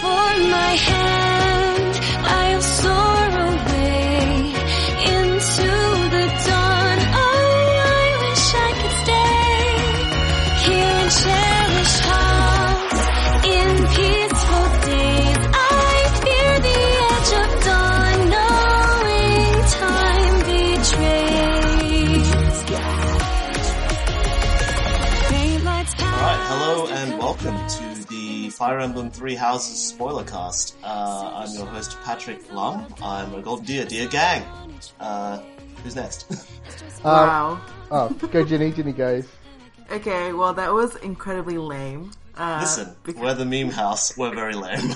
for my hand, I'll soar away into the dawn. Oh, I wish I could stay here and cherish hearts in peaceful days. I fear the edge of dawn, knowing time betrays. Alright, hello and welcome to the Fire Emblem Three Houses spoilercast. I'm your host Patrick Lum. I'm a golden deer gang. Who's next? Wow. Oh, go Ginny goes. Okay, well that was incredibly lame. Listen, we're the meme house. We're very lame.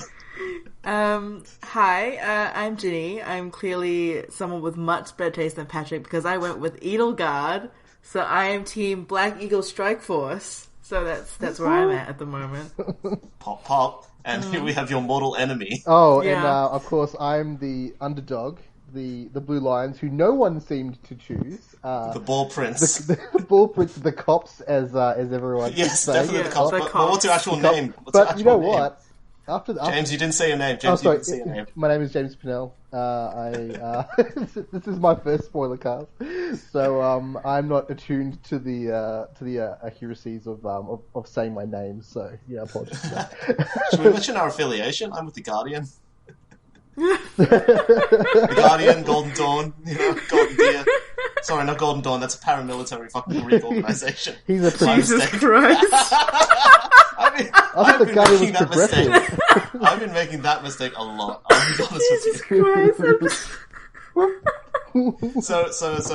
Hi, I'm Ginny. I'm clearly someone with much better taste than Patrick because I went with Edelgard. So I am team Black Eagle Strike Force. So that's where I'm at the moment. Pop pop. And here we have your mortal enemy. Oh, Yeah. and of course I'm the underdog, the Blue Lions, who no one seemed to choose. The Ball Prince. The Ball Prince, the cops, as everyone Yes, say. definitely Yeah, the cops. the But cops. what's your actual name? What's But your you actual know name? what? After James, you didn't say your name. oh, James, you sorry, didn't say your name. my name is James Pinnell. This is my first spoiler cast, so I'm not attuned to the accuracies of saying my name. So yeah, apologies. For that. Should we mention our affiliation? I'm with the Guardian. The Guardian, Golden Dawn, Golden Deer. Sorry, not Golden Dawn. That's a paramilitary fucking Greek organization. He's a Jesus Christ. I've the been Guardian making was that progressive. mistake. I've been making that mistake a lot. I'll be honest with you. So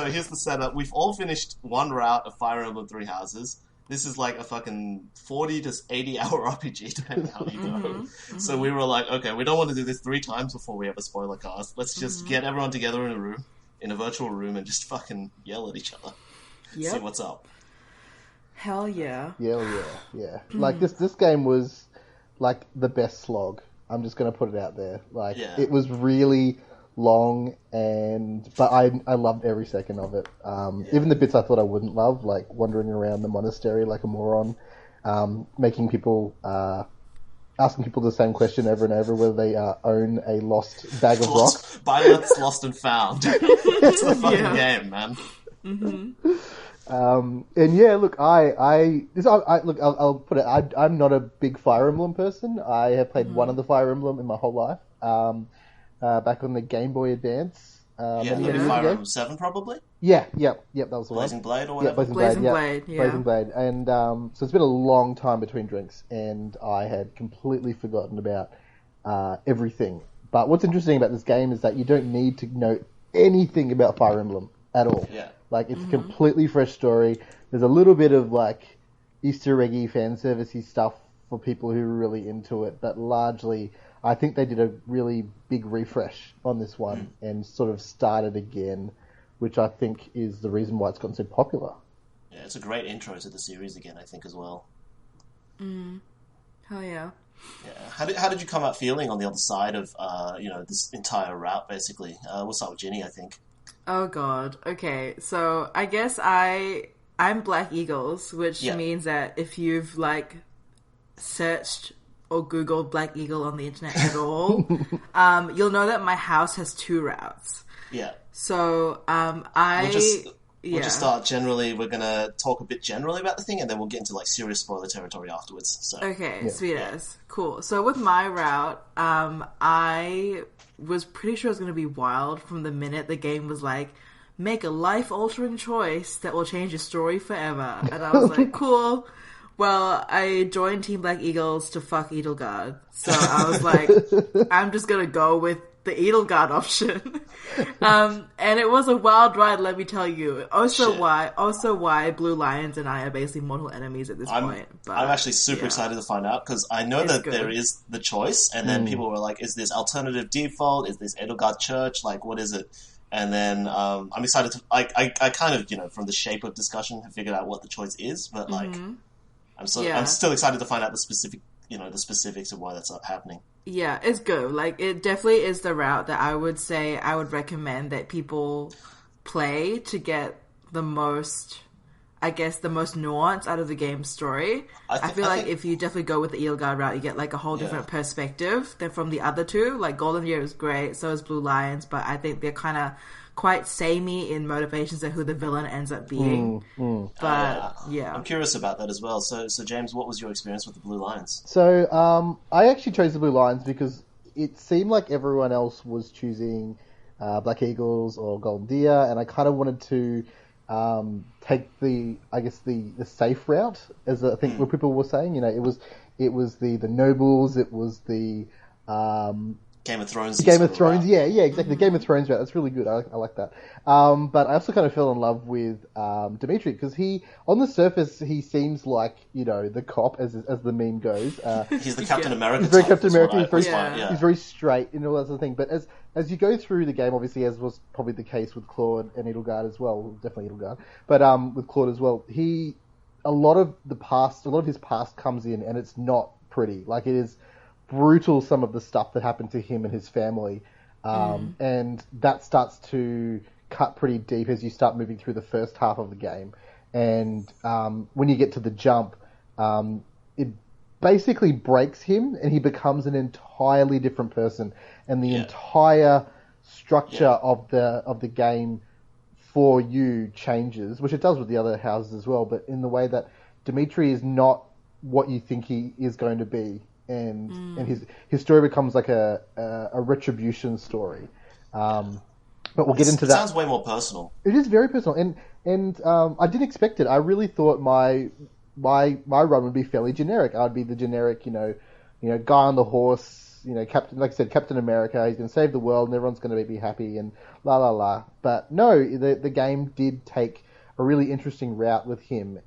here's the setup. We've all finished one route of Fire Emblem Three Houses. This is like a fucking 40 to 80 hour RPG, depending how you go. So we were like, okay, we don't want to do this 3 times before we have a spoiler cast. Let's just get everyone together in a virtual room, and just fucking yell at each other. Yep. See what's up. Hell yeah. Yeah. Like this game was like the best slog. I'm just gonna put it out there. Like Yeah. it was really long, but I loved every second of it. Even the bits I thought I wouldn't love, like wandering around the monastery like a moron, making people asking people the same question over and over, whether they own a lost bag of rocks. Violence lost and found. It's the fucking game, man. And yeah, look, I'll put it. I'm not a big Fire Emblem person. I have played one of the Fire Emblem in my whole life. Back on the Game Boy Advance. Yeah, Many maybe years Fire ago. Emblem 7 probably? That was the one. Blazing Blade or Yeah, whatever? Blazing Blazing Blade. Blade, yeah. Blazing Blade. And so it's been a long time between drinks, and I had completely forgotten about everything. But what's interesting about this game is that you don't need to know anything about Fire Emblem at all. Yeah. Like, it's a completely fresh story. There's a little bit of, like, Easter eggy, fan servicey stuff for people who are really into it, but largely, I think they did a really big refresh on this one and sort of started again, which I think is the reason why it's gotten so popular. Yeah, it's a great intro to the series again, I think, as well. Hell yeah. Yeah. How did you come out feeling on the other side of, this entire route, basically? We'll start with Ginny, I think. Oh god. Okay, so I guess I'm Black Eagles, which Yeah. means that if you've like searched or Googled Black Eagle on the internet at all, you'll know that my house has 2 routes. Yeah. So We'll just start generally. We're going to talk a bit generally about the thing, and then we'll get into like serious spoiler territory afterwards. So Okay, sweet as. Cool. So with my route, I was pretty sure it was going to be wild from the minute the game was like, make a life-altering choice that will change your story forever. And I was like, cool. Well, I joined Team Black Eagles to fuck Edelgard. So I was like, I'm just going to go with the Edelgard option. And it was a wild ride, let me tell you. Also why Blue Lions and I are basically mortal enemies at this point. But, I'm actually super excited to find out, because I know that good. there is the choice, and then people were like, is this alternative default? Is this Edelgard Church? Like, what is it? And then I'm excited to... I kind of, from the shape of discussion, have figured out what the choice is, but like... I'm still excited to find out the specifics of why that's not happening. Yeah, it's good. Like, it definitely is the route that I would say I would recommend that people play to get the most I guess, the most nuance out of the game's story. I feel like if you definitely go with the Edelgard route, you get like a whole different perspective than from the other two. Like Golden Deer is great, so is Blue Lions, but I think they're kind of quite samey in motivations and who the villain ends up being. But I'm curious about that as well. So James, what was your experience with the Blue Lions? So I actually chose the Blue Lions because it seemed like everyone else was choosing Black Eagles or Golden Deer, and I kind of wanted to take the safe route, as I think what people were saying. You know, it was the nobles, it was the Game of Thrones. Game of Thrones, yeah, exactly. The Game of Thrones route. That's really good. I like that. But I also kind of fell in love with Dimitri because on the surface, he seems like, you know, the cop, as the meme goes. He's the Captain America. He's very Captain America. He's very straight and all that sort of thing. But as you go through the game, obviously, as was probably the case with Claude and Edelgard as well, definitely Edelgard, but with Claude as well, a lot of his past comes in, and it's not pretty. Like, it is brutal, some of the stuff that happened to him and his family, and that starts to cut pretty deep as you start moving through the first half of the game. And when you get to the jump, it basically breaks him, and he becomes an entirely different person, and the entire structure of the game for you changes, which it does with the other houses as well, but in the way that Dimitri is not what you think he is going to be. And his story becomes like a retribution story, but we'll get into that. It sounds way more personal. It is very personal, and I didn't expect it. I really thought my run would be fairly generic. I'd be the generic, you know, guy on the horse, you know, Captain, like I said, Captain America. He's going to save the world, and everyone's going to be happy, and la la la. But no, the game did take a really interesting route with him,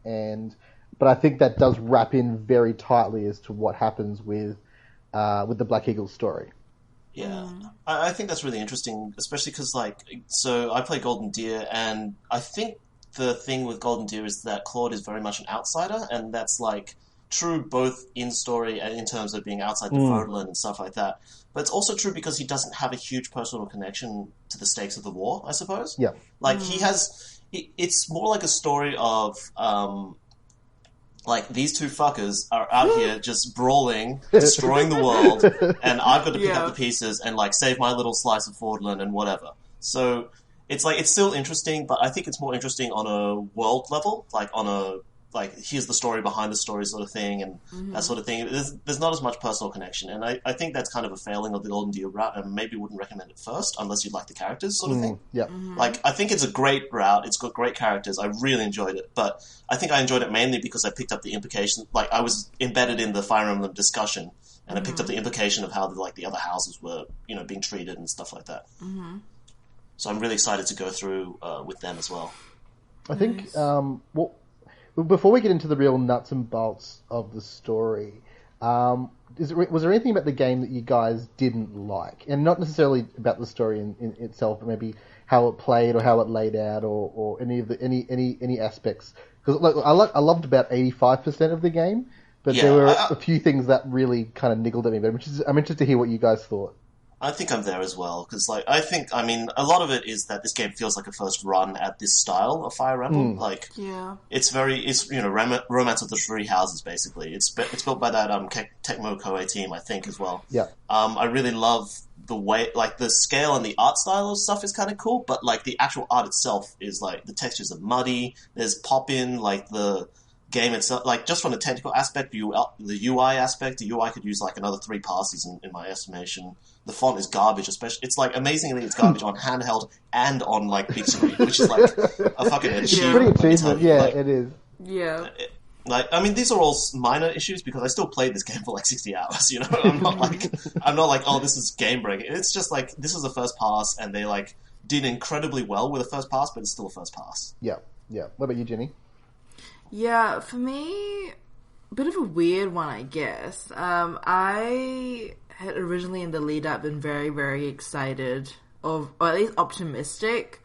but I think that does wrap in very tightly as to what happens with the Black Eagle story. Yeah, I think that's really interesting, especially because, so I play Golden Deer, and I think the thing with Golden Deer is that Claude is very much an outsider, and that's, true both in story and in terms of being outside the Frontland and stuff like that. But it's also true because he doesn't have a huge personal connection to the stakes of the war, I suppose. Yeah. It's more like a story of... these two fuckers are out here just brawling, destroying the world, and I've got to pick up the pieces and, save my little slice of Fordland and whatever. So, it's still interesting, but I think it's more interesting on a world level, here's the story behind the story sort of thing, and that sort of thing. There's not as much personal connection, and I think that's kind of a failing of the Golden Deer route, and maybe wouldn't recommend it first, unless you like the characters sort of thing. Yeah. I think it's a great route, it's got great characters, I really enjoyed it, but I think I enjoyed it mainly because I picked up the implication, I was embedded in the Fire Emblem discussion, and I picked up the implication of how the other houses were, being treated and stuff like that. So I'm really excited to go through with them as well. I think, before we get into the real nuts and bolts of the story, was there anything about the game that you guys didn't like? And not necessarily about the story in itself, but maybe how it played or how it laid out, or any aspects. Because I loved about 85% of the game, but there were a few things that really kind of niggled at me. But I'm interested to hear what you guys thought. I think I'm there as well, because a lot of it is that this game feels like a first run at this style of Fire Emblem. It's Romance of the Three Houses, basically. It's built by that Tecmo Koei team, I think, as well. Yeah. I really love the way, the scale and the art style of stuff is kind of cool, but the actual art itself is the textures are muddy. There's pop-in, the game itself, just from the technical aspect, the UI aspect, the UI could use another 3 passes in my estimation. The font is garbage, especially. It's amazingly it's garbage on handheld and on big screen, which is a fucking achievement. Pretty achievement, it is. Yeah. These are all minor issues because I still played this game for 60 hours. I'm not oh, this is game breaking. It's just this is the first pass, and they did incredibly well with the first pass, but it's still a first pass. Yeah. What about you, Jenny? Yeah, for me, a bit of a weird one, I guess. I had originally in the lead up been very, very excited or at least optimistic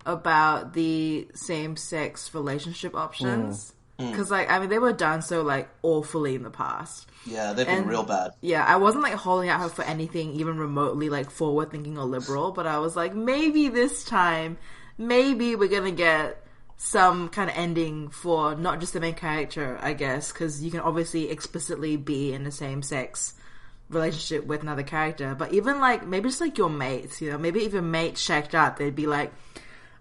about the same-sex relationship options. Because, they were done so, awfully in the past. Yeah, they've been real bad. Yeah, I wasn't, holding out hope for anything even remotely, forward-thinking or liberal, but I was maybe this time, maybe we're gonna get some kind of ending for not just the main character, I guess, because you can obviously explicitly be in the same sex relationship with another character, but even like maybe just like your mates, you know, maybe if your mates shacked up, they'd be like,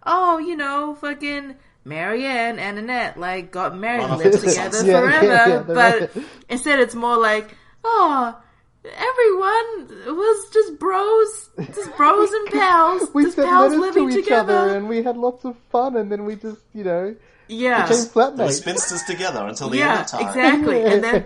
oh, you know, fucking Marianne and Annette like got married and lived together forever, but instead it's more like, oh, everyone was just bros and pals. We just sent pals letters living to each together, other, and we had lots of fun, and then we just, you know, yeah, became They were flatmates. spinsters together until the end of time. exactly. And then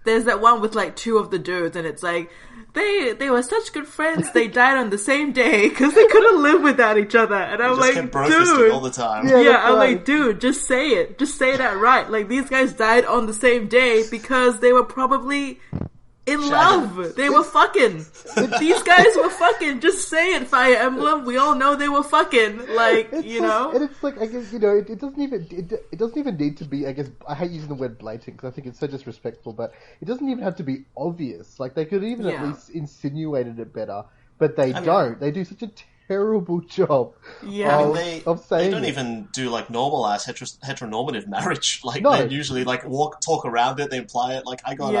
there's that one with like two of the dudes, and it's like they were such good friends. They died on the same day because they couldn't live without each other. And I'm Just like, kept bro-fisting dude, all the time. Yeah. yeah, that's I'm right. like, dude, just say it. Just say that right. Like, these guys died on the same day because they were probably in love. They were fucking. These guys were fucking. Just say it, Fire Emblem. We all know they were fucking. Like, you know? And it's like, I guess, you know, it doesn't even need to be, I guess, I hate using the word blatant because I think it's so disrespectful, but it doesn't even have to be obvious. Like, they could even at least insinuated it better, but they don't. They do such a terrible job Yeah. of saying they don't it. even do like normal ass heteronormative marriage. Like No. they usually like talk around it, they imply it. Like I got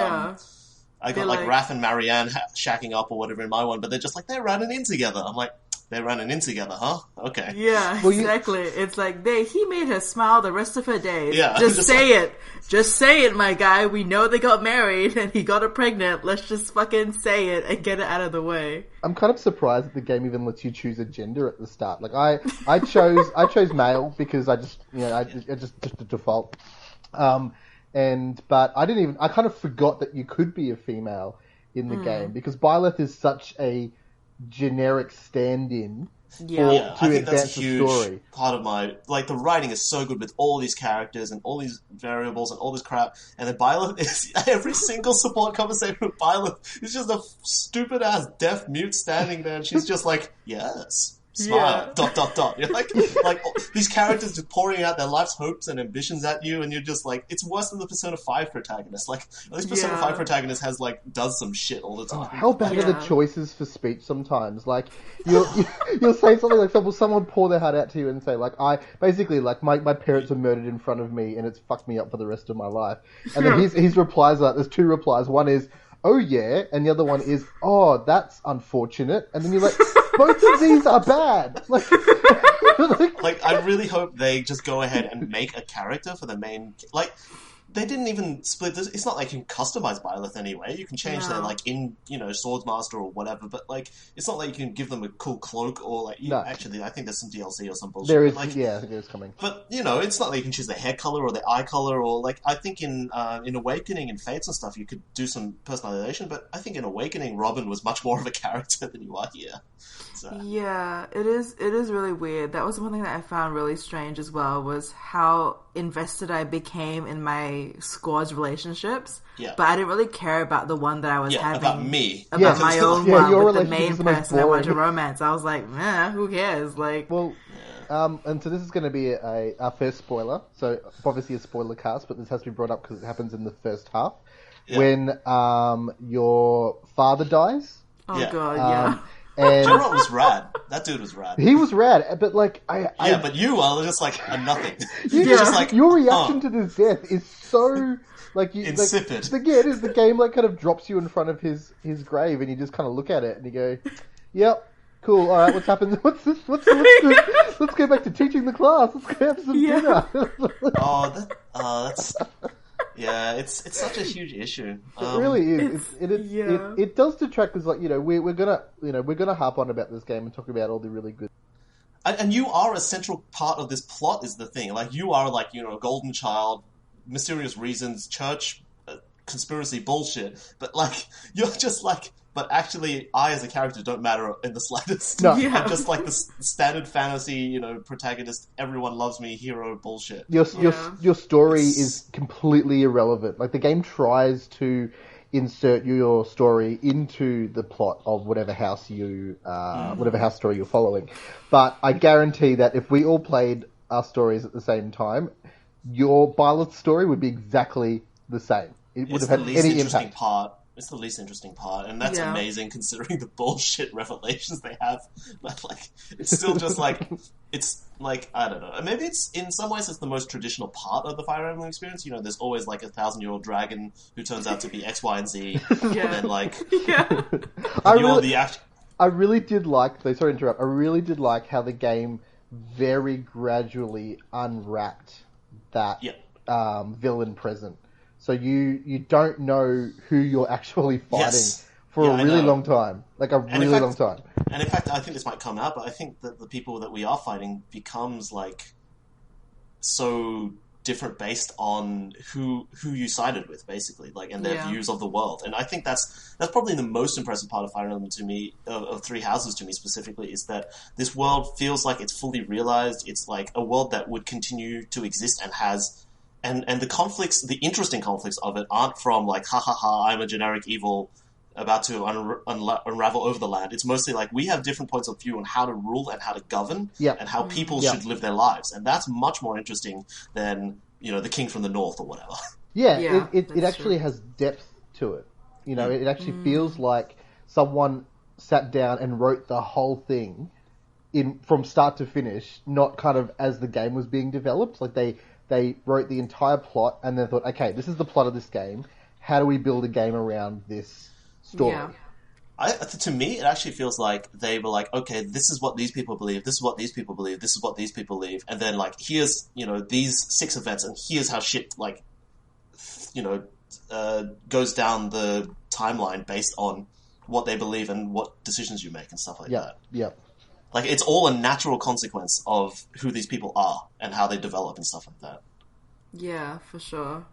They're like like- Raph and Marianne shacking up or whatever in my one, but they're just like they're running in together. I'm like, they're running in together, huh? Okay. Yeah, Well, you- exactly. It's like he made her smile the rest of her days. Yeah, just just say it. Just say it, my guy. We know they got married and he got her pregnant. Let's just fucking say it and get it out of the way. I'm kind of surprised that the game even lets you choose a gender at the start. Like I chose male because I just, you know, I just a default. But I kind of forgot that you could be a female in the game because Byleth is such a generic stand-in Yeah. to I think that's advance a the huge story. part of my like the writing is so good with all these characters and all these variables and all this crap, and then Byleth is every single support conversation with Byleth is just a stupid ass deaf mute standing there, and she's just like, yes. Smile. Yeah. You're like these characters just pouring out their life's hopes and ambitions at you, and you're just like, it's worse than the Persona 5 protagonist. Like, at least Persona 5 protagonist does some shit all the time. How bad are the Yeah. choices for speech sometimes? Like, you'll say something like, will someone pour their heart out to you and say, like, my parents were murdered in front of me and it's fucked me up for the rest of my life. And then his replies are, there's two replies. One is, oh yeah, and the other one is, oh, that's unfortunate. And then you're like, both of these are bad. Like, I really hope they just go ahead and make a character for the main. Like, they didn't even split this. It's not like you can customize Byleth anyway. You can change their, like, Swordsmaster or whatever, but, like, it's not like you can give them a cool cloak or, like, actually, I think there's some DLC or some bullshit. there is, but, like, yeah, I think it's coming. But, you know, it's not like you can choose their hair color or their eye color or, like, I think in Awakening and Fates and stuff, you could do some personalization, but I think in Awakening, Robin was much more of a character than you are here. So. Yeah, it is really weird. That was one thing that I found really strange as well, was how invested I became in my squad's relationships. Yeah. But I didn't really care about the one that I was having. About me. About Yeah, my so- own yeah, one your with the relationship main is the most person I wanted to boring. romance. I was like, man, who cares? Like, Well, and so this is going to be our first spoiler. So obviously a spoiler cast, but this has to be brought up because it happens in the first half. Yeah. When your father dies. oh Yeah. god, yeah. And Geralt was rad. That dude was rad. he was rad, but like But you are just like a nothing. you You're Yeah. just like your reaction to this death is so like you Insipid. Like, yeah, it is. The game like kind of drops you in front of his grave, and you just kind of look at it and you go, "Yep, cool. All right, what's happened? What's this? Let's go back to teaching the class. Let's go have some dinner." that's yeah. It's such a huge issue. It really is. It does detract because, like, you know, we're gonna harp on about this game and talk about all the really good. And you are a central part of this plot. Is the thing. Like you are like a golden child, mysterious reasons, church conspiracy bullshit. But like you're just like. But actually, I as a character don't matter in the slightest. No. Yeah. I'm just like the standard fantasy, protagonist. Everyone loves me, hero bullshit. Your story It's- is completely irrelevant. Like the game tries to insert your story into the plot of whatever house story you're following. But I guarantee that if we all played our stories at the same time, your Byleth story would be exactly the same. It would It's have the had least any interesting impact. part it's the least interesting part, and that's Yeah. amazing considering the bullshit revelations they have. But like, it's still just like, it's like, I don't know. Maybe it's in some ways it's the most traditional part of the Fire Emblem experience. You know, there's always like a 1,000-year-old dragon who turns out to be X, Y, and Z, and then like Yeah. I really did like, though, sorry to interrupt, I really did like how the game very gradually unwrapped that villain present. So you don't know who you're actually fighting for a really long time. Like a really long time. And in fact, I think this might come out, but I think that the people that we are fighting becomes like so different based on who you sided with, basically, like, and their views of the world. And I think that's probably the most impressive part of Fire Emblem to me, of Three Houses to me specifically, is that this world feels like it's fully realized. It's like a world that would continue to exist and has, and the conflicts, the interesting conflicts of it aren't from like, ha ha ha, I'm a generic evil about to unravel over the land. It's mostly like we have different points of view on how to rule and how to govern and how people should live their lives. And that's much more interesting than, you know, the king from the north or whatever. Yeah, it actually has depth to it. You know, it actually feels like someone sat down and wrote the whole thing from start to finish, not kind of as the game was being developed. Like they wrote the entire plot and then thought, okay, this is the plot of this game. How do we build a game around this story? Yeah. To me, it actually feels like they were like, okay, this is what these people believe, this is what these people believe, this is what these people believe, and then like, here's, you know, these 6 events, and here's how shit, like, you know, goes down the timeline based on what they believe and what decisions you make and stuff like that. Yeah. Like, it's all a natural consequence of who these people are and how they develop and stuff like that. Yeah, for sure.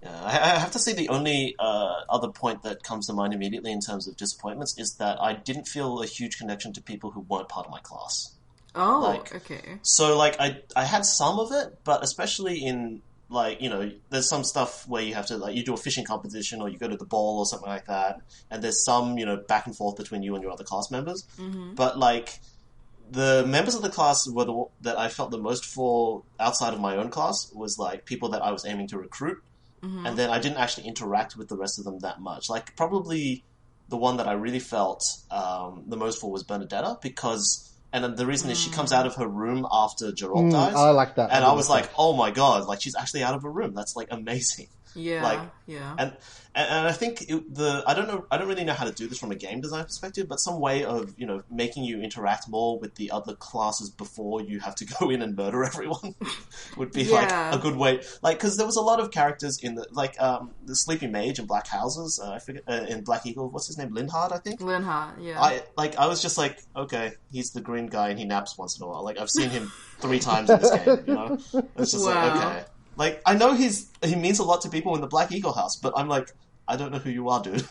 Yeah, I have to say the only other point that comes to mind immediately in terms of disappointments is that I didn't feel a huge connection to people who weren't part of my class. Oh, like, okay. So, like, I had some of it, but especially in, like, you know, there's some stuff where you have to, like, you do a fishing competition or you go to the ball or something like that, and there's some, you know, back and forth between you and your other class members. Mm-hmm. But, like, the members of the class were that I felt the most for outside of my own class was, like, people that I was aiming to recruit. Mm-hmm. And then I didn't actually interact with the rest of them that much. Like, probably the one that I really felt the most for was Bernadetta, because... And the reason is she comes out of her room after Geralt dies. I like that. And I was like, oh my god, like, she's actually out of her room. That's, like, amazing. Yeah, like, yeah. And I think I don't really know how to do this from a game design perspective, but some way of, you know, making you interact more with the other classes before you have to go in and murder everyone would be like a good way. Like, because there was a lot of characters in the Sleepy Mage in Black Houses. I forget in Black Eagle. What's his name? Linhard, I think. Linhard, yeah. I was just like, okay, he's the green guy and he naps once in a while. Like, I've seen him 3 times in this game. You know, it's just like, okay. Like, I know he means a lot to people in the Black Eagle house, but I'm like, I don't know who you are, dude.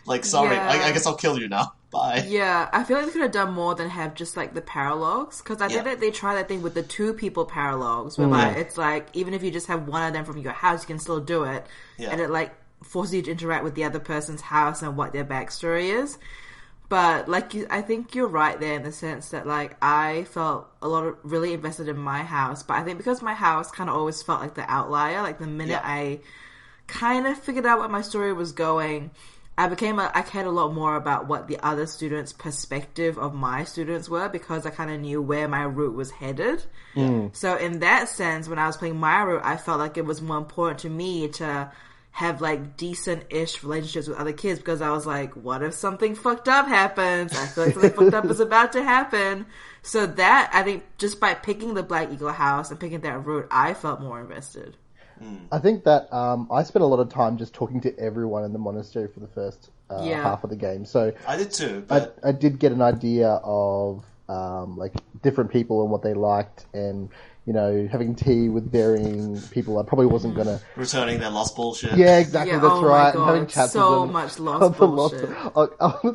Like, sorry, I guess I'll kill you now. Bye. Yeah, I feel like they could have done more than have just, like, the paralogs, because I think that they try that thing with the 2 people paralogs, where it's like, even if you just have one of them from your house, you can still do it, and it, like, forces you to interact with the other person's house and what their backstory is. But, like, I think you're right there in the sense that, like, I felt really invested in my house. But I think because my house kind of always felt like the outlier, like, the minute I kind of figured out what my story was going, I cared a lot more about what the other students' perspective of my students were, because I kind of knew where my route was headed. So in that sense, when I was playing my route, I felt like it was more important to me to have, like, decent-ish relationships with other kids, because I was like, what if something fucked up happens? I feel like something fucked up is about to happen. So that, I think, just by picking the Black Eagle house and picking that route, I felt more invested. I think that I spent a lot of time just talking to everyone in the monastery for the first half of the game. So I did too. But... I did get an idea of like different people and what they liked, and you know, having tea with varying people. I probably wasn't gonna returning their lost bullshit. Yeah, exactly. That's right. God, and having chats so with them. much lost bullshit.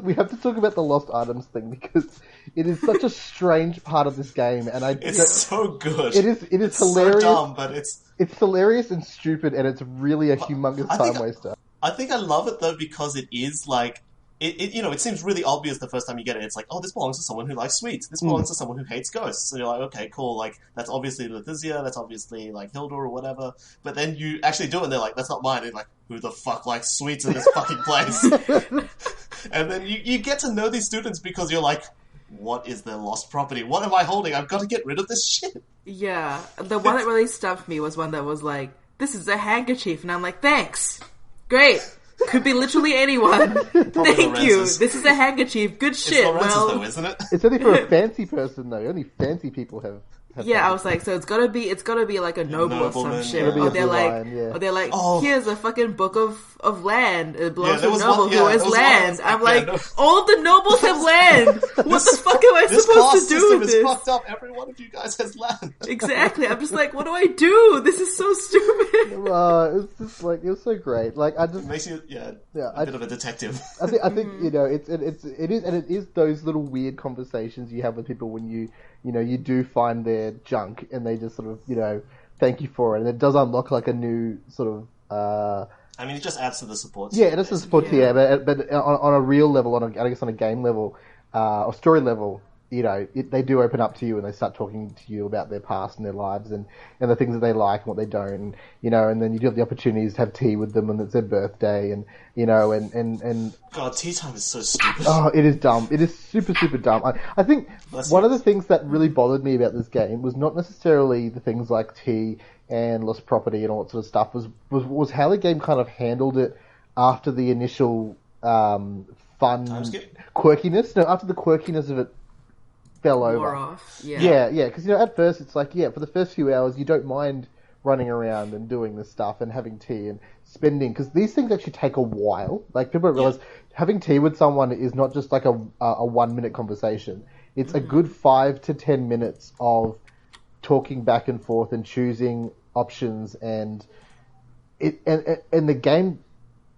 We have to talk about the lost items thing, because it is such a strange part of this game, and it's so good. It is hilarious. So dumb, but it's hilarious and stupid, and it's really a humongous time waster. I think I love it though, because it is like it seems really obvious the first time you get it. It's like, oh, this belongs to someone who likes sweets. This belongs to someone who hates ghosts. So you're like, okay, cool. Like, that's obviously Letizia. That's obviously, like, Hilda or whatever. But then you actually do it, and they're like, that's not mine. And you're like, who the fuck likes sweets in this fucking place? And then you get to know these students because you're like, what is their lost property? What am I holding? I've got to get rid of this shit. Yeah. The one that really stumped me was one that was like, this is a handkerchief. And I'm like, thanks. Great. Could be literally anyone. Thank you. This is a handkerchief. Good shit. It's Lorenz's though, isn't it? It's only for a fancy person though. Only fancy people have yeah, I was like, so it's gotta be like a noble or some shit. Yeah. Or they're like, Oh. here's a fucking book of land. It belongs there to a was noble one- who has there was land. one- I'm yeah, like, no. all of the nobles have land. What the fuck am I This supposed class to do system with is this? fucked up. Every one of you guys has land. Exactly. I'm just like, what do I do? This is so stupid. it's just like it was so great. Like I just It makes you, Yeah, a bit of a detective. I think you know it is those little weird conversations you have with people when you do find their junk and they just sort of thank you for it, and it does unlock like a new sort of I mean, it just adds to the support. yeah, it is a support tier, but on a real level, I guess on a game level or story level, they do open up to you and they start talking to you about their past and their lives and the things that they like and what they don't, and then you do have the opportunities to have tea with them and it's their birthday and God, tea time is so stupid. oh, it is dumb. It is super, super dumb. I think one of the things that really bothered me about this game was not necessarily the things like tea and lost property and all that sort of stuff, was how the game kind of handled it after the initial fun quirkiness. No, after the quirkiness of it fell over. Wore off. Yeah, because at first it's like, for the first few hours you don't mind running around and doing this stuff and having tea and spending, because these things actually take a while. Like, people don't realize having tea with someone is not just like a 1 minute conversation. It's a good 5 to 10 minutes of talking back and forth and choosing options and the game,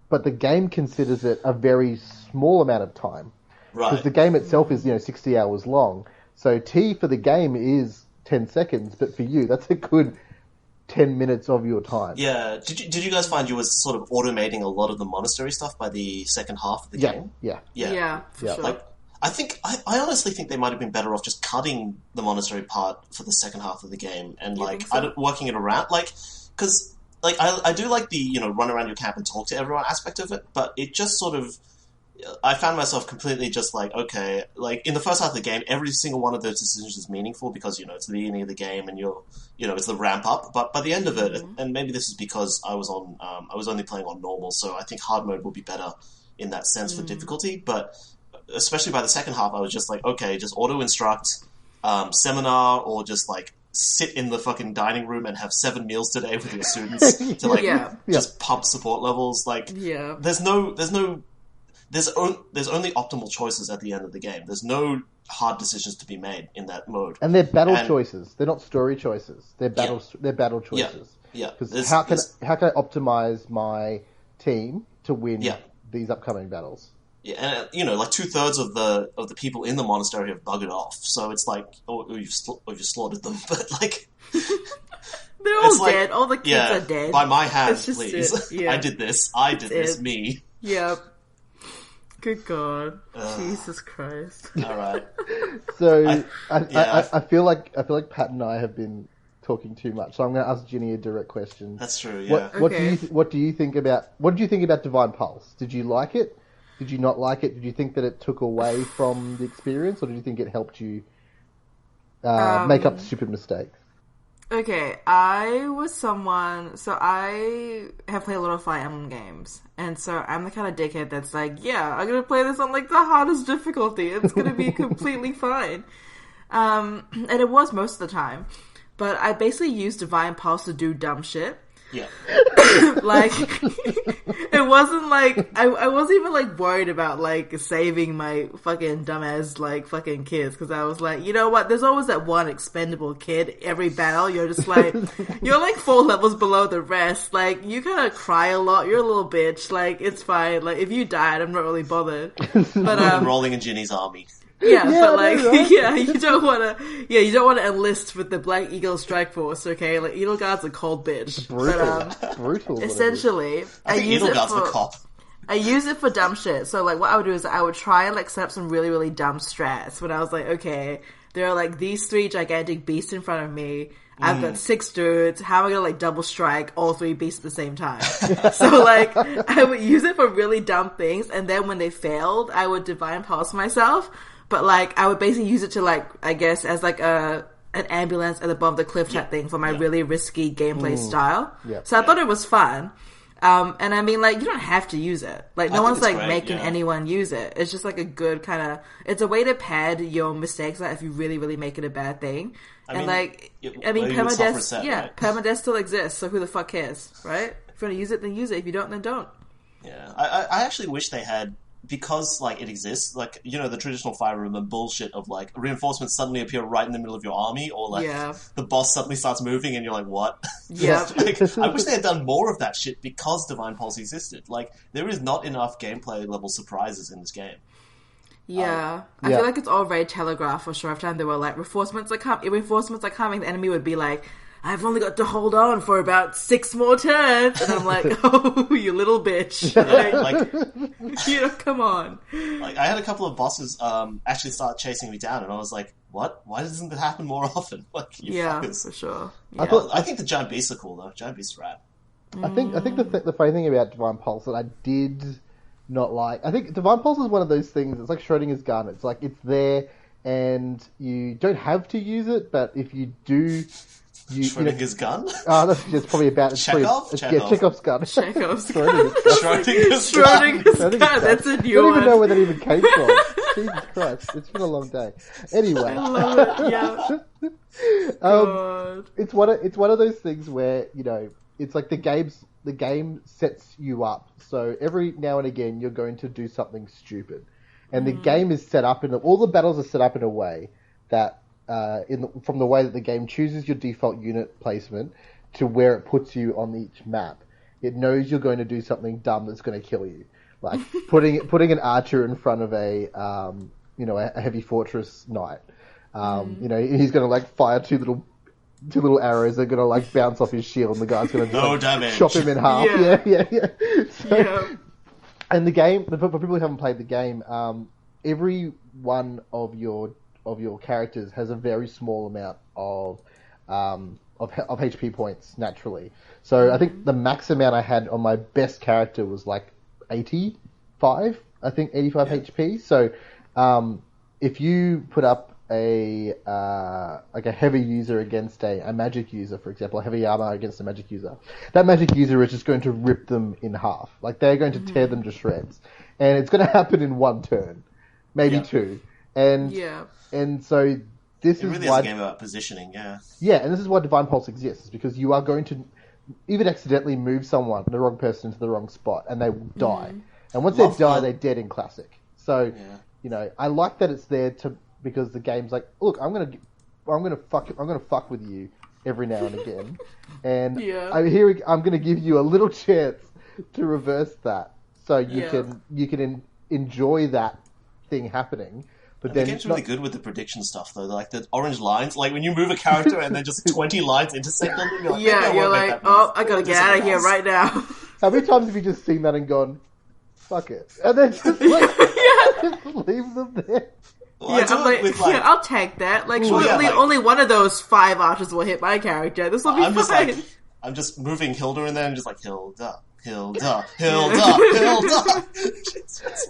but the game considers it a very small amount of time. Right. Because the game itself is 60 hours long. So tea for the game is 10 seconds, but for you that's a good 10 minutes of your time. Yeah. Did you guys find you was sort of automating a lot of the monastery stuff by the second half of the game? Yeah. For sure. Like, I honestly think they might have been better off just cutting the monastery part for the second half of the game and think so? working it around, because I do like the run around your camp and talk to everyone aspect of it, but it just sort of, I found myself completely just like, okay, like in the first half of the game, every single one of those decisions is meaningful because it's the beginning of the game and it's the ramp up. But by the end of it, and maybe this is because I was only playing on normal, so I think hard mode will be better in that sense for difficulty. But especially by the second half, I was just like, okay, just auto instruct, seminar, or just like sit in the fucking dining room and have 7 meals today with your students to just pump support levels. Like, there's only optimal choices at the end of the game. There's no hard decisions to be made in that mode. And they're battle choices. They're not story choices. They're battle choices. Yeah. Because how can I optimize my team to win these upcoming battles? Yeah, and like 2/3 of the people in the monastery have buggered off. So it's like, you've slaughtered them, but like they're all dead. All the kids are dead. By my hands, please. Yeah. I did this. Me. Yep. Good God, Jesus Christ! All right. So I feel like Pat and I have been talking too much. So I'm going to ask Ginny a direct question. That's true. Yeah. What do you think about Divine Pulse? Did you like it? Did you not like it? Did you think that it took away from the experience, or did you think it helped you make up the stupid mistakes? Okay, I have played a lot of Fire Emblem games, and so I'm the kind of dickhead that's like, yeah, I'm gonna play this on like the hardest difficulty. It's gonna be completely fine. And it was most of the time, but I basically used Divine Pulse to do dumb shit. Yeah. Like, it wasn't like, I wasn't even like worried about like saving my fucking dumbass like fucking kids, because I was like, you know what, there's always that one expendable kid every battle. You're just like, you're like 4 levels below the rest, like you kind of cry a lot, you're a little bitch, like it's fine, like if you died I'm not really bothered. But enrolling in Ginny's army. Yeah, but like, right? you don't want to enlist with the Black Eagle Strike Force, okay? Like, Edelgard's a cold bitch. Brutal. Brutal. Essentially, I think Edelgard's the cop. I use it for dumb shit. So, like, what I would do is I would try and, like, set up some really, really dumb strats when I was like, okay, there are, like, these 3 gigantic beasts in front of me. I've got 6 dudes. How am I gonna, like, double strike all 3 beasts at the same time? So, like, I would use it for really dumb things, and then when they failed, I would Divine Pulse myself. But, like, I would basically use it to, like, I guess, as, like, an ambulance at the bottom of the cliff type thing for my really risky gameplay style. So I thought it was fun. And I mean, like, you don't have to use it. Like, no one's, like, making anyone use it. It's just, like, a good kind of... It's a way to pad your mistakes, like, if you really, really make it a bad thing. I mean, permadeath... right? Permadeath still exists, so who the fuck cares, right? If you want to use it, then use it. If you don't, then don't. Yeah. I actually wish they had... Because, like, it exists, like, you know, the traditional Fire Emblem bullshit of, like, reinforcements suddenly appear right in the middle of your army, or, like, the boss suddenly starts moving and you're like, what? Yeah. Like, I wish they had done more of that shit because Divine Pulse existed. Like, there is not enough gameplay level surprises in this game. Yeah. I feel like it's all very telegraphed for sure. Every time they were like, reinforcements are coming, the enemy would be like, I've only got to hold on for about 6 more turns. And I'm like, oh, you little bitch. Like, you know, come on. Like, I had a couple of bosses actually start chasing me down, and I was like, what? Why doesn't that happen more often? Like, you fuckers. For sure. Yeah. I think the giant beasts are cool, though. Giant beasts are rad. I think the funny thing about Divine Pulse that I did not like... I think Divine Pulse is one of those things, it's like Schrodinger's gun. It's like, it's there, and you don't have to use it, but if you do... Schrodinger's gun? That's probably about... Chekhov? Chekhov's gun. Chekhov's gun. Schrodinger's gun. That's a new one. I don't one. even know where that even came from. Jesus Christ. It's been a long day. Anyway. I love it, yeah. It's one of those things where, you know, it's like the game sets you up. So every now and again, you're going to do something stupid. And the game is set up all the battles are set up in a way that, from the way that the game chooses your default unit placement to where it puts you on each map, it knows you're going to do something dumb that's going to kill you, like putting an archer in front of a heavy fortress knight. You know, he's going to like fire two little arrows. They're going to like bounce off his shield, and the guy's going to chop him in half. Yeah. So, and the game, for people who haven't played the game, every one of your characters has a very small amount of HP points naturally. So I think the max amount I had on my best character was like 85. I think 85 HP. So if you put up a heavy user against a magic user, for example, a heavy armor against a magic user, that magic user is just going to rip them in half. Like, they're going to tear them to shreds, and it's going to happen in one turn, maybe two. And so this is really why is a game about positioning, and this is why Divine Pulse exists, because you are going to even accidentally move the wrong person into the wrong spot, and they will die. And once they die, they're dead in Classic. So you know, I like that it's there because the game's like, look, I'm gonna fuck with you every now and again, and I'm gonna give you a little chance to reverse that, so you can enjoy that thing happening. But then the game's really good with the prediction stuff, though. Like, the orange lines, like when you move a character and then just 20 lines intersect them, you're like, you're like, I gotta get out of here right now. How many times have you just seen that and gone, fuck it, and then just just leave them there? Well, I'm like, I'll take that. Like, only one of those 5 archers will hit my character. This will be fine. I'm just moving Hilda in there and just like, Hilda. That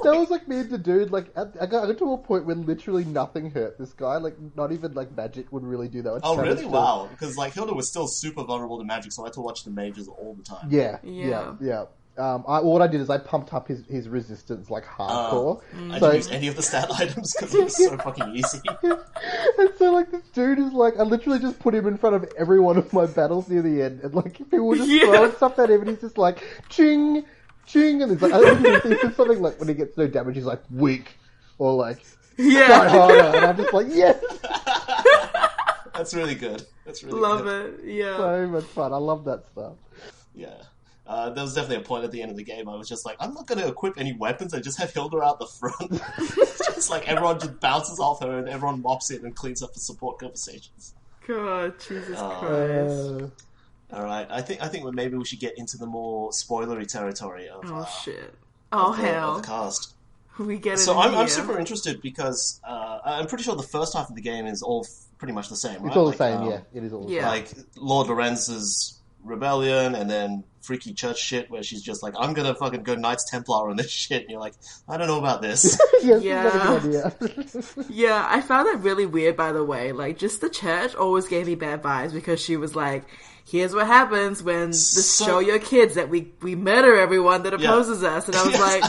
was like me and the dude. Like, I got to a point where literally nothing hurt this guy. Like, not even like magic would really do that. Oh, really? Wow. Because like Hilda was still super vulnerable to magic, so I had to watch the mages all the time. Yeah. What I did is I pumped up his resistance like hardcore. I didn't use any of the stat items because it was so fucking easy. And so like this dude is like, I literally just put him in front of every one of my battles near the end, and like people were just throwing stuff at him, and he's just like ching, ching, and it's like, I think it's something like when he gets no damage, he's like weak or like try harder, and I'm just like yes. That's really good. That's really love good. it. Yeah, so much fun. I love that stuff. Yeah. There was definitely a point at the end of the game I was just like, I'm not going to equip any weapons, I just have Hilda out the front. It's just like everyone just bounces off her and everyone mops it and cleans up the support conversations. God, Jesus Christ. Alright, I think maybe we should get into the more spoilery territory of... shit. Oh, of hell. the cast. We get it. So in I'm here. super interested because I'm pretty sure the first half of the game is all pretty much the same, right? It's all the same, yeah. It is all the Yeah. same. Like Lord Lorenz's rebellion, and then freaky church shit where she's just like, I'm gonna fucking go Knights Templar on this shit, and you're like, I don't know about this. Yes, Yeah. that's a good idea. Yeah, I found that really weird, by the way. Like, just the church always gave me bad vibes because she was like, here's what happens when show your kids that we murder everyone that opposes us. And I was like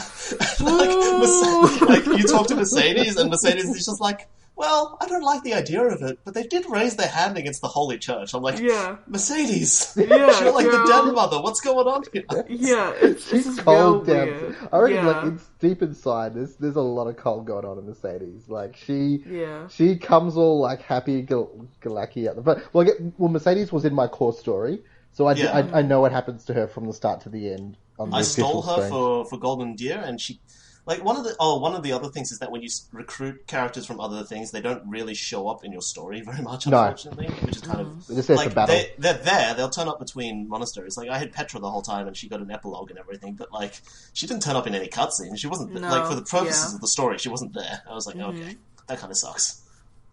you talk to Mercedes, and Mercedes is just like, well, I don't like the idea of it, but they did raise their hand against the Holy Church. I'm like, Yeah. Mercedes, Yeah, you're like girl. the dead mother. What's going on here? yeah, it's She's just real cold down. weird. I reckon, yeah. like, it's deep inside. There's a lot of cold going on in Mercedes. Like, Yeah. she comes all like happy galaki at the but well, Mercedes was in my core story, so I know what happens to her from the start to the end. On the I stole official her stream. for Golden Deer, and she, like, one of the other things is that when you recruit characters from other things, they don't really show up in your story very much, No. unfortunately, which is kind of They're just there for like battle. they're there. They'll turn up between monasteries. Like I had Petra the whole time, and she got an epilogue and everything, but like she didn't turn up in any cutscene. She wasn't No, like for the purposes yeah. of the story. She wasn't there. I was like, okay, that kind of sucks.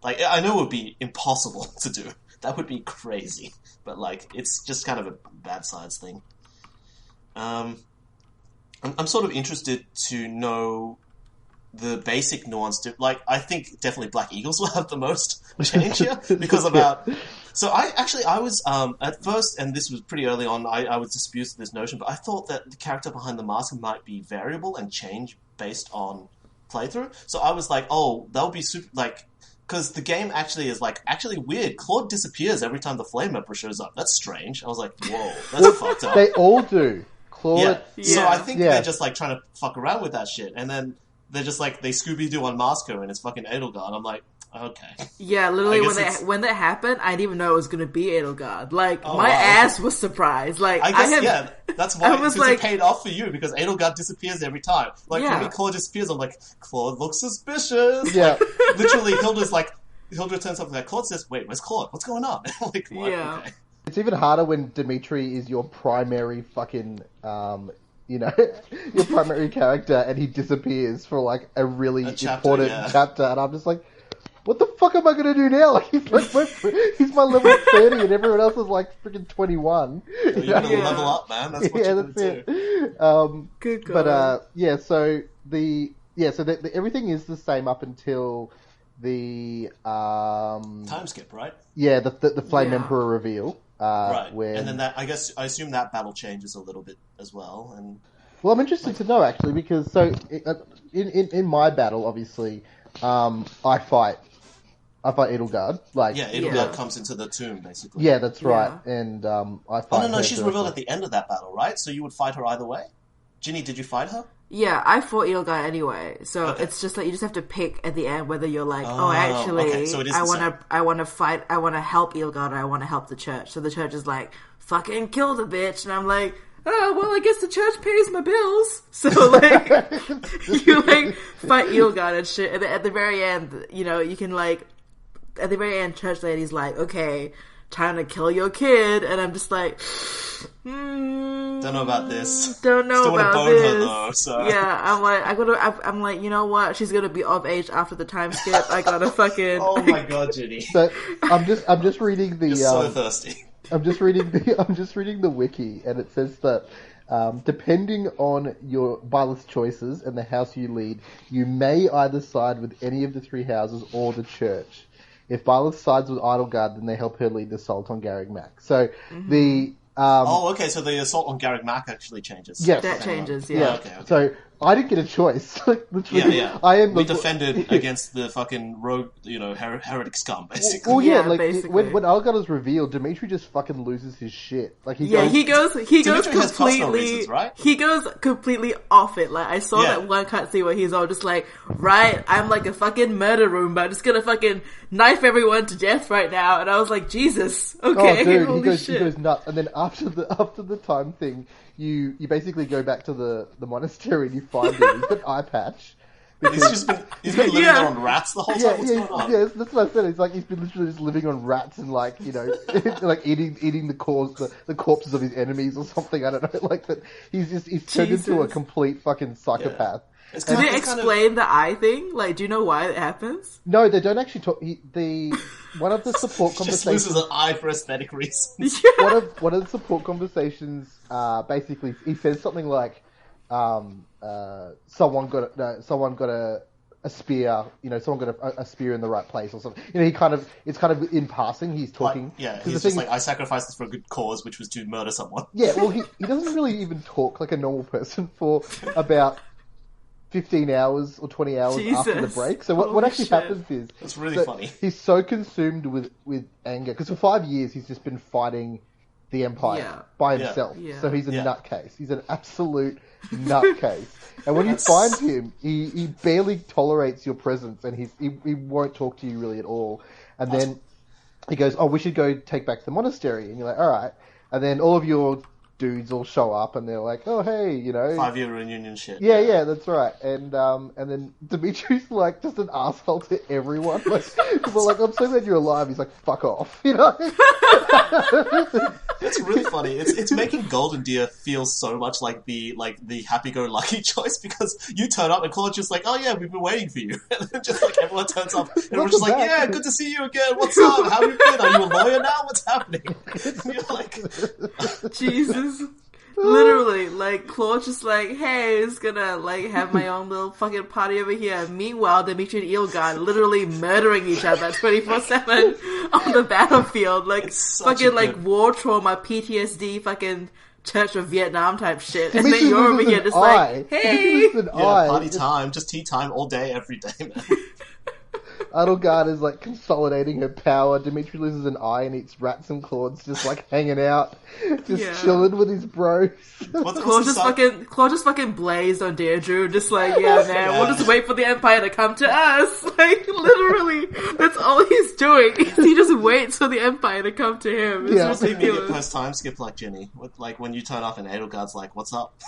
Like I know it would be impossible to do. That would be crazy, but like it's just kind of a bad science thing. I'm sort of interested to know the basic nuance. Like, I think definitely Black Eagles will have the most change here because about. So I was at first, and this was pretty early on. I was disabused of this notion, but I thought that the character behind the mask might be variable and change based on playthrough. So I was like, oh, that would be super like. Because the game actually is like actually weird. Claude disappears every time the Flame Emperor shows up. That's strange. I was like, whoa, that's fucked up. They all do. Claude. Yeah. So I think Yeah. they're just like trying to fuck around with that shit, and then they're just like they Scooby-Doo unmask her, and it's fucking Edelgard. I'm like, okay. Yeah, literally I guess when that happened, I didn't even know it was gonna be Edelgard. Like Oh, my wow. ass was surprised. Like I guess have, that's why I was since like- it paid off for you because Edelgard disappears every time. Like Yeah. for me, Claude disappears. I'm like, Claude looks suspicious. Yeah. Literally, Hilda turns up and like Claude says, "Wait, where's Claude? What's going on?" Like, what? Yeah. Okay. It's even harder when Dimitri is your primary fucking, your primary character, and he disappears for like a really A chapter, important yeah. chapter, and I'm just like, what the fuck am I gonna do now? Like he's my level 30, and everyone else is like freaking 21. So you're gonna Yeah. level up, man. That's what Yeah, you're that's gonna do. it. Good God. But so everything is the same up until the Time skip, right? the Flame Yeah. Emperor reveal. Right. When... And then I assume that battle changes a little bit as well. And Well, I'm interested to know actually because in my battle, obviously, I fight Edelgard. Like, yeah, Edelgard Yeah. comes into the tomb basically. yeah, that's right. Yeah. And I fight. Oh no, her she's directly. revealed at the end of that battle, right? So you would fight her either way. Ginny, did you fight her? Yeah, I fought Edelgard anyway, so Okay. it's just like you just have to pick at the end whether you're like, Oh, actually, okay, so it is I the same. want to fight, I want to help Edelgard, or I want to help the church. So the church is like, fucking kill the bitch, and I'm like, oh well, I guess the church pays my bills. So like, you like fight Edelgard and shit, and then at the very end, you can like, at the very end, church lady's like, okay, time to kill your kid, and I'm just like, Don't know about this. don't know Still wanna about bone this. her though. So Yeah, I'm like, you know what? She's gonna be of age after the time skip. I gotta fucking. Oh my god, Ginny, So I'm just reading the you're so thirsty. I'm just reading the wiki, and it says that depending on your Byleth's choices and the house you lead, you may either side with any of the three houses or the church. If Byleth sides with Edelgard, then they help her lead the assault on Garreg Mach. So the Oh, okay. So the assault on Garreg Mach actually changes. Yes. That changes, yeah. yeah. Okay. So I didn't get a choice. Like, literally, Yeah. I am We the defended against the fucking rogue, heretic scum, basically. Well, yeah, Yeah, like basically. when Edelgard is revealed, Dimitri just fucking loses his shit. Like he Yeah, goes, he goes Dimitri has personal completely. reasons, right? He goes completely off it. Like I saw Yeah. that one cutscene where he's all just like, "Right, I'm like a fucking murder room, but I'm just gonna fucking knife everyone to death right now." And I was like, Jesus, okay, Oh, dude, holy he shit. goes nuts. And then after the time thing, you basically go back to the monastery and you find him. He's got an eye patch, He's been living there on rats the whole time. What's going on? Yeah, that's what I said. It's like he's been literally just living on rats and like, you know, like eating the corpses of his enemies or something. I don't know. Like that, he's turned into a complete fucking psychopath. It's Did they explain the eye thing? Like, do you know why it happens? No, they don't actually talk. One of the support just conversations loses an eye for aesthetic reasons. one of the support conversations, basically, he says something like, someone got a spear, you know, someone got a spear in the right place or something. You know, it's kind of in passing, he's talking. He's just like, I sacrificed this for a good cause, which was to murder someone. Yeah, well, he doesn't really even talk like a normal person for about 15 hours or 20 hours after the break. So what actually happens is... That's really funny. He's so consumed with anger, because for 5 years he's just been fighting the Empire by himself. Yeah. So he's a nutcase. He's an absolute nutcase. And when you find him, he barely tolerates your presence, and he won't talk to you really at all. And then he goes, "Oh, we should go take back the monastery." And you're like, "All right." And then all of your dudes all show up, and they're like, "Oh, hey, you know, 5-year reunion shit." Yeah, that's right. And then Dimitri's like just an asshole to everyone. Like, people are like, "I'm so glad you're alive." He's like, "Fuck off," you know. It's really funny. It's making Golden Deer feel so much like the happy-go-lucky choice, because you turn up and Claude's just like, "Oh yeah, we've been waiting for you," and then just like everyone turns up, and everyone's just like, "Yeah, good to see you again. What's up? How have you been? Are you a lawyer now? What's happening?" And you're like, Jesus. Literally, like, Claude's just like, "Hey, just gonna, like, have my own little fucking party over here." Meanwhile, Dimitri and Edelgard literally murdering each other 24/7 on the battlefield. Like, fucking, like, war trauma, PTSD, fucking Church of Vietnam type shit. And then you're over here just like, "Hey!" party time, just tea time all day, every day, man. Edelgard is like consolidating her power. Dimitri loses an eye and eats rats, and Claude's just like hanging out, just chilling with his bros. Claude just fucking blazed on Deirdre, just like, "Yeah, man, we'll just wait for the Empire to come to us." Like, literally, that's all he's doing. He just waits for the Empire to come to him. It's ridiculous. Post time skip like Ginny, like when you turn off and Edelgard's like, "What's up?"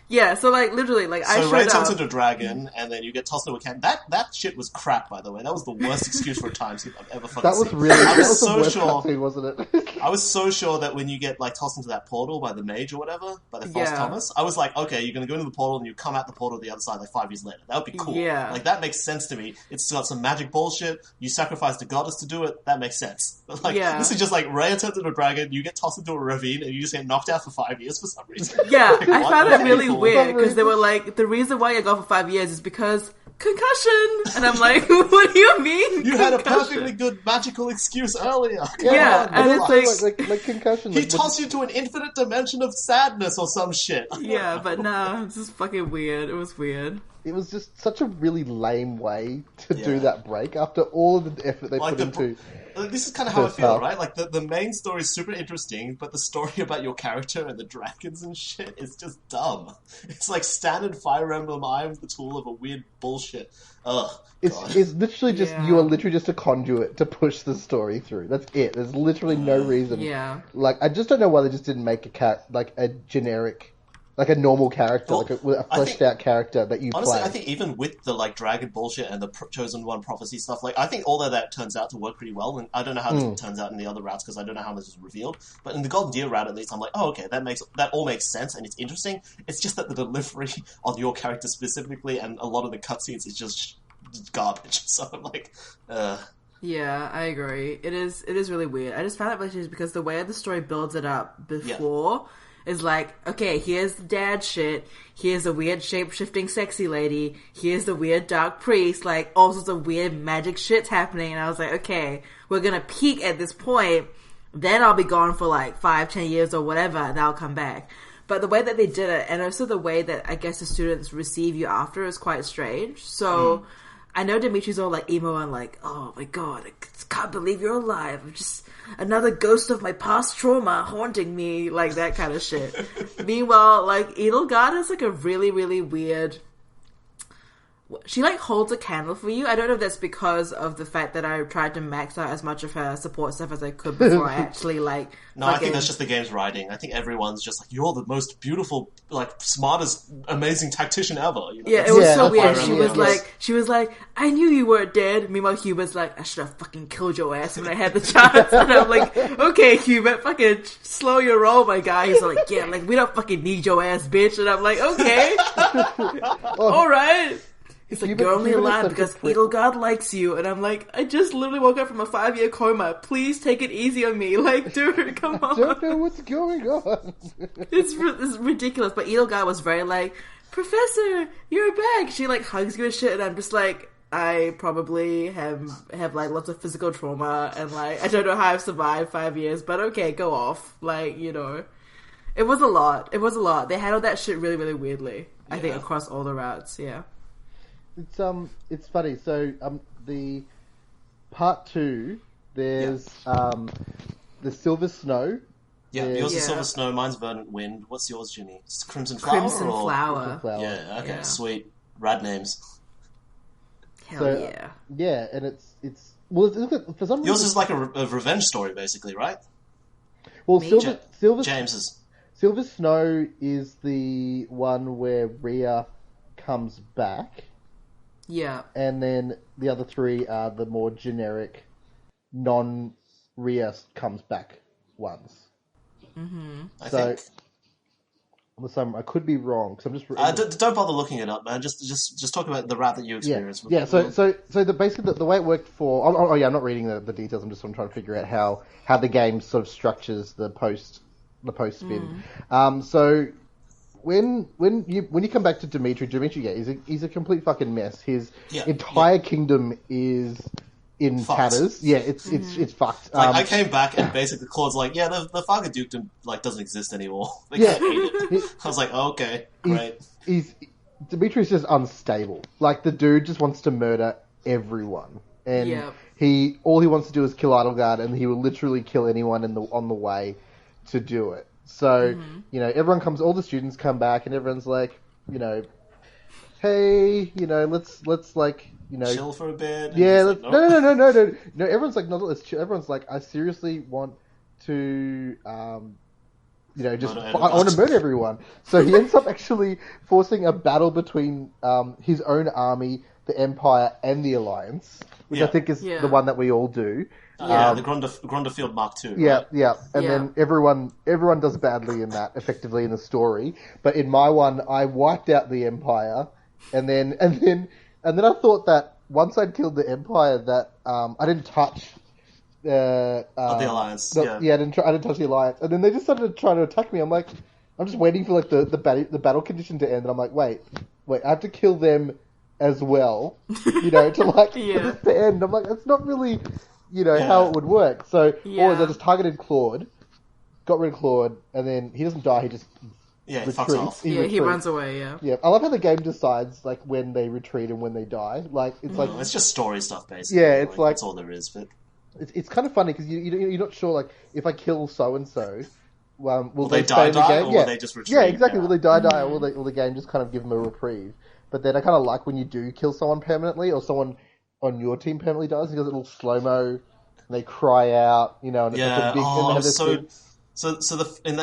Yeah, so like literally, like I showed up. So Ray turns into a dragon, and then you get tossed into a cannon. That shit was crap, by the way. That was the worst excuse for a time skip I've ever fucking seen. That was so sure, cutscene, wasn't it? I was so sure that when you get like tossed into that portal by the mage or whatever, by the false Thomas, I was like, okay, you're gonna go into the portal and you come out the portal the other side like 5 years later. That would be cool. Yeah. Like that makes sense to me. It's got some magic bullshit. You sacrificed a goddess to do it. That makes sense. But like this is just like Ray turns into a dragon. You get tossed into a ravine and you just get knocked out for 5 years for some reason. Yeah, like, I found it really weird because they were like, the reason why you go for 5 years is because concussion. And I'm like, what do you mean? You had a perfectly good magical excuse earlier. And it's like concussion. He tossed you to an infinite dimension of sadness or some shit. Yeah, but no, it's just fucking weird. It was weird. It was just such a really lame way to do that break after all of the effort they put into. This is kind of how I feel, right? Like the main story is super interesting, but the story about your character and the dragons and shit is just dumb. It's like standard Fire Emblem. I am the tool of a weird bullshit. Ugh. It's literally just you are literally just a conduit to push the story through. That's it. There's literally no reason. Yeah. Like I just don't know why they just didn't make a generic. Like a normal character, like a fleshed out character that you honestly, play. I think even with the like dragon bullshit and the Chosen One prophecy stuff, like I think all of that turns out to work pretty well. And I don't know how it turns out in the other routes because I don't know how this is revealed. But in the Golden Deer route, at least, I'm like, oh, okay, that all makes sense and it's interesting. It's just that the delivery on your character specifically and a lot of the cutscenes is just garbage. So I'm like, Yeah, I agree. It is really weird. I just found it really because the way the story builds it up before. Is like, okay, here's the dad shit, here's the weird shape-shifting sexy lady, here's the weird dark priest, like, all sorts of weird magic shit's happening, and I was like, okay, we're gonna peak at this point, then I'll be gone for like 5-10 years or whatever, and I'll come back. But the way that they did it, and also the way that I guess the students receive you after is quite strange, so... I know Dimitri's all like emo and like, oh my god, I can't believe you're alive. I'm just another ghost of my past trauma haunting me, like that kind of shit. Meanwhile, like Edelgard is like a really, really weird she like holds a candle for you. I don't know if that's because of the fact that I tried to max out as much of her support stuff as I could before I actually like. No, I think that's just the game's writing. I think everyone's just like, you're the most beautiful, like smartest, amazing tactician ever. You know? Yeah, it was so weird. Fire She was like, I knew you weren't dead. Meanwhile, Hubert's like, I should have fucking killed your ass when I had the chance. And I'm like, okay, Hubert, fucking slow your roll, my guy. He's like, yeah, like we don't fucking need your ass, bitch. And I'm like, okay, all right. He's like, you're only alive because Edelgard likes you. And I'm like, I just literally woke up from a 5-year coma. Please take it easy on me. Like, dude, come on. I don't know what's going on. It's ridiculous. But Edelgard was very like, Professor, you're back. She like hugs you and shit. And I'm just like, I probably have like lots of physical trauma. And like, I don't know how I've survived 5 years. But okay, go off. Like, you know. It was a lot. They handled that shit really, really weirdly. I think across all the routes, yeah. It's funny. So, the part 2, there's the Silver Snow. Yeah, yours is Silver Snow, mine's Verdant Wind. What's yours, Ginny? It's Crimson Flower? Crimson Flower. Yeah, okay, Yeah. sweet. Rad names. Hell yeah. Yeah, and it's well, for some reason... Yours is like a revenge story, basically, right? Well, James's. Silver Snow is the one where Rhea comes back. Yeah. And then the other 3 are the more generic, non-Rhea comes back ones. Mm-hmm. I think. I could be wrong, because I'm just... Don't bother looking it up, man. Just talk about the route that you experienced. Yeah, so basically the way it worked for... I'm not reading the details, I'm trying to figure out how the game sort of structures the post-spin. So... When you come back to Dimitri, he's a complete fucking mess. His entire kingdom is in tatters. Yeah, it's fucked. Like, I came back and basically Claude's like, yeah, the Fargo Dukedom like doesn't exist anymore. They can't eat it. I was like, oh, okay, great. Dimitri's just unstable. Like, the dude just wants to murder everyone, and all he wants to do is kill Edelgard, and he will literally kill anyone on the way to do it. So, everyone all the students come back and everyone's like, hey, let's like, chill for a bit. Yeah, like, no. Everyone's like, no, let's chill. Everyone's like, I seriously want to, I want to murder everyone. So he ends up actually forcing a battle between his own army, the Empire, and the Alliance, which I think is the one that we all do. The Grunderfield Mark II. Yeah, right? yeah, and then everyone does badly in that, effectively in the story. But in my one, I wiped out the Empire, and then I thought that once I'd killed the Empire, that I didn't touch the Alliance. I didn't touch the Alliance, and then they just started trying to attack me. I'm like, I'm just waiting for like the battle condition to end, and I'm like, wait, I have to kill them as well, to like for this to end. I'm like, that's not really. How it would work. So, always I just targeted Claude, got rid of Claude, and then he doesn't die, he just retreats. Fucks off. He runs away, Yeah, I love how the game decides, like, when they retreat and when they die. Like, it's like... It's just story stuff, basically. Yeah, it's like... That's all there is, but... It's kind of funny, because you're not sure, like, if I kill so-and-so, will they stay in the game? Or will they just retreat? Yeah, exactly. Will they die, or will the game just kind of give them a reprieve? But then I kind of like when you do kill someone permanently, or someone on your team permanently dies, because it'll slow-mo, and they cry out, and it's like a big...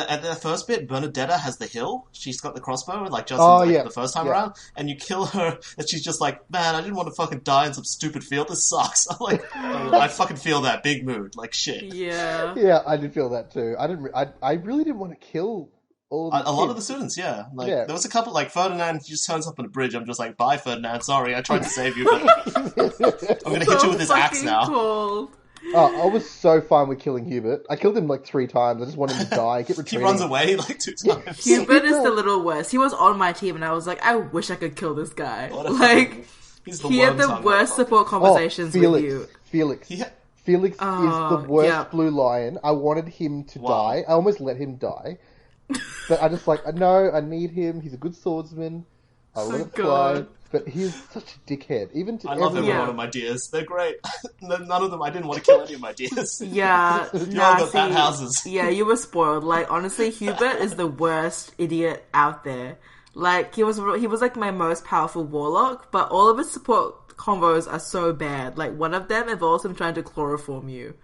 at the first bit, Bernadetta has the hill. She's got the crossbow, like the first time around, and you kill her, and she's just like, "Man, I didn't want to fucking die in some stupid field. This sucks." I'm like, I fucking feel that big mood, like shit. Yeah, yeah, I did feel that too. I really didn't want to kill all of the a lot of the students. Yeah, there was a couple like Ferdinand just turns up on a bridge. I'm just like, "Bye, Ferdinand. Sorry, I tried to save you, but I'm gonna hit you with this axe now." Cold. Oh, I was so fine with killing Hubert. I killed him like 3 times. I just wanted him to die. Get retreating. He runs away like 2 times. Hubert is the little worst. He was on my team, and I was like, I wish I could kill this guy. Like, he had the worst support conversations with you. Felix is the worst blue lion. I wanted him to die. I almost let him die. But I just like, no, I need him. He's a good swordsman. I'll let it fly. But he's such a dickhead. I love every one of my deers. They're great. None of them, I didn't want to kill any of my deers. Yeah. You all got bad houses. Yeah, you were spoiled. Like, honestly, Hubert is the worst idiot out there. Like, he was like my most powerful warlock, but all of his support combos are so bad. Like, one of them involves him trying to chloroform you.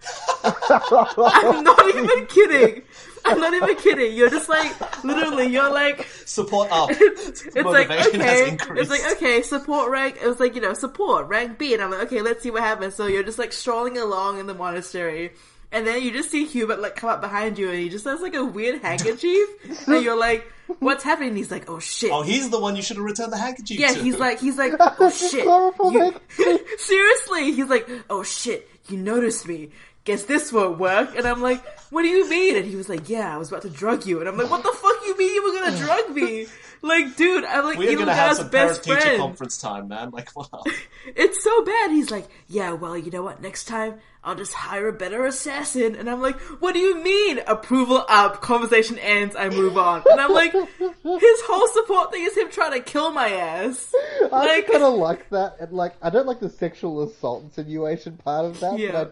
I'm not even kidding. I'm not even kidding. You're just like, literally, you're like... Support up. It's like, Motivation has okay. increased. It's like, okay, support rank. It was like, support, rank B. And I'm like, okay, let's see what happens. So you're just like strolling along in the monastery. And then you just see Hubert like come up behind you and he just has like a weird handkerchief. And you're like, what's happening? And he's like, oh shit. Oh, he's the one you should have returned the handkerchief Yeah, to. he's like, oh shit. Seriously, he's like, oh shit, you noticed me. Guess this won't work. And I'm like, what do you mean? And he was like, yeah, I was about to drug you. And I'm like, what the fuck you mean you were gonna drug me? Like, dude, I'm like, we're gonna have some best parent-teacher friend. conference time, man. Like, wow. It's so bad. He's like, yeah, well, you know what? Next time, I'll just hire a better assassin. And I'm like, what do you mean? Approval up. Conversation ends. I move on. And I'm like, his whole support thing is him trying to kill my ass. I kind of like that, and like I don't like the sexual assault insinuation part of that. Yeah.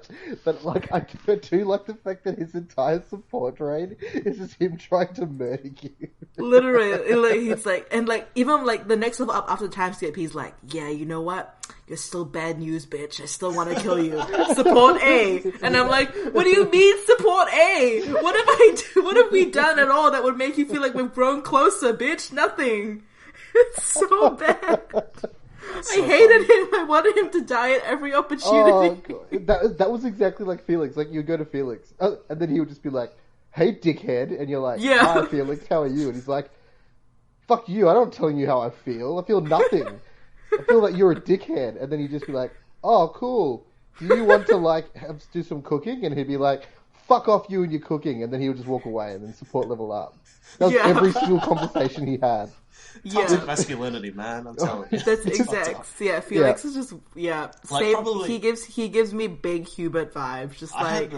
But I do like the fact that his entire support raid is just him trying to murder you. Literally, like, he's like, and like even like the next level up after the time skip, he's like, yeah, you know what? You're still bad news, bitch. I still want to kill you. Support A. And I'm like, what do you mean support A? What have we done at all that would make you feel like we've grown closer, bitch? Nothing. It's so bad. I hated him. I wanted him to die at every opportunity. Oh, God. That was exactly like Felix. Like, you go to Felix, and then he would just be like, hey, dickhead. And you're like, yeah. Hi, Felix, how are you? And he's like, fuck you. I'm not telling you how I feel. I feel nothing. I feel like you're a dickhead. And then he'd just be like, oh, cool. Do you want to, like, do some cooking? And he'd be like, fuck off you and your cooking. And then he would just walk away and then support level up. That was every single conversation he had. Toxic masculinity, man. I'm telling you. That's exact. Yeah, Felix is just Like, same, probably, he gives me big Hubert vibes. Just like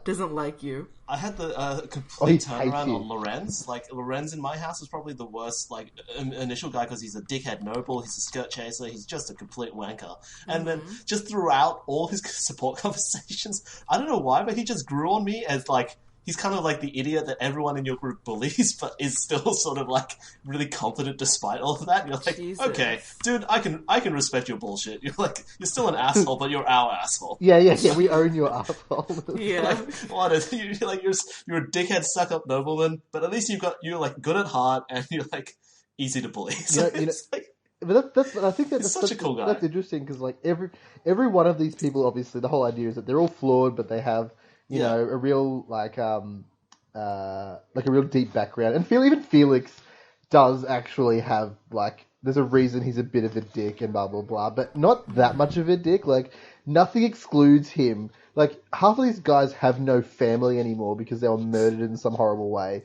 doesn't like you. I had the complete turnaround you. on Lorenz. Like, Lorenz in my house is probably the worst, like, initial guy because he's a dickhead noble, he's a skirt chaser, he's just a complete wanker. And then, just throughout all his support conversations, I don't know why, but he just grew on me as, like, he's kind of like the idiot that everyone in your group bullies, but is still sort of, like, really confident despite all of that. And you're like, Jesus. okay, dude, I can respect your bullshit. You're like, you're still an asshole, but you're our asshole. Yeah, we own your asshole. Yeah. Like, what is you're a dickhead stuck up nobleman, but at least you're like good at heart and you're like easy to bully. So like, but I think that's such a cool guy. That's interesting because like every one of these people, obviously, the whole idea is that they're all flawed, but they have you know a real like a real deep background. And even Felix does actually have like there's a reason he's a bit of a dick and blah blah blah, but not that much of a dick. Like nothing excludes him. Like, half of these guys have no family anymore because they were murdered in some horrible way.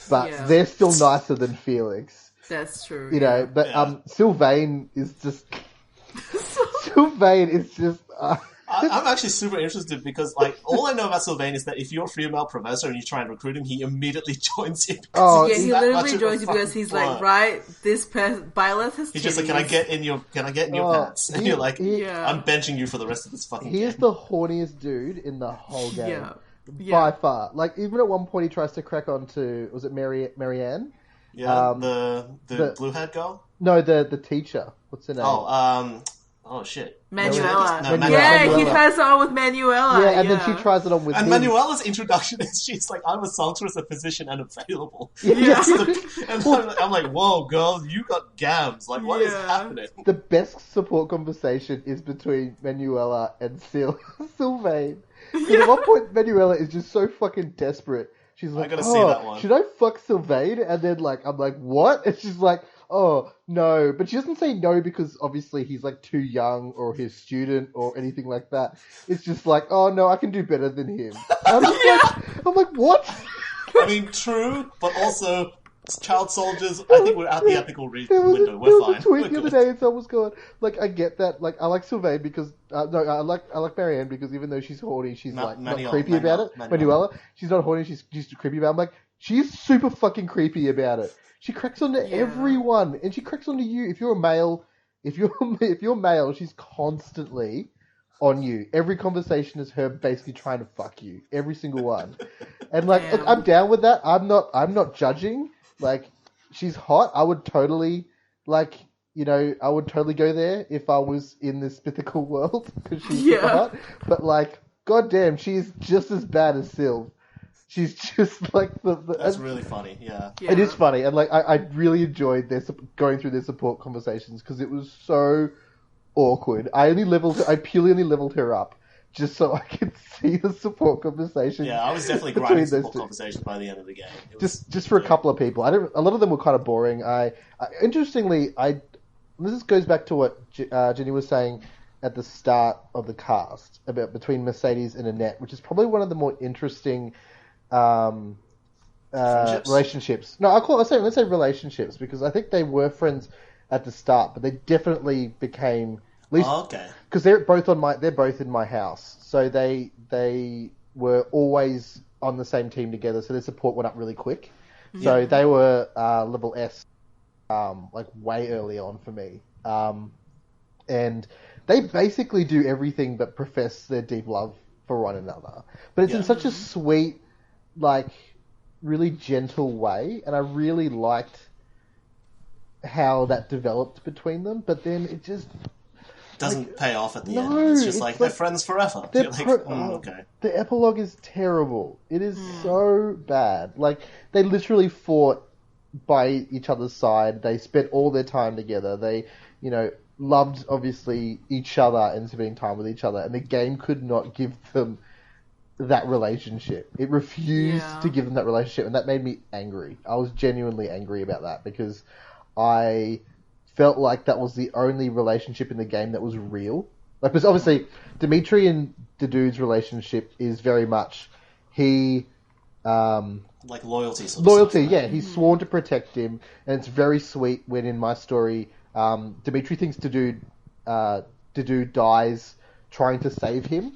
But they're still nicer than Felix. That's true. You know, but Sylvain is just... Sylvain is just... I'm actually super interested because, like, all I know about Sylvain is that if you're a female professor and you try and recruit him, he immediately joins you. He literally joins you because he's like, right, this Byleth has He's just like, can I get in your pants? And you're like, I'm benching you for the rest of this fucking game. He is the horniest dude in the whole game. By far. Like, even at one point he tries to crack on to, was it Marianne? Yeah, the blue-haired girl? No, the teacher. What's her name? Oh shit. Manuela. Manuela. He tries it on with Manuela. Yeah, and then she tries it on with him. And Manuela's introduction is she's like, I'm a songstress, a physician, and available. Yeah. And I'm like, whoa, girl, you got gams. Like, what is happening? The best support conversation is between Manuela and Sylvain. Because at one point, Manuela is just so fucking desperate. She's like, I gotta see that one. Should I fuck Sylvain? And then, like, I'm like, what? And she's like, oh, no. But she doesn't say no because obviously he's like too young or his student or anything like that. It's just like, oh no, I can do better than him. I'm like, what? I mean, true, but also child soldiers, I think we're out the ethical window. We're fine. There was a tweet the other day and someone was going, like, I get that. Like, I like Sylvain because, I like Marianne because even though she's horny, she's not creepy about it. Manuela, she's not horny, she's creepy about it. I'm like, she's super fucking creepy about it. She cracks onto everyone, and she cracks onto you. If you're a male, if you're male, she's constantly on you. Every conversation is her basically trying to fuck you. Every single one. And like, look, I'm down with that. I'm not judging. Like, she's hot. I would totally I would totally go there if I was in this mythical world because she's super hot. But goddamn, she's just as bad as Sylve. She's just like That's really funny. Yeah, it is funny, and I really enjoyed going through their support conversations because it was so awkward. I purely only leveled her up just so I could see the support conversation. Yeah, I was definitely grinding support conversations by the end of the game. Just for a couple of people. A lot of them were kind of boring. Interestingly, this goes back to what Ginny was saying at the start of the cast about between Mercedes and Annette, which is probably one of the more interesting relationships. No, let's say relationships because I think they were friends at the start, but they definitely became at least because they're both in my house, so they were always on the same team together, so their support went up really quick. Yeah. So they were level S way early on for me, and they basically do everything but profess their deep love for one another. But it's in such a sweet, really gentle way, and I really liked how that developed between them. But then it just doesn't pay off at the end. It's just they're friends forever. Okay. The epilogue is terrible. It is so bad. They literally fought by each other's side. They spent all their time together. They, loved, obviously, each other and spending time with each other. And the game could not give them that relationship. It refused to give them that relationship. And that made me angry. I was genuinely angry about that because I felt like that was the only relationship in the game that was real. Because obviously, Dimitri and the dude's relationship is very much loyalty. Loyalty, yeah. He's sworn to protect him, and it's very sweet when in my story, Dimitri thinks Dudu dies trying to save him.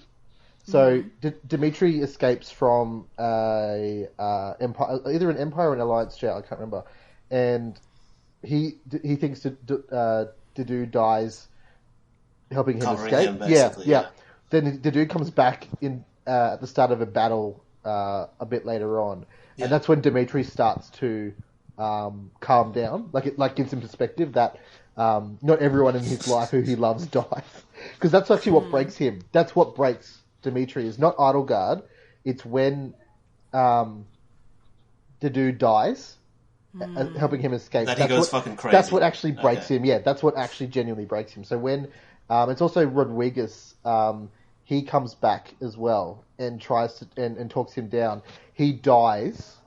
So Dimitri escapes from empire, either an Empire or an Alliance jail. I can't remember, and he thinks Dudu dies helping him escape. Yeah. Then Dudu comes back in at the start of a battle a bit later on. Yeah. And that's when Dimitri starts to calm down. It gives him perspective that not everyone in his life who he loves dies. Because that's actually what breaks him. That's what breaks Dimitri. Is not Idleguard. It's when Dudu dies, helping him escape. He goes fucking crazy. That's what actually breaks him. Yeah, that's what actually genuinely breaks him. So when it's also Rodriguez. He comes back as well and tries to and talks him down. He dies,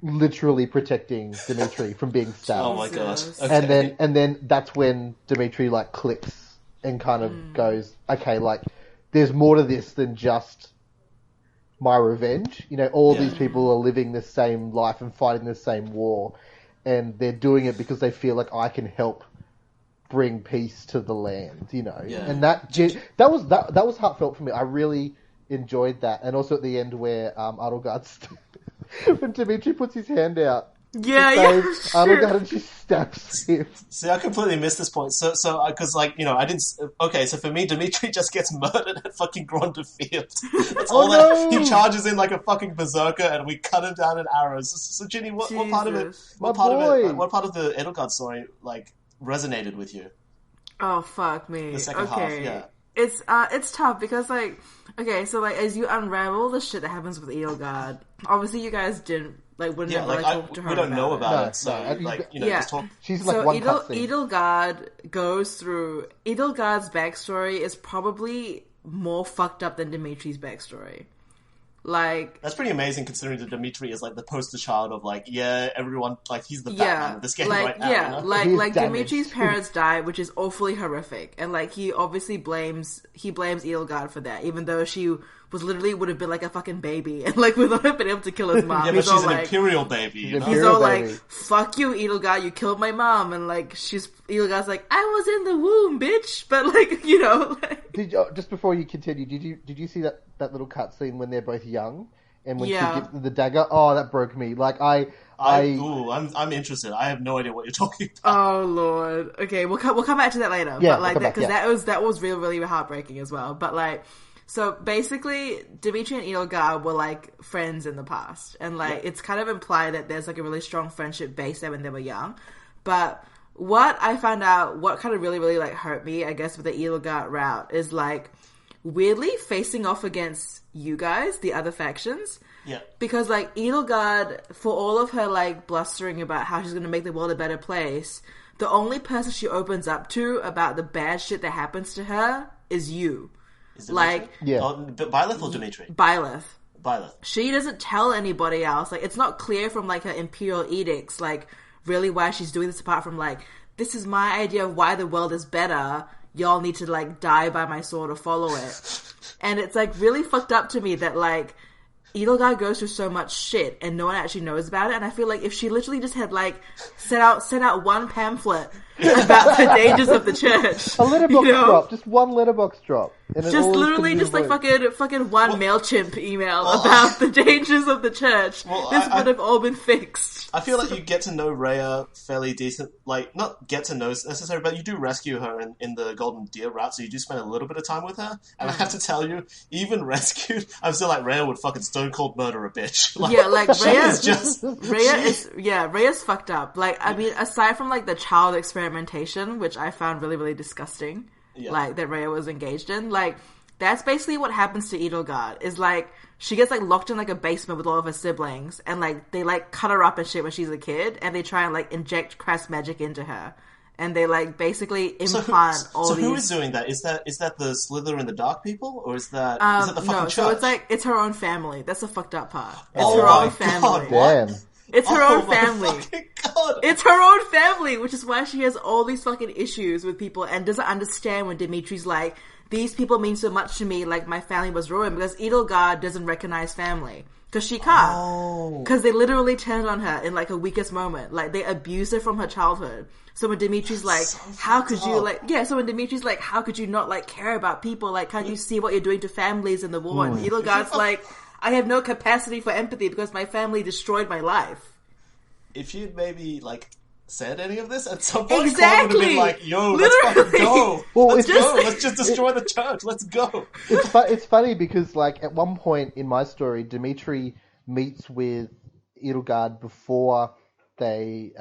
literally protecting Dimitri from being stabbed. Oh my god! Okay. And then that's when Dimitri clicks and kind of goes, okay, there's more to this than just my revenge. All these people are living the same life and fighting the same war, and they're doing it because they feel like I can help bring peace to the land, and that was heartfelt for me. I really enjoyed that, and also at the end where Idleguard when Dimitri puts his hand out, Idleguard and she stabs him. See, I completely missed this point. So because I didn't. Okay, so for me, Dimitri just gets murdered at fucking Gronda Field. That's all that he charges in like a fucking berserker, and we cut him down in arrows. So Ginny, what part of it? What part of the Edelgard story resonated with you? Oh fuck me. The second half, yeah. It's tough because as you unravel the shit that happens with Edelgard, obviously you guys wouldn't have talked to her. We don't know about it, so just talk. She's one cutscene. Edelgard goes through. Edelgard's backstory is probably more fucked up than Dimitri's backstory. That's pretty amazing considering that Dimitri is the poster child of everyone he's the Batman of this game right now. Dimitri's parents died, which is awfully horrific, and he obviously blames Edelgard for that, even though she would have been a fucking baby and would not have been able to kill his mom. Yeah, but she's an imperial baby. He's all fuck you, Edelgard, you killed my mom, and Edelgard's I was in the womb, bitch, but just before you continue, did you see that little cutscene when they're both young and when she gives the dagger? Oh, that broke me. I'm interested. I have no idea what you're talking about. Oh lord. Okay, we'll come back to that later. Yeah, but because that was really really heartbreaking as well. But So basically, Dimitri and Edelgard were like friends in the past, and like it's kind of implied that there's like a really strong friendship based there when they were young. But what I found out, what kind of really, really like hurt me, I guess, with the Edelgard route is like weirdly facing off against you guys, the other factions. Yeah. Because like Edelgard, for all of her like blustering about how she's going to make the world a better place, the only person she opens up to about the bad shit that happens to her is you. Is Dimitri? Yeah. Byleth or Dimitri? Byleth. Byleth. She doesn't tell anybody else. Like, it's not clear from like her imperial edicts, like really why she's doing this, apart from like, this is my idea of why the world is better. Y'all need to like die by my sword or follow it. And it's like really fucked up to me that like Edelgard goes through so much shit and no one actually knows about it. And I feel like if she literally just had like sent out one pamphlet about the dangers of the church, A letterbox drop, just one letterbox drop. And it just always literally can be just like revoked. fucking one MailChimp email about the dangers of the church, this would have all been fixed. I feel like you get to know Rhea fairly decent, like, not get to know necessarily, but you do rescue her in the Golden Deer route, so you do spend a little bit of time with her. And I have to tell you, even rescued, I'm still like, Rhea would fucking stone cold murder a bitch. Like, Yeah, like she Rhea is just... Rhea's fucked up. Like, I mean, aside from like the child experimentation, which I found really, really disgusting, like that Rhea was engaged in, like that's basically what happens to Edelgard. Is like she gets like locked in like a basement with all of her siblings, and like they like cut her up and shit when she's a kid, and they try and like inject crass magic into her, and they like basically implant all these. So who is doing that? Is that the Slither and the Dark people, or is that the fucking no? church? So it's like it's her own family. That's the fucked up part. It's Oh her my own family. God, what? Damn. It's her Oh own my family. fucking God. It's her own family, which is why she has all these fucking issues with people and doesn't understand when Dimitri's like, these people mean so much to me, like my family was ruined, because Edelgard doesn't recognize family. Because she can't. Because they literally turned on her in like her weakest moment. Like they abused her from her childhood. So when Dimitri's like, how could you like, so when Dimitri's like, how could you not like care about people? Like, can't you see what you're doing to families in the war? And Edelgard's like, I have no capacity for empathy because my family destroyed my life. If you'd maybe, like, said any of this at some point, Exactly. Claude would have been like, yo, Literally. let's fucking go. Well, Let's it's go. Let's just destroy the church. Let's go. It's funny because, like, at one point in my story, Dimitri meets with Edelgard before they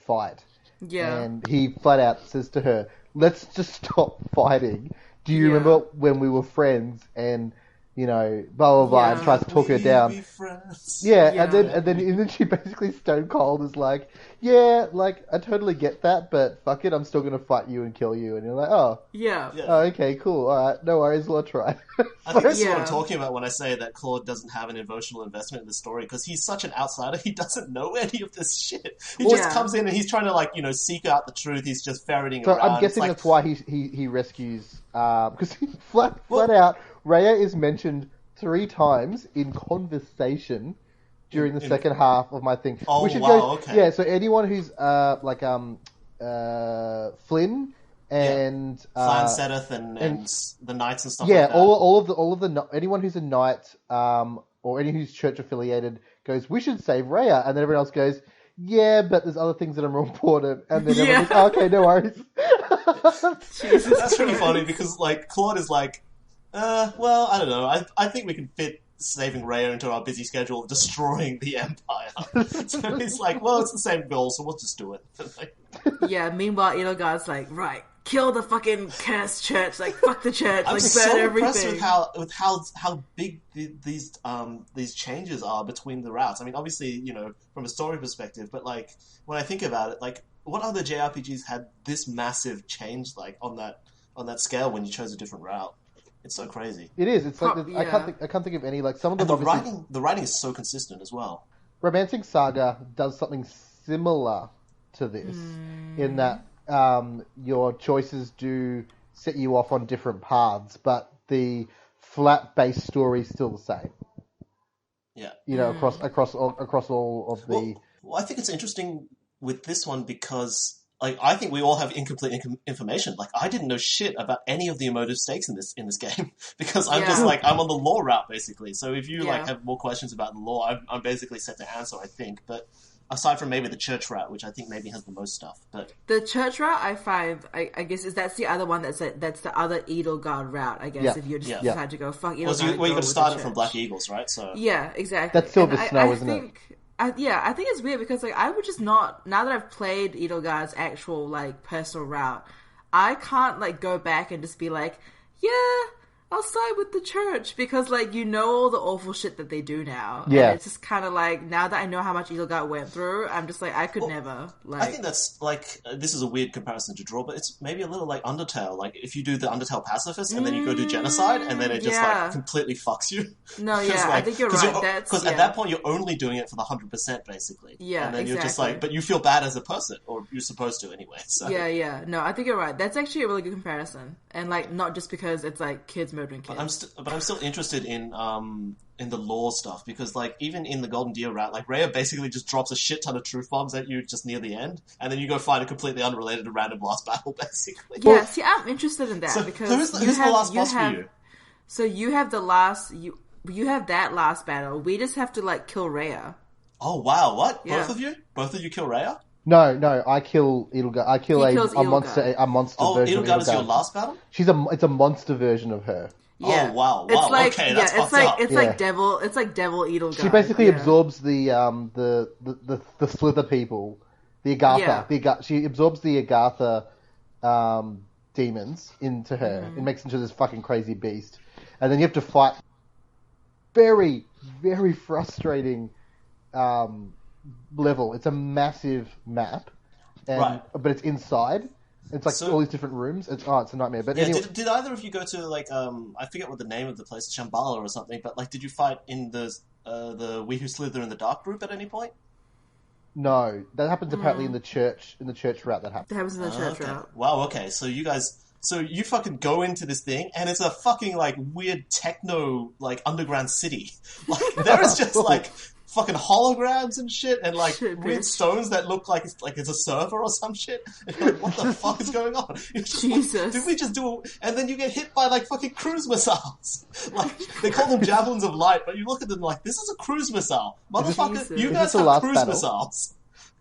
fight. Yeah. And he flat out says to her, let's just stop fighting. Do you remember when we were friends? And, you know, blah, blah, blah, and tries to talk her down. Be friends. Yeah, and then she basically stone cold is like, yeah, like, I totally get that, but fuck it, I'm still gonna fight you and kill you. And you're like, oh, okay, cool, alright, no worries, we'll try. I think this is what I'm talking about when I say that Claude doesn't have an emotional investment in the story, because he's such an outsider, he doesn't know any of this shit. He just comes in and he's trying to, like, you know, seek out the truth, he's just ferreting around. I'm guessing that's why he rescues, because flat out, Rhea is mentioned 3 times in conversation during the second half of my thing. Oh, okay. Yeah, so anyone who's Flynn and Clan Sedith and the Knights and stuff like that. Yeah, all of the anyone who's a knight or anyone who's church affiliated goes, we should save Rhea, and then everyone else goes, yeah, but there's other things that are more important, and then everyone's like, oh, okay, no worries. That's pretty funny because like Claude is like, well, I don't know. I think we can fit saving Rhea into our busy schedule of destroying the Empire. So he's like, well, it's the same goal, so we'll just do it. Meanwhile, Edelgard's like, right, kill the fucking cursed church, like, fuck the church, I'm like, so burn impressed everything. with how big these changes are between the routes. I mean, obviously, you know, from a story perspective, but like, when I think about it, like, what other JRPGs had this massive change, like, on that scale when you chose a different route? It's so crazy. It is. It's like I can't think of any, like, some of them. And the writing is so consistent as well. Romancing Saga does something similar to this in that your choices do set you off on different paths, but the flat base story is still the same. Yeah, you know, across all of the. Well, I think it's interesting with this one because, like, I think we all have incomplete information. Like, I didn't know shit about any of the emotive stakes in this game because I'm just like, I'm on the lore route basically. So if you like have more questions about the lore, I'm basically set to answer, I think. But aside from maybe the church route, which I think maybe has the most stuff. But the church route, I find, I guess, that's the other one that's the other Edelgard route, I guess, if you just decide to go, fuck Edelgard. Well, you got to start it from Black Eagles, right? So yeah, exactly. That's Silver Snow, isn't it? I think it's weird because, like, I would just not, now that I've played Edelgard's actual, like, personal route, I can't, like, go back and just be like, yeah, I'll side with the church, because, like, you know all the awful shit that they do now. Yeah. And it's just kind of like, now that I know how much Edelgard went through, I'm just like, I could never, like... I think that's, like, this is a weird comparison to draw, but it's maybe a little like Undertale. Like, if you do the Undertale pacifist, and then you go do genocide, and then it just, like, completely fucks you. No, yeah, like, I think you're right. Because at that point, you're only doing it for the 100%, basically. Yeah, and then exactly. you're just like, but you feel bad as a person, or you're supposed to anyway. So. Yeah. No, I think you're right. That's actually a really good comparison. And, like, not just because it's, like, kids murdering kids. But I'm still interested in the lore stuff, because, like, even in the Golden Deer route, like, Rhea basically just drops a shit ton of truth bombs at you just near the end, and then you go find a completely unrelated random last battle, basically. Yeah, see, I'm interested in that, so because who's the last boss for you? So you have the last... You have that last battle. We just have to, like, kill Rhea. Oh, wow, what? Yeah. Both of you? Both of you kill Rhea? No, I kill Edelgard. I kill a monster Oh, version of Edelgard is your Edelgard. last battle? It's a monster version of her. Yeah. Oh, wow, It's like, okay, that's fucked up. It's like devil Edelgard. She basically absorbs the Slither people, the Agartha. Yeah. She absorbs the Agartha demons into her. It makes her into this fucking crazy beast, and then you have to fight. Very, very frustrating level. It's a massive map, but it's inside. It's like all these different rooms. It's a nightmare. But anyway, did either of you go to, like, I forget what the name of the place, Shambhala or something, but, like, did you fight in the We Who Slither in the Dark group at any point? No, that happens apparently in the church route. That happens. That happens in the church route. Wow. Okay. So you fucking go into this thing, and it's a fucking, like, weird techno, like, underground city. Like, there is just, like, fucking holograms and shit, and, like, weird stones that look like it's a server or some shit. And you're like, what the fuck is going on? Jesus. Like, did we just do and then you get hit by, like, fucking cruise missiles. Like, they call them javelins of light, but you look at them like, this is a cruise missile. Motherfucker, you guys have cruise missiles.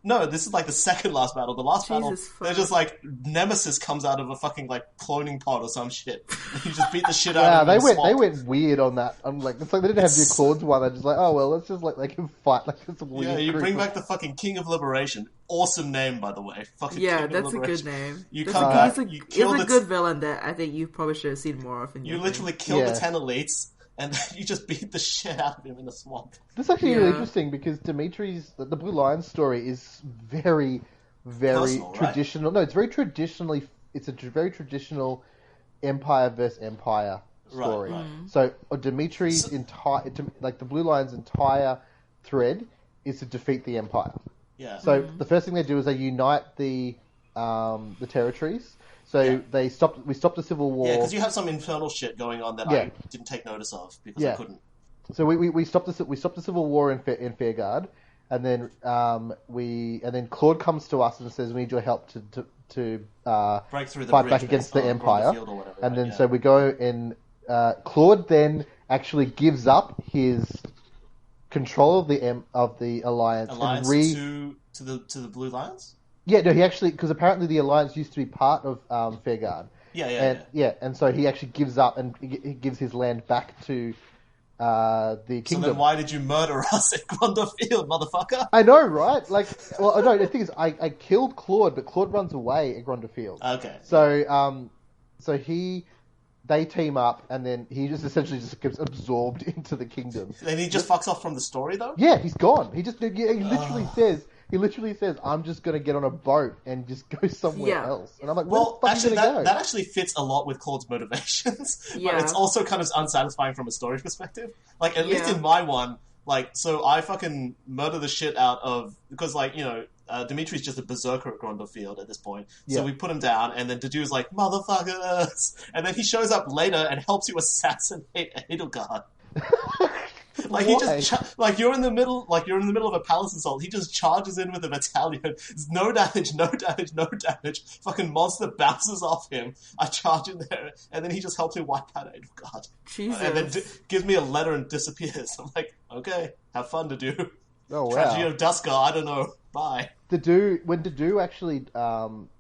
No, this is like the second last battle. The last battle, they're just like, Nemesis comes out of a fucking, like, cloning pod or some shit. And you just beat the shit out of them. They went weird on that. I'm like, it's like they didn't have the Accords one. They're just like, oh well, let's just let they can fight. Like, it's a weird. Yeah, you bring back the fucking King of Liberation. Awesome name, by the way. Fucking yeah, King that's of a Liberation. good name. You come back. He's a good villain that I think you probably should have seen more of. You literally killed the 10 elites. And you just beat the shit out of him in the swamp. This is actually really interesting, because Dimitri's the Blue Lion story is very, very personal, traditional. Right? No, it's very traditionally. It's a very traditional Empire versus Empire story. Right. So Dimitri's entire, like the Blue Lion's entire thread, is to defeat the Empire. Yeah. So the first thing they do is they unite the territories. So we stopped the Civil War. Yeah, because you have some infernal shit going on that I didn't take notice of because I couldn't. So we stopped the Civil War in Fairguard, and then Claude comes to us and says we need your help to break through the fight bridge back against the Empire. Whatever, and then so we go and Claude then actually gives up his control of the Alliance to the Blue Lions. Yeah, no, he actually, because apparently the Alliance used to be part of Fairguard. And so he actually gives up and he gives his land back to the kingdom. So then why did you murder us at Gronder Field, motherfucker? I know, right? Like, well, no, the thing is, I killed Claude, but Claude runs away at Gronder Field. Okay. So, they team up, and then he just essentially just gets absorbed into the kingdom. And he just fucks off from the story, though? Yeah, he's gone. He literally says, I'm just going to get on a boat and just go somewhere else. And I'm like, well, actually, that actually fits a lot with Claude's motivations. But it's also kind of unsatisfying from a story perspective. Like, at least in my one, like, so I fucking murder the shit out of... Because, like, you know, Dimitri's just a berserker at Gronder Field at this point. So we put him down, and then Dedue's like, motherfuckers! And then he shows up later and helps you assassinate Edelgard. Like he just like you're in the middle of a palace assault. He just charges in with a battalion. No damage. Fucking monster bounces off him. I charge in there, and then he just helps me wipe out Edelgard. Jesus. And then gives me a letter and disappears. I'm like, okay, have fun to do. Oh, wow. Tragedy of Duscar, I don't know. Bye. When Dedue actually,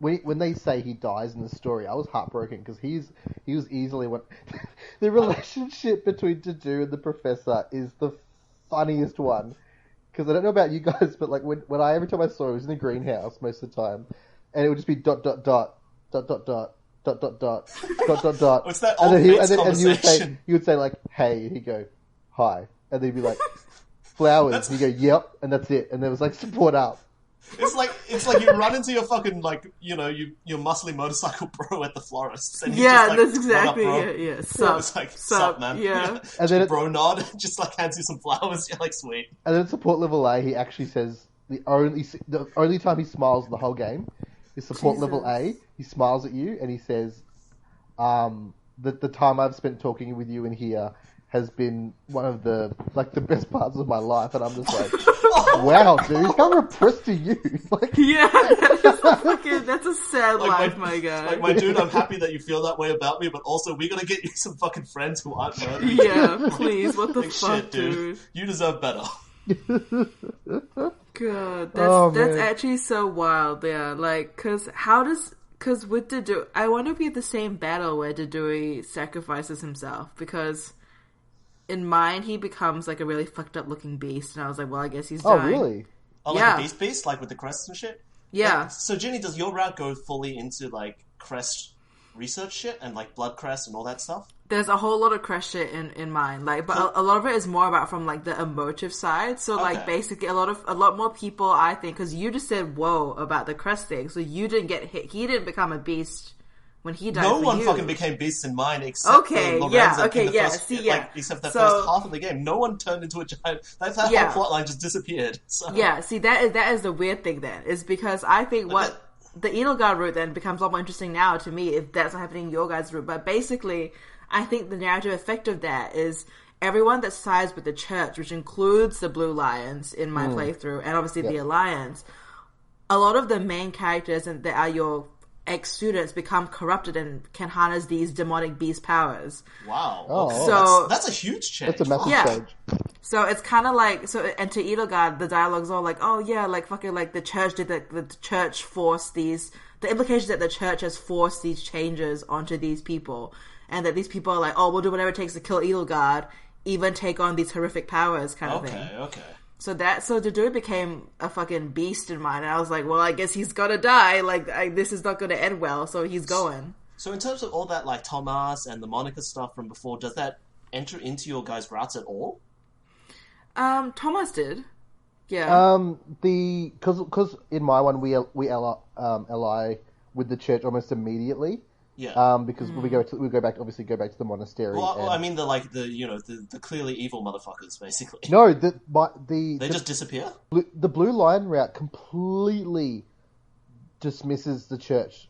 when they say he dies in the story, I was heartbroken because he was easily one. The relationship between Dedue and the Professor is the funniest one. Because I don't know about you guys, but like when every time I saw it, it was in a greenhouse most of the time, and it would just be ... What's that old mates conversation? He would say like, "Hey," and he'd go, "Hi," and then he'd be like, "Flowers," and he'd go, "Yep," and that's it. And there was like support up. It's like you run into your fucking like your muscly motorcycle bro at the florist. And Yeah, just, like, that's exactly "What up, bro?" it. Yeah, sup, It's like, sup, man. Yeah. And then bro nod, just like hands you some flowers. You're like, sweet. And then support level A, he actually says the only time he smiles in the whole game is support level A. He smiles at you and he says, the time I've spent talking with you in here has been one of the best parts of my life, and I'm just like, wow, dude, how repressed are you? Like, Yeah, that's a sad life, my guy. Like, my dude, I'm happy that you feel that way about me, but also we gotta get you some fucking friends who aren't murdering you. Yeah, please, what the Like, fuck, shit, dude. You deserve better. God, Oh, that's man. actually so wild. Yeah, like, cause with Dedue, I wonder if we have the same battle where Dedue sacrifices himself, because in mine he becomes like a really fucked up looking beast, and I was like, well, I guess he's oh, dying. really? Oh, like Yeah. a beast, like with the crests and shit? Yeah. Like, so, Ginny, does your route go fully into, like, crest research shit and, like, blood crest and all that stuff? There's a whole lot of crush shit in mine, like, but a lot of it is more about from like the emotive side. So like Okay. basically a lot more people, I think, because you just said whoa about the crest thing, so you didn't get hit. He didn't become a beast when he died. No for one you. fucking became beasts in mine except Okay, for yeah, Lorenzo okay, in the yeah, first, see, yeah. like, except the So- first half of the game. No one turned into a giant. That Yeah. whole plotline just disappeared. So. Yeah, see that is the weird thing then, is because I think But the Edelgard route then becomes a lot more interesting now to me if that's not happening in your guys' route. But basically, I think the narrative effect of that is everyone that sides with the church, which includes the Blue Lions in my playthrough, and obviously the Alliance, a lot of the main characters that are your ex-students become corrupted and can harness these demonic beast powers. Wow. Oh, Okay. oh. So- that's a huge change. That's a massive Yeah. change. So it's kind of like, and to Edelgard, the dialogue's all like, oh yeah, like fucking like the church the church forced these, the implications that the church has forced these changes onto these people, and that these people are like, oh, we'll do whatever it takes to kill Edelgard, even take on these horrific powers kind of thing. Okay. So Dedue became a fucking beast in mine, and I was like, well, I guess he's gotta die, like, this is not gonna end well, so he's going. So in terms of all that, like, Thomas and the Monica stuff from before, does that enter into your guys' routes at all? Thomas did. Yeah. Because in my one we ally with the church almost immediately. Yeah. Because we go back to the monastery. Well, and... I mean, the clearly evil motherfuckers, basically. No, They just disappear? the Blue Lion route completely dismisses the church.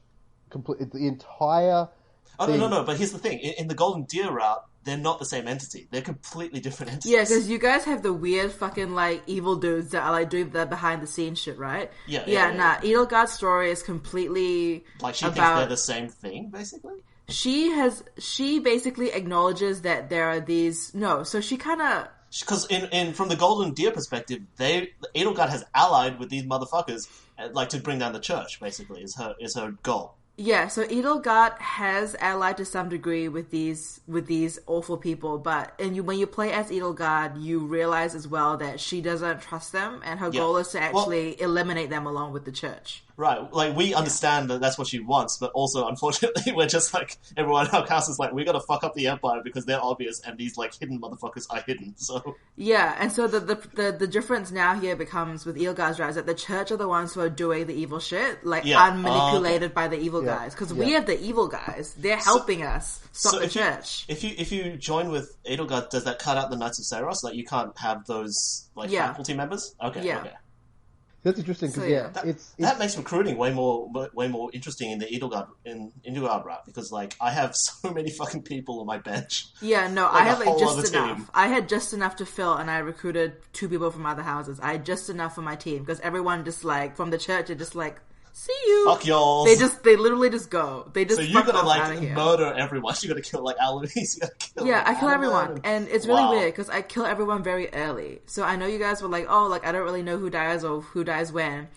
The entire. Oh, thing. no, but here's the thing. In the Golden Deer route, they're not the same entity. They're completely different entities. Yeah, because you guys have the weird fucking, like, evil dudes that are, like, doing the behind-the-scenes shit, right? Yeah. Nah, Edelgard's story is completely Like, she thinks they're the same thing, basically? She basically acknowledges that there are these... No, so she kind of... Because from the Golden Deer perspective, Edelgard has allied with these motherfuckers, like, to bring down the church, basically, is her goal. Yeah, so Edelgard has allied to some degree with these awful people, but when you play as Edelgard, you realize as well that she doesn't trust them, and her goal is to actually eliminate them along with the church. Right, like, we understand that that's what she wants, but also, unfortunately, we're just like, everyone in our cast is like, we gotta fuck up the Empire because they're obvious, and these, like, hidden motherfuckers are hidden, so... Yeah, and so the difference now here becomes with Edelgard's rise that the church are the ones who are doing the evil shit, like, unmanipulated by the evil guys, because we have the evil guys. They're helping us stop the church. If you join with Edelgard, does that cut out the Knights of Saros? Like, you can't have those, like, faculty members? Okay. That's interesting because that makes recruiting way more interesting in the Edelgard route, because like I have so many fucking people on my bench. Yeah, no, like, I have like just enough. Team. I had just enough to fill, and I recruited 2 people from other houses. I had just enough for my team because everyone just like from the church are just like see you. Fuck y'all. They literally just go. They just so you're fuck gonna off outta like here. murder everyone. You're gonna kill like Alois. You gotta kill. Yeah, like, I kill Alan everyone, and it's really Wow. weird because I kill everyone very early. So I know you guys were like, oh, like I don't really know who dies or who dies when.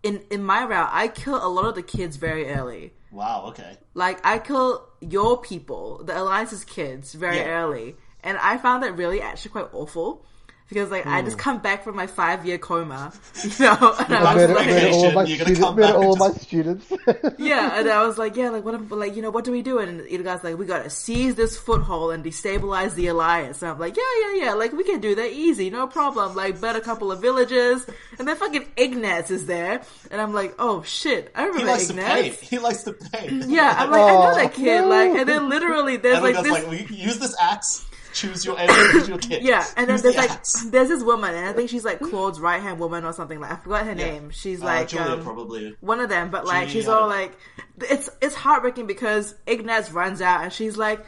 In my route, I kill a lot of the kids very early. Wow. Okay. Like I kill your people, the Alliance's kids, very early, and I found that really actually quite awful. Because like I just come back from my 5-year coma, you know, and I was like, murder all my students. yeah, and I was like, yeah, like what do we do? And you guys like, we gotta seize this foothold and destabilize the Alliance. And I'm like, yeah, like we can do that easy, no problem. Like, bet a couple of villages, and then fucking Ignatz is there, and I'm like, oh shit, I remember Ignatz. He likes to paint. Yeah, I'm like, I know that kid, like, and then literally there's and like this. this. Like, we use this axe. Choose your enemy, choose your kid. Yeah, and then Use there's the like axe. there's this woman, and I think she's like Claude's right hand woman or something. Like I forgot her name. She's like Julia, probably one of them, but like Julia, she's all like it's heartbreaking because Ignatz runs out, and she's like,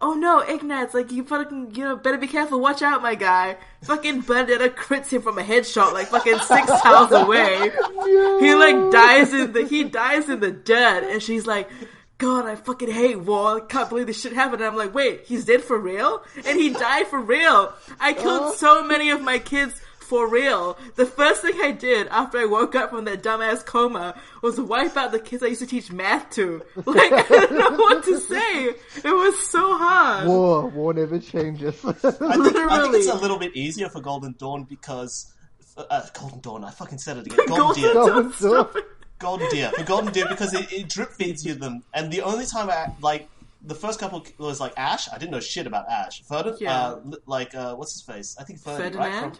"Oh no, Ignatz! Like you fucking better be careful. Watch out, my guy." Fucking Benedetta crits him from a headshot like fucking 6 tiles away. He like dies in the dirt, and she's like, God, I fucking hate war. I can't believe this shit happened. And I'm like, wait, he's dead for real? And he died for real. I killed so many of my kids for real. The first thing I did after I woke up from that dumbass coma was wipe out the kids I used to teach math to. Like, I don't know what to say. It was so hard. War never changes. I think it's a little bit easier for Golden Dawn because... Golden Dawn, I fucking said it again. Golden Deer. Golden Deer. For Golden Deer, because it drip feeds you them. And the only time the first couple was like Ash. I didn't know shit about Ash. Ferdinand, what's his face? I think Ferdy, right?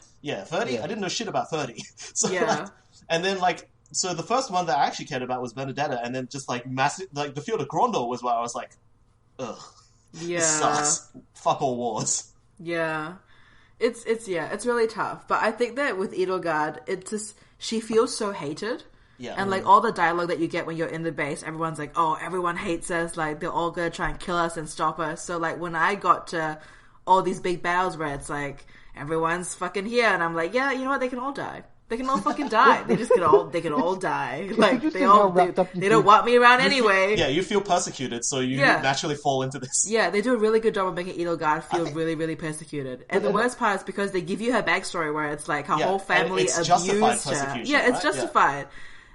Ferdy. I didn't know shit about Ferdy. So, yeah. And then so the first one that I actually cared about was Benedetta, and then just like massive, like the Field of Grondor was where I was like, ugh, this sucks. Fuck all wars. Yeah. It's really tough. But I think that with Edelgard, it's just, she feels so hated. Yeah. And like all the dialogue that you get when you're in the base, everyone's like, oh, everyone hates us, like they're all gonna try and kill us and stop us. So like when I got to all these big battles where it's like everyone's fucking here, and I'm like, yeah, you know what, they can all die. They can all fucking die. They can all die. Like they don't want me around anyway. You feel persecuted, so you naturally fall into this. Yeah, they do a really good job of making Edelgard feel really, really persecuted. And the worst part is because they give you her backstory where it's like her whole family abused her. Yeah, it's justified.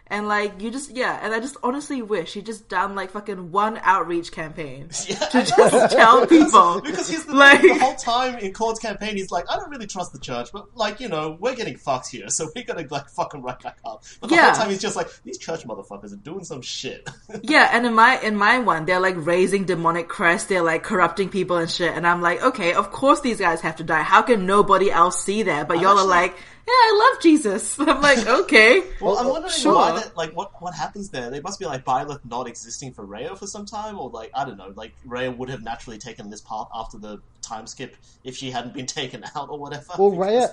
And like you just and I just honestly wish he just done like fucking one outreach campaign to just tell people because he's like the whole time in Claude's campaign he's like, I don't really trust the church, but like we're getting fucked here, so we're gonna like fucking right back up. But the whole time he's just like, these church motherfuckers are doing some shit. And in my one they're like raising demonic crests, they're like corrupting people and shit, and I'm like, okay, of course these guys have to die. How can nobody else see that? But y'all are like, yeah, I love Jesus. I'm like, okay. Well, I'm wondering why that, like, what happens there? They must be like Byleth not existing for Rhea for some time, or like, I don't know, like Rhea would have naturally taken this path after the time skip if she hadn't been taken out or whatever. Well, Rhea,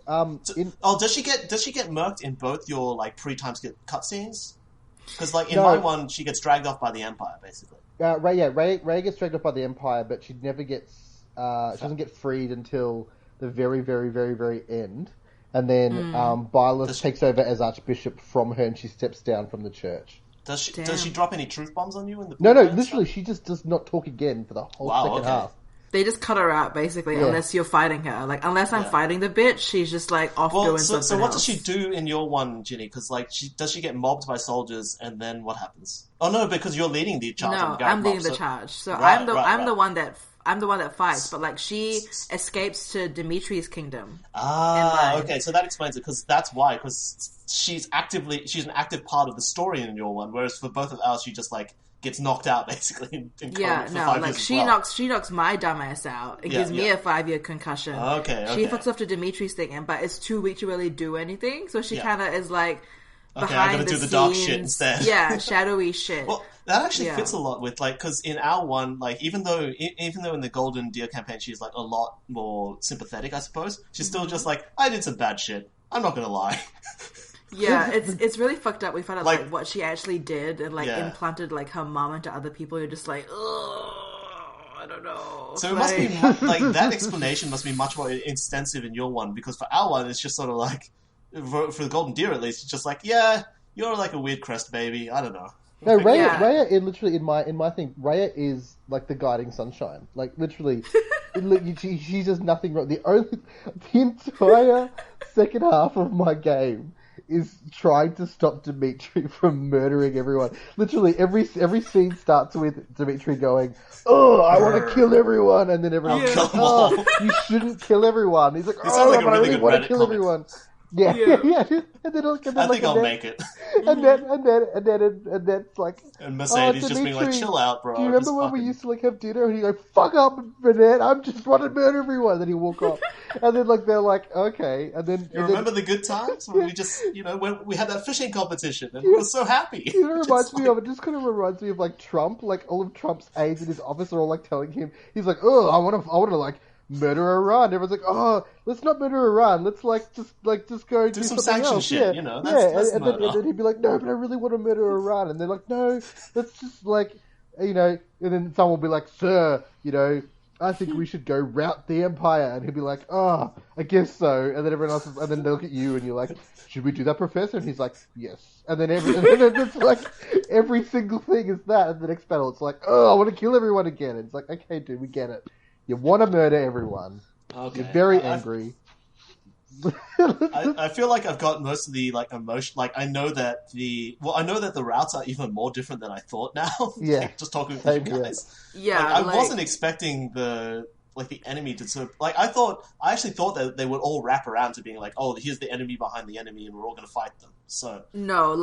does she get murked in both your like pre-time skip cutscenes? Because like in my one, she gets dragged off by the Empire, basically. Rhea gets dragged off by the Empire, but she never gets. She doesn't get freed until the very, very, very, very end. And then Byleth takes over as Archbishop from her, and she steps down from the church. Does she drop any truth bombs on you in the? No, literally, she just does not talk again for the whole second half. They just cut her out basically, unless you're fighting her. Like unless I'm fighting the bitch, she's just like off doing something. So what else. does she do in your one, Ginny? Because like, does she get mobbed by soldiers, and then what happens? Oh no, because you're leading the charge. No, I'm leading the charge. So I'm the one that fights, but like she escapes to Dimitri's kingdom. Okay, so that explains it, because that's why, because she's an active part of the story in your one, whereas for both of ours, she just like gets knocked out basically. In for 5 years she knocks my dumbass out. It gives me a 5-year concussion. Okay. She fucks off to Dimitri's thing, but it's too weak to really do anything. So she kind of is like behind the scenes. Dark shit instead. Yeah, shadowy shit. Well, that actually fits a lot with like, because in our one, like even though in the Golden Deer campaign she's like a lot more sympathetic, I suppose, she's still just like, I did some bad shit. I'm not gonna lie. Yeah, it's really fucked up. We found out like what she actually did and like implanted like her mom into other people. You're just like, I don't know. So it must be like that explanation must be much more extensive in your one, because for our one it's just sort of like, for the Golden Deer at least, it's just like, you're like a weird crest baby. I don't know. No, Raya, Yeah. Raya, in my thing, Raya is like the guiding sunshine. Like literally, she does nothing wrong. The entire second half of my game is trying to stop Dimitri from murdering everyone. Literally, every scene starts with Dimitri going, "Oh, I want to kill everyone," and then everyone's like, "Oh, you shouldn't kill everyone." He's like, sounds "Oh, like a but I really really good want Reddit to kill comic. everyone." Yeah. And then I think I'll make it. And then it's like, And Mercedes "Oh, just being like, Dimitri, chill out, bro. do you remember just when we fucking-" used to like have dinner?" And he's like, "Fuck up, Burnett. I just want to murder everyone." Then he walk off, and then like they're like, "Okay," and then You remember the good times when we just, when we had that fishing competition and we were so happy? It reminds me of, it just kind of reminds me of like Trump, like all of Trump's aides in his office are all like telling him, he's like, "Oh, I want to like murder Iran." Everyone's like, "Oh, let's not murder Iran. Let's just go do some something sanction else." shit, Yeah, that's and then he'd be like, "No, but I really want to murder Iran." And they're like, "No, let's just like, and then someone will be like, "Sir, I think we should go rout the empire." And he'd be like, "Oh, I guess so." And then everyone else and then they look at you and you're like, "Should we do that, Professor?" And he's like, "Yes." And then and then it's like every single thing is that. And the next battle, it's like, "Oh, I want to kill everyone again." And it's like, "Okay, dude, we get it. You want to murder everyone. Okay. You're very angry." I feel like I've got most of the like emotion. Like I know that the routes are even more different than I thought now. Yeah. Like, just talking with Same you here. guys. Yeah, I wasn't expecting the enemy to sort of, like I actually thought that they would all wrap around to being like, oh, here's the enemy behind the enemy and we're all going to fight them. So No,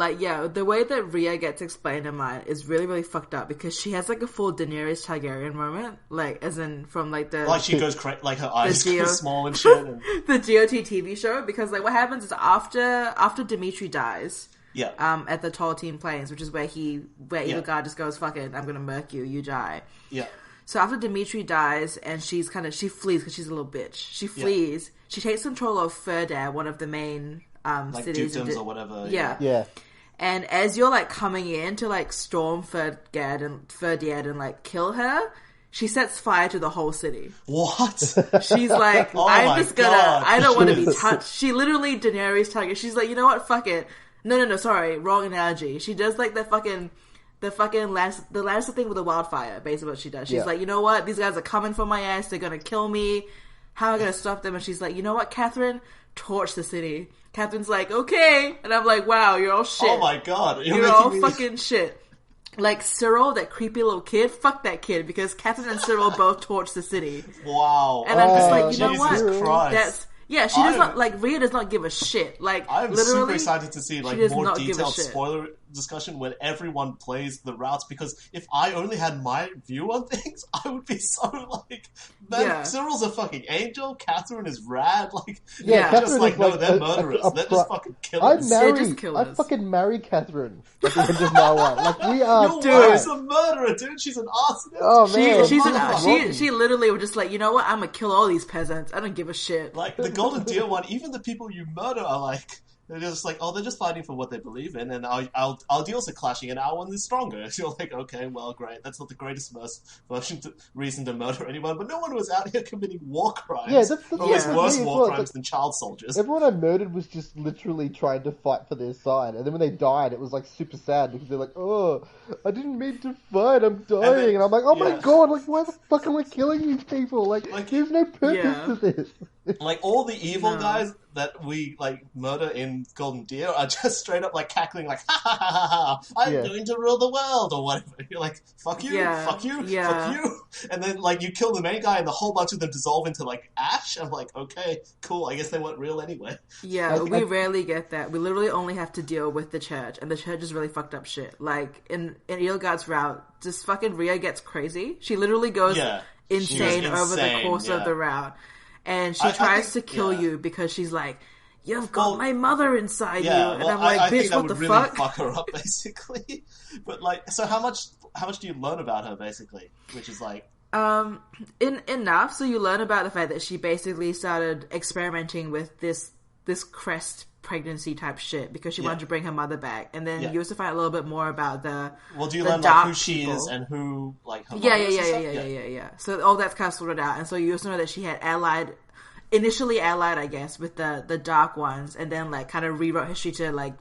the way that Rhea gets explained in mine is really, really fucked up because she has like a full Daenerys Targaryen moment, like as in from like the she goes like her eyes Geo- go small and shit. And... the GOT TV show, because like what happens is after Dimitri dies, yeah, at the Tall Team Plains, which is where Edelgard just goes, "Fuck it, I'm gonna murk you, you die." Yeah. So after Dimitri dies and she flees because she's a little bitch. She flees. She takes control of Ferdare, one of the main like cities dukedoms or whatever. Yeah. And as you're like coming in to like storm Ferdare and like kill her, she sets fire to the whole city. What? She's like, Oh I'm my just gonna, God. I don't want to be touched. She literally Daenerys Targaryen. She's like, you know what? Fuck it. No, sorry, wrong analogy. She does like the fucking Lannister thing with the wildfire, basically what she does. She's like, you know what? These guys are coming for my ass. They're gonna kill me. How am I gonna stop them? And she's like, you know what, Catherine? Torch the city. Catherine's like, okay. And I'm like, wow, you're all shit. Oh my God. You're all fucking shit. Like Cyril, that creepy little kid, fuck that kid, because Catherine and Cyril both torch the city. Wow. And I'm just like, you know Jesus what? Christ. She does not, like, Rhea does not give a shit. Like, I'm literally, super excited to see like does more not give a detailed shit. spoiler discussion when everyone plays the routes, because if I only had my view on things, I would be so like, man, Yeah. Cyril's a fucking angel, Catherine is rad, like, Yeah. they're just Catherine like, is no, like they're a murderers, they're pri- just fucking I killers. just kill I us. fucking marry Catherine at the end of my one. Like we are. Your wife's a murderer, dude, she's an arsonist. Oh man, She literally was just like, you know what? I'm gonna kill all these peasants. I don't give a shit. Like, the Golden Deer one, even the people you murder are like, they're just like, oh, they're just fighting for what they believe in, and our deals are clashing, and our one is stronger. You're like, okay, well, great. That's not the greatest reason to murder anyone, but no one was out here committing war crimes. Yeah, that's always yeah. worse Me as war well. crimes Like, than child soldiers. everyone I murdered was just literally trying to fight for their side, and then when they died, it was like super sad because they're like, "Oh, I didn't mean to fight. I'm dying," and I'm like, "Oh my god! Like, why the fuck am I killing these people? Like there's no purpose to this." Like, all the evil guys that we, like, murder in Golden Deer are just straight up, like, cackling, like, ha ha ha ha ha, I'm going to rule the world, or whatever. You're like, fuck you, fuck you, fuck you. And then, like, you kill the main guy and the whole bunch of them dissolve into, like, ash. I'm like, okay, cool, I guess they weren't real anyway. Yeah, we rarely get that. We literally only have to deal with the church, and the church is really fucked up shit. Like, in Edelgard's route, just fucking Rhea gets crazy. She literally goes insane over the course of the route. And she tries to kill you because she's like, you've got my mother inside you. And I'm like, I bitch, think that what the would really fuck? fuck her up, basically. But, like, so how much do you learn about her, basically? Which is, like... Enough. So you learn about the fact that she basically started experimenting with this crest pregnancy type shit because she wanted to bring her mother back. And then you also find a little bit more about the Well, do you the learn, dark like, who she people. is and who, like, her mother is and stuff? Yeah. So all that's kind of sorted out. And so you also know that she had initially allied, I guess, with the dark ones, and then, like, kind of rewrote history to, like,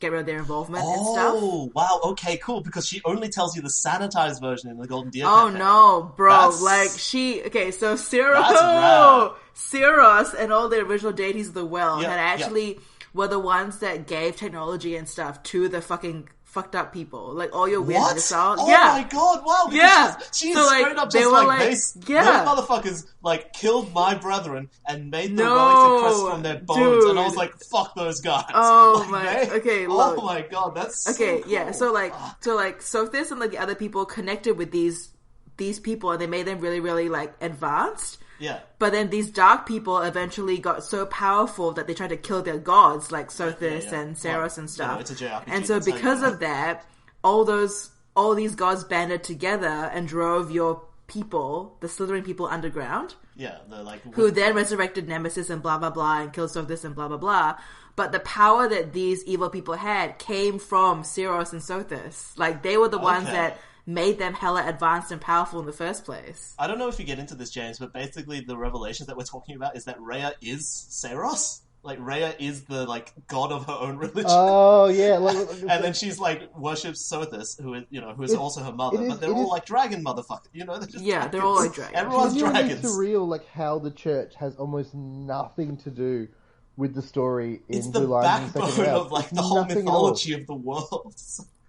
get rid of their involvement and stuff. Oh, wow, okay, cool, because she only tells you the sanitized version in the Golden Deer Oh campaign. no, bro! That's- So Cyrus, That's rad. Cyrus, and all the original deities of the well Yeah, had actually were the ones that gave technology and stuff to the fucking fucked up people, like all your weird What? missiles. Oh yeah. my god, wow. because Yeah. She's So, like, straight up they just were like, like- those yeah. motherfuckers, like, killed my brethren and made the No, relics and crests from their bones. And I was dude. like, fuck those guys. Oh Like, my- they- okay, Oh look. my god, that's so Okay, cool. yeah. So Sothis and like the other people connected with these people, and they made them really, really like advanced. Yeah. But then these dark people eventually got so powerful that they tried to kill their gods, like Sothis yeah. and Saros and stuff. it's a JRPG, and so that's how you because know. of that, all these gods banded together and drove your people, the Slithering people, underground. Yeah, they're like... Who then resurrected Nemesis and blah blah blah and killed Sothis and blah blah blah. But the power that these evil people had came from Syros and Sothis. Like they were the ones Okay. that made them hella advanced and powerful in the first place. I don't know if you get into this, James, but basically the revelations that we're talking about is that Rhea is Saros. Like, Rhea is the, like, god of her own religion. Oh yeah, And then she's like worships Sothis, who is also her mother, it is- but they're it all is- like dragon motherfuckers. They're just Yeah, they're all like dragons. Everyone's it's really dragons. surreal, like how the church has almost nothing to do with the story in It's the Blue Lions and backbone Second Round. of like It's the whole nothing at all. mythology of the world.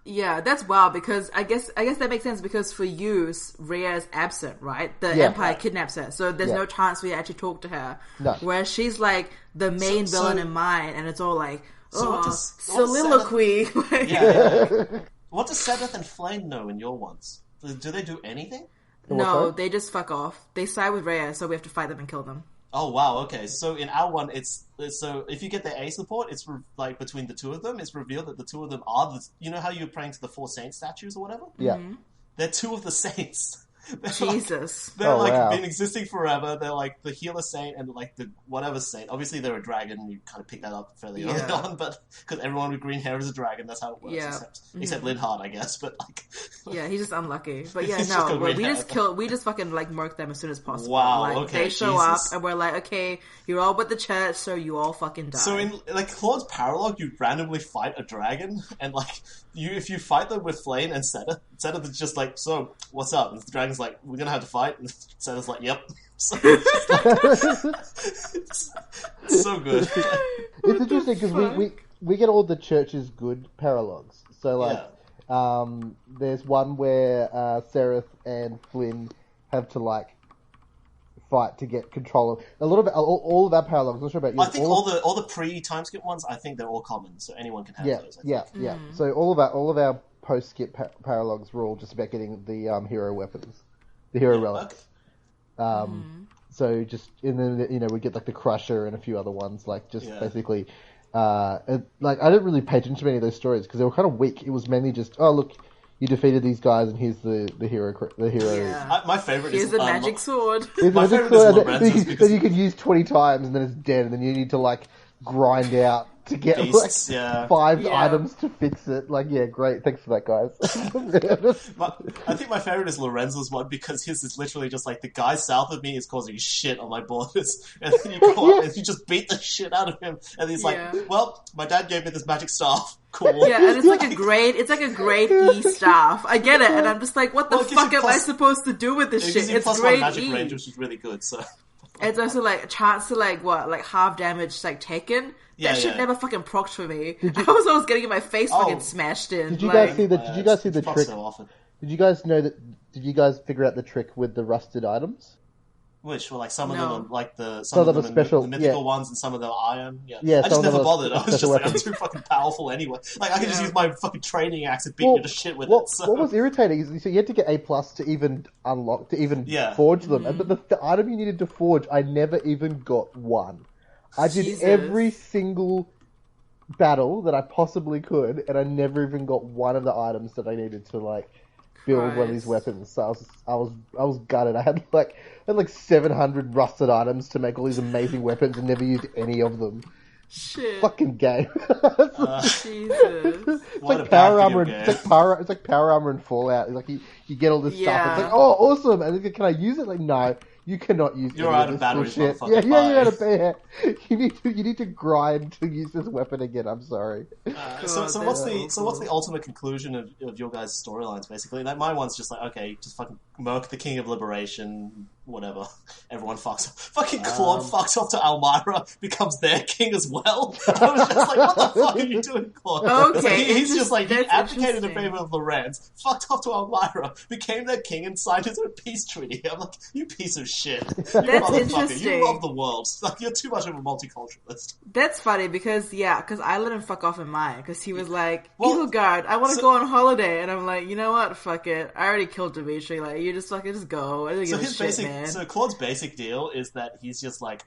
Yeah, that's wild because I guess that makes sense because for you, Rhea is absent, right? The Yeah. Empire kidnaps her, so there's Yeah. no chance for you to actually talk to her. No. Whereas she's like the main So- villain in mine, and it's all like, So what oh, does- soliloquy. Yeah. What does Seth and Flame know in your ones? Do they do anything? What's No, that? they just fuck off. They side with Rhea, so we have to fight them and kill them. Oh wow, okay. So in our one, it's so if you get their A support, it's like between the two of them, it's revealed that the two of them are the. You know how you're praying to the 4 saint statues or whatever? Yeah. They're 2 of the saints. They're Jesus. They're Oh, like wow. been existing forever. They're like the healer saint and like the whatever saint. Obviously, they're a dragon. You kind of pick that up fairly early Yeah. on, but because everyone with green hair is a dragon, that's how it works. Yeah. Except Linhard, I guess. But like, Yeah, he's just unlucky. But yeah, He's just no, a green we just fucking like murk them as soon as possible. Wow, Like, okay, they show Jesus. up and we're like, okay, you're all with the church, so you all fucking die. so in like Claude's Paralog, you randomly fight a dragon, and like if you fight them with Flame and Seta is just like, so what's up? And the dragon's like, we're gonna have to fight, and Seta's like, yep. So it's so good. It's interesting because we get all the church's good paralogs. So like, there's one where Seraph and Flynn have to like fight to get control of a lot of all of our paralogs. I'm not sure about you. I think all the pre-time skip ones, I think they're all common, so anyone can have those. I think. Yeah. So all of our post skip paralogs were all just about getting the hero weapons, the hero relics. Okay. So just and then we get like the Crusher and a few other ones like just basically. Like I didn't really pay attention to many of those stories because they were kind of weak. It was mainly just look, you defeated these guys and here's the hero. Yeah. My favorite Here's is the magic sword. Here's My the magic favourite is sword Lorenz's that because- you can use 20 times and then it's dead and then you need to like grind out to get Beasts, like yeah. 5 Yeah. items to fix it. Like great, thanks for that, guys. I think my favorite is Lorenzo's one because his is literally just like the guy south of me is causing shit on my borders, and then you go up and you just beat the shit out of him, and he's like, Yeah. "Well, my dad gave me this magic staff. Cool." Yeah, and it's like a grade E staff. I get it, and I'm just like, what the Well, it gives fuck you am I plus- supposed to do with this It shit? gives you It's plus grade 1 magic E. range, which is really good. So It's also like a chance to like half damage like taken. Yeah, That shit yeah. never fucking procced for me. I was always getting my face fucking smashed in. Did you like, guys see the? Did you guys see the It's trick? so often. Did you guys know that? Did you guys figure out the trick with the rusted items? Which, well, like some of No. them are like Some some of of them them are special, the mythical yeah. ones, and some of them are iron. Yeah, Yeah, I just some of never them are bothered. I was special just like, I'm weapons. too fucking powerful anyway. Like I can just Yeah. use my fucking training axe and beat you to shit with what, it. So. what was irritating is so you had to get A+ to even unlock to even Yeah. forge them, but the item you needed to forge, I never even got one. I did Jesus. every single battle that I possibly could, and I never even got one of the items that I needed to like build one of these Christ. weapons. So I was gutted. I had like 700 rusted items to make all these amazing weapons and never used any of them. shit. Fucking game. Jesus. It's What like a power bad armor. video It's like power armor and Fallout. It's like you get all this stuff. Yeah. It's like, oh, awesome! And then, can I use it? Like, no. you cannot use. You're any out of of this batteries, bullshit. motherfucker. Yeah, you're out Bye. of bear. You need to grind to use this weapon again. I'm sorry. So that's what's awful. the ultimate conclusion of your guys' storylines? Basically, like my one's just like, okay, just fucking Merc, the King of Liberation, whatever. Everyone fucks off. Fucking Claude fucks off to Elmira, becomes their king as well. I was just like, what the fuck are you doing, Claude? Okay, It's like, he's just like, he that's advocated in interesting. favor of Lorenz, fucked off to Elmira, became their king, and signed his own peace treaty. I'm like, you piece of shit. You motherfucker. interesting. You love the world. Like, you're too much of a multiculturalist. That's funny because I let him fuck off in mine because he was like, Well, Eagle Guard, I want to so- go on holiday, and I'm like, you know what, fuck it, I already killed Dimitri, like you just fucking just go. I didn't So give a his shit, basic, man. so Claude's basic deal is that he's just like,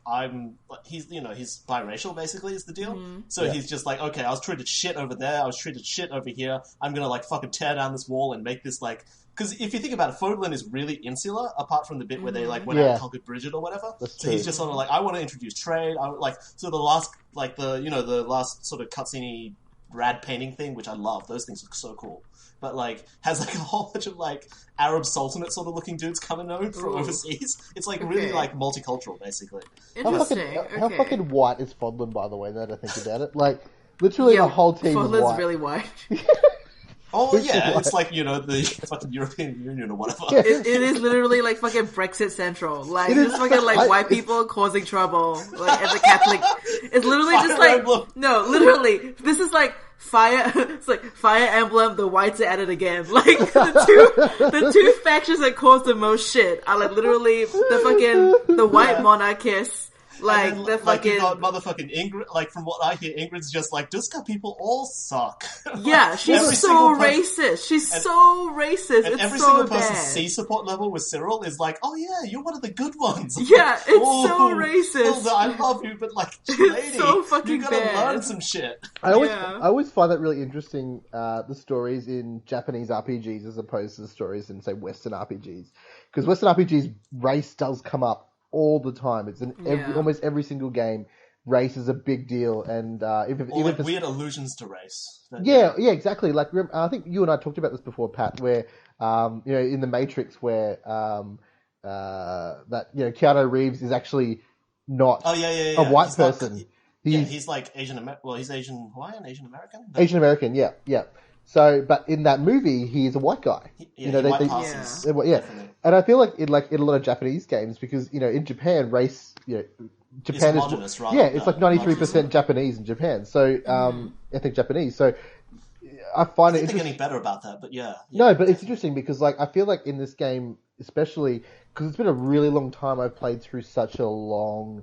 he's biracial basically is the deal. So he's just like, okay, I was treated shit over there, I was treated shit over here, I'm gonna like fucking tear down this wall and make this like, because if you think about it, Fodlan is really insular, apart from the bit where they like went out and conquered Bridget or whatever. That's So he's true. just sort of like, I want to introduce trade. The last sort of cutscene rad painting thing, which I love. Those things look so cool. But like has like a whole bunch of like Arab Sultanate sort of looking dudes coming over from Ooh. overseas. It's like really Okay. like multicultural, basically. Interesting. How okay. fucking white is Fodlan, by the way, now that I think about it? Like, literally the whole team is Fodlan's white. really white. Oh Which yeah, is it's like the fucking European Union or whatever. Yeah. It is literally like fucking Brexit Central. Like, It is- just fucking like white it's- people causing trouble. Like, as a Catholic. It's literally just Fire like, Emblem. no, literally, this is like it's like Fire Emblem, the whites are at it again. Like, the two factions that cause the most shit are like literally the white monarchists. Like, And the then, like you fucking... got motherfucking Ingrid. Like from what I hear, Ingrid's just like Duska people all suck. Yeah, Like, she's every so single person- racist. She's so racist. And It's every so single bad. person's C support level with Cyril is like, oh yeah, you're one of the good ones. Yeah, it's Ooh, so racist. Hilda, I love you, but like, lady, so fucking you gotta bad. learn some shit. I always Yeah. find that really interesting, the stories in Japanese RPGs as opposed to the stories in, say, Western RPGs. Because Western RPGs, race does come up all the time. It's in almost every single game. Race is a big deal, and Or even like if it's, weird allusions to race. yeah, exactly. Like I think you and I talked about this before, Pat, where in the Matrix, where that Keanu Reeves is actually not a white person. He's like Asian American. Well, he's Asian Hawaiian, Asian American. Asian American, yeah. So, but in that movie, he's a white guy. He white passes. Yeah, Definitely. and I feel like in a lot of Japanese games, because in Japan, race, Japan homogenous, is rather it's like than 93% Japanese in Japan. So, ethnic Japanese. So, I find I it think they're interesting. getting better about that, but yeah. No, but it's interesting because like I feel like in this game, especially because it's been a really long time I've played through such a long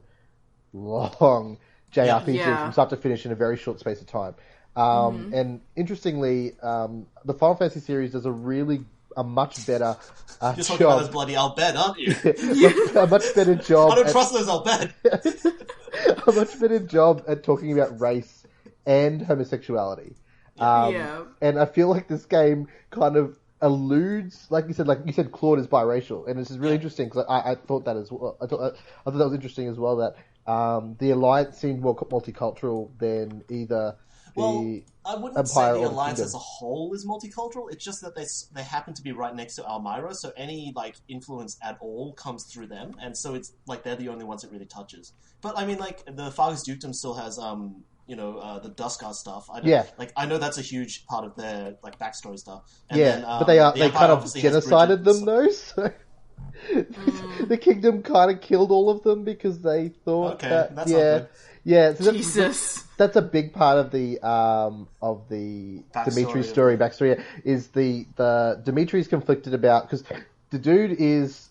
JRPG Yeah. from start to finish in a very short space of time. And interestingly, the Final Fantasy series does a much better You're talking about those job, bloody Albed, aren't you? a much better job. I don't at- trust those Albed. a much better job at talking about race and homosexuality. Yeah. And I feel like this game kind of alludes, like you said, Claude is biracial, and this is really interesting because I thought that as well. I thought that was interesting as well. That the Alliance seemed more multicultural than either Well, the I wouldn't Empire say or the the Alliance Kingdom. as a whole is multicultural. It's just that they happen to be right next to Elmira, so any like influence at all comes through them, and so it's like they're the only ones it really touches. But I mean, like the Fargus Dukedom still has the Duskar stuff. I know that's a huge part of their like backstory stuff. And then, but they the kind Empire of obviously has genocided Bridget, them though. So the kingdom kind of killed all of them because they thought Okay, that that's not good. So Jesus. that's a big part of the Dimitri story backstory. Is the Dimitri's conflicted about because the dude is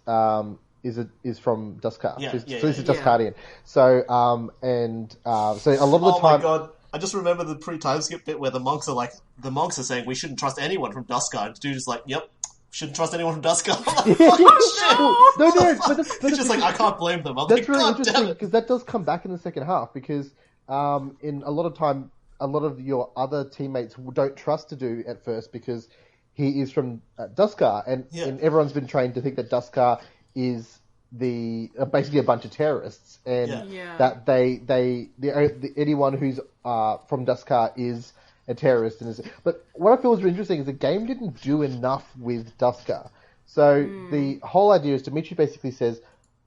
from Duskar. So he's a Duskarian. So so a lot of the Oh time. my god. I just remember the pre-time skip bit where the monks are saying we shouldn't trust anyone from Duskar, and the dude is like, yep, shouldn't trust anyone from Duskar. No, but It's just like, I can't blame them. I'm That's like, really God interesting damn it. because that does come back in the second half because in a lot of time, a lot of your other teammates don't trust to do at first because he is from Duskar and everyone's been trained to think that Duskar is basically a bunch of terrorists and that anyone who's from Duskar is a terrorist. But what I feel is really interesting is the game didn't do enough with Duskar. So the whole idea is Dimitri basically says,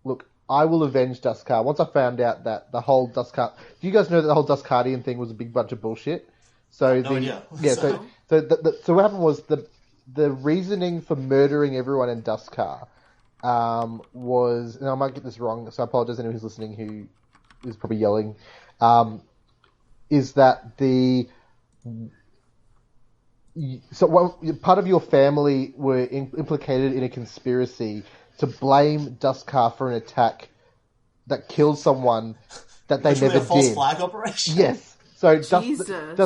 look, I will avenge Duscard. Once I found out that the whole Duscard... Do you guys know that the whole Duscardian thing was a big bunch of bullshit? So no idea. Yeah, so what happened was the reasoning for murdering everyone in Duscar was... And I might get this wrong, so I apologize to anyone who's listening who is probably yelling. Is that part of your family were implicated in a conspiracy to blame Duscar for an attack that killed someone that they Literally never a false did. flag operation? Yes. So Jesus. the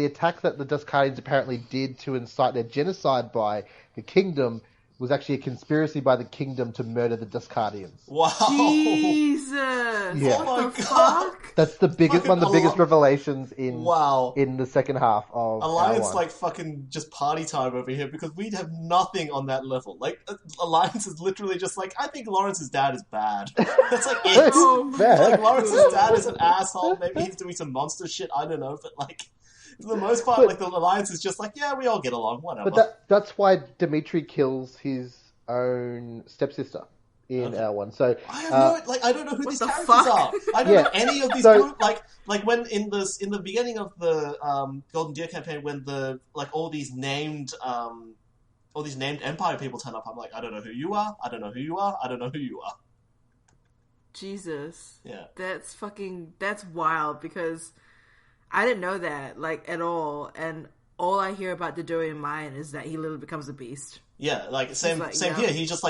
attack that the Duscardians apparently did to incite their genocide by the kingdom was actually a conspiracy by the kingdom to murder the Duscardians. Wow. Jesus. Yeah. What the fuck? That's the biggest one of the biggest revelations in Wow. in the second half of Alliance R1. like fucking just party time over here because we'd have nothing on that level. Like Alliance is literally just like, I think Lawrence's dad is bad. That's like it. Oh, Like Lawrence's dad is an asshole. Maybe he's doing some monster shit. I don't know, but like for the most part, like the Alliance is just like, yeah, we all get along. Whatever. But that's why Dimitri kills his own stepsister in R1. So I have I don't know who these the characters fuck? are. I don't know any of these group, like when in the beginning of the Golden Deer campaign when the all these named Empire people turn up, I'm like, I don't know who you are, I don't know who you are, I don't know who you are. Jesus. Yeah. That's wild because I didn't know that, at all, and all I hear about Dodori in mine is that he literally becomes a beast. Yeah, same here. He just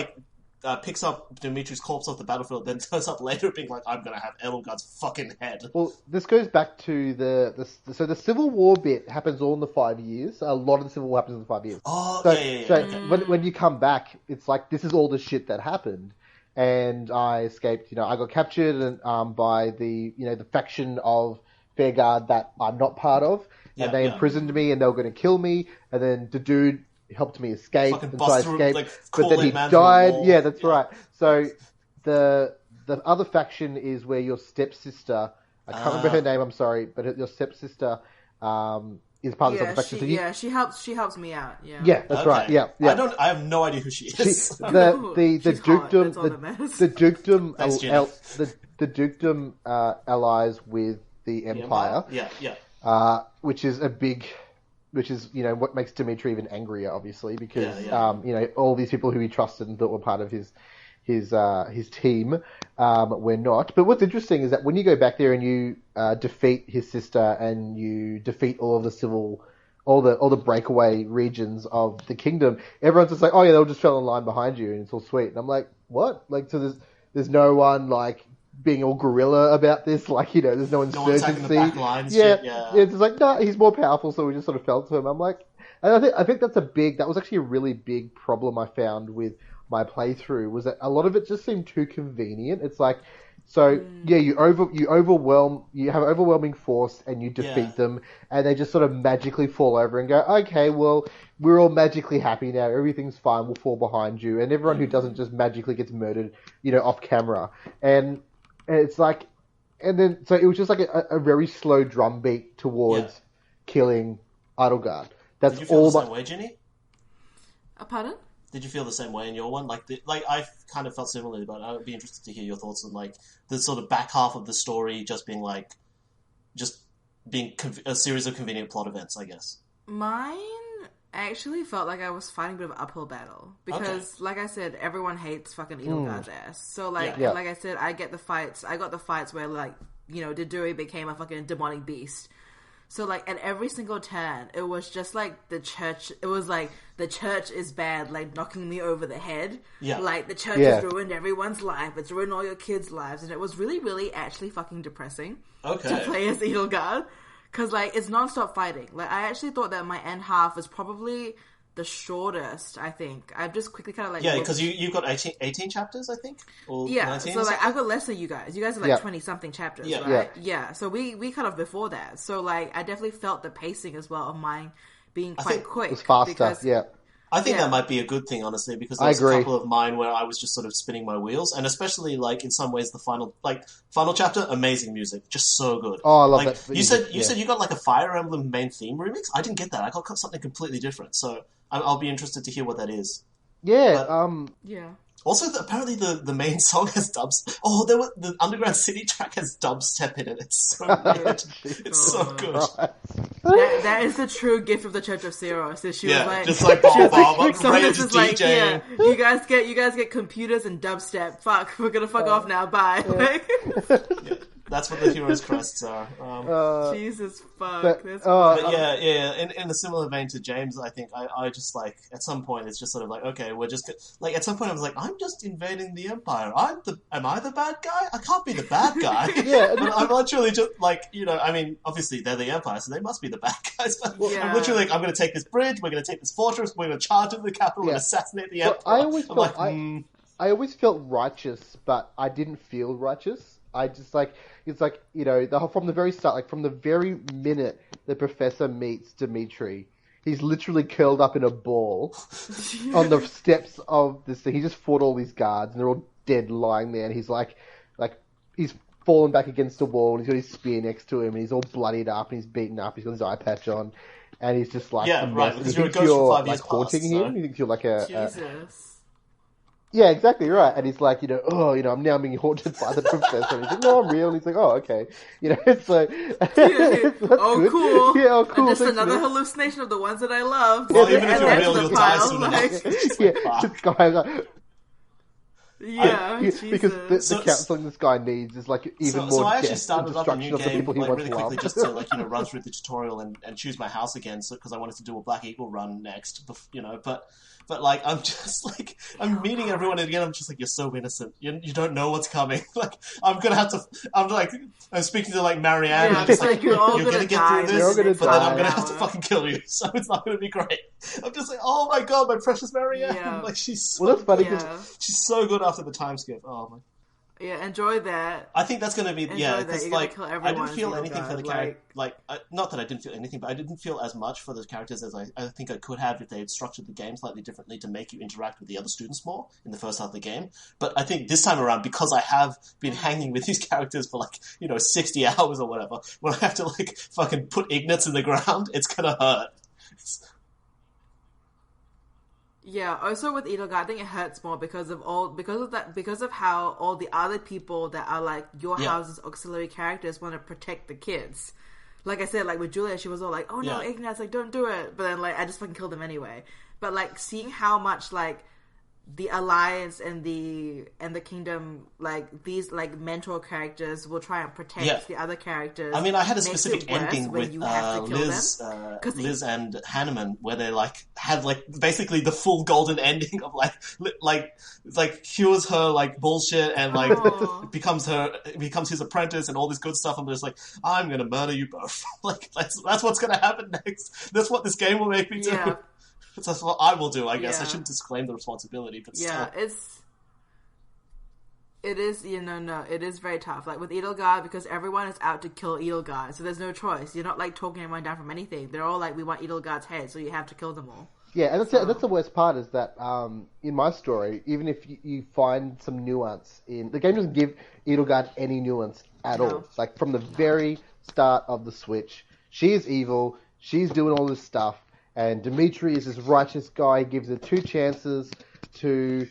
picks up Dimitri's corpse off the battlefield, then turns up later being like, I'm gonna have Edelgard's fucking head. Well, this goes back to the Civil War bit happens all in the 5 years. A lot of the Civil War happens in the 5 years. Oh, So okay. when you come back, it's like, this is all the shit that happened. And I escaped, I got captured and, by the faction of Fairguard that I'm not part of. And they imprisoned me and they were going to kill me. And then the dude helped me escape. Fucking And so I bust through, escaped. call But then that he man through a died. wall. Yeah, that's right. So the other faction is where your stepsister, I can't remember her name, I'm sorry, but your stepsister is part of the other faction. She helps me out. Yeah. Yeah, that's Okay. right. Yeah. I have no idea who she is. She's hot. That's all that matters. The dukedom, Thanks, Jenny. the dukedom allies with the Empire. Yeah. Which is what makes Dimitri even angrier, obviously, because Yeah. all these people who he trusted and thought were part of his team were not. But what's interesting is that when you go back there and you defeat his sister and you defeat all the breakaway regions of the kingdom, everyone's just like, oh yeah, they all just fell in line behind you and it's all sweet. And I'm like, what? So there's no one being all guerrilla about this, there's no insurgency. No one attacking the back lines. Yeah, shit, yeah. it's like, no, he's more powerful, so we just sort of fell to him. I'm like, and I think that was actually a really big problem I found with my playthrough, was that a lot of it just seemed too convenient. It's like, you have overwhelming force and you defeat them, and they just sort of magically fall over and go, okay, well, we're all magically happy now, everything's fine, we'll fall behind you, and everyone who doesn't just magically gets murdered, off camera. And it's like, and then, so it was just like a very slow drumbeat towards killing Edelgard. That's Did you feel all. the same way, Ginny? Pardon? Did you feel the same way in your one? I kind of felt similarly, but I would be interested to hear your thoughts on the sort of back half of the story just being a series of convenient plot events, I guess. Mine actually felt like I was fighting a bit of an uphill battle because, like I said, everyone hates fucking Edelgard's ass. So, like I said, I got the fights where Dodori became a fucking demonic beast. So, at every single turn, it was just the church. It was the church is bad, knocking me over the head. Yeah. The church has ruined everyone's life. It's ruined all your kids' lives, and it was really, really actually fucking depressing. Okay. To play as Edelgard. Because, it's non-stop fighting. I actually thought that my end half was probably the shortest, I think. I've just quickly kind of, Yeah, because you've got 18 chapters, I think? Or 19 so, or something? I've got less than you guys. You guys are, 20-something chapters, right? Yeah, so we cut off before that. So, I definitely felt the pacing as well of mine being quite quick. It was faster, because, I think that might be a good thing, honestly, because I there's a agree. couple of mine where I was just sort of spinning my wheels, and especially, in some ways, the final chapter, amazing music, just so good. Oh, I love that. You said you got, a Fire Emblem main theme remix? I didn't get that. I got something completely different, so I'll be interested to hear what that is. Yeah, But- Yeah. Also, apparently the main song has dubstep. Oh, the Underground City track has dubstep in it. It's so weird. It's so good. That is the true gift of the Church of Zero. So she was like, just like she was Bob, so Ray this just is like, DJing. yeah, you guys get computers and dubstep. Fuck, we're gonna fuck off now. Bye. Like, That's what the hero's crests are. Jesus fuck. but- That's But yeah. In a similar vein to James, I think I just like at some point it's just sort of like, okay, we're just like at some point I was like, I'm just invading the Empire. Am I the bad guy? I can't be the bad guy. Yeah. But I'm literally just like, I mean, obviously they're the Empire, so they must be the bad guys. But Yeah. I'm literally like, I'm going to take this bridge. We're going to take this fortress. We're going to charge into the capital and assassinate the Empire. I always I'm felt like, I always felt righteous, but I didn't feel righteous. I just like it's like from the very start, like from the very minute the professor meets Dimitri, he's literally curled up in a ball on the steps of this thing. He just fought all these guards, and they're all dead, lying there. And he's like he's fallen back against the wall, and he's got his spear next to him, and he's all bloodied up, and he's beaten up. He's got his eye patch on, and he's just like, Yeah, a mess. right, And because he you're a thinks ghost for you're 5 years like haunting past, him. so- He thinks you're like a Jesus. yeah, exactly right. And he's like, I'm now being haunted by the professor. And he's like, no, I'm real. And he's like, oh, okay. So that's Oh, good. cool. Yeah, oh, cool. And just Thanks, another man. hallucination of the ones that I loved. Well, And even if you're add real, to the you'll die pile, soon like- enough. It's just Yeah, like, fuck. this guy, like, Yeah, because the Jesus. counseling this guy needs is like even more So I actually death started and up a destruction new of the game people he like once really quickly loved. just to run through the tutorial and choose my house again, because I wanted to do a Black Eagle run next, but like I'm just like I'm meeting everyone again. I'm just like, you're so innocent. You don't know what's coming. Like I'm speaking to like Marianne. Yeah, I'm just it's like, you're all you're gonna gonna get die. through You're all this, gonna but then die. I'm gonna have to fucking kill you. So it's not gonna be great. I'm just like, oh my god, my precious Marianne. Yeah. Like she's so Well, that's funny good. Yeah. She's so good after the time skip. Oh my. Yeah, enjoy that. I think that's going to be Enjoy yeah, that. because You're gonna like kill I everyone didn't as feel you anything go, for the character. Like not that I didn't feel anything, but I didn't feel as much for the characters as I think I could have if they had structured the game slightly differently to make you interact with the other students more in the first half of the game. But I think this time around, because I have been hanging with these characters for like 60 hours or whatever, when I have to like fucking put Ignatz in the ground, it's gonna hurt. Yeah, also with Edelgard, I think it hurts more because of how all the other people that are like your Yeah. house's auxiliary characters want to protect the kids. Like I said, like with Julia, she was all like, "Oh no, Yeah. Ignatz, like don't do it," but then like I just fucking killed them anyway. But like seeing how much like the Alliance and the kingdom, like these like mentor characters will try and protect Yeah. the other characters. I mean, I had a makes specific it worse ending when with you have to kill Liz, them. 'Cause Liz and Hanneman, where they like had like basically the full golden ending of like cures her like bullshit and like Aw. becomes his apprentice and all this good stuff. I'm just like, I'm gonna murder you both. Like that's what's gonna happen next. That's what this game will make me do. Yeah. That's what I will do, I guess. I Yeah. shouldn't disclaim the responsibility, but Yeah, still. it is, it is very tough. Like with Edelgard, because everyone is out to kill Edelgard, so there's no choice. You're not like talking everyone down from anything. They're all like, we want Edelgard's head, so you have to kill them all. Yeah, and that's the worst part is that in my story, even if you find some nuance in the game, doesn't give Edelgard any nuance at No. all. Like from the very start of the Switch, she is evil. She's doing all this stuff, and Dimitri is this righteous guy. He gives her 2 chances to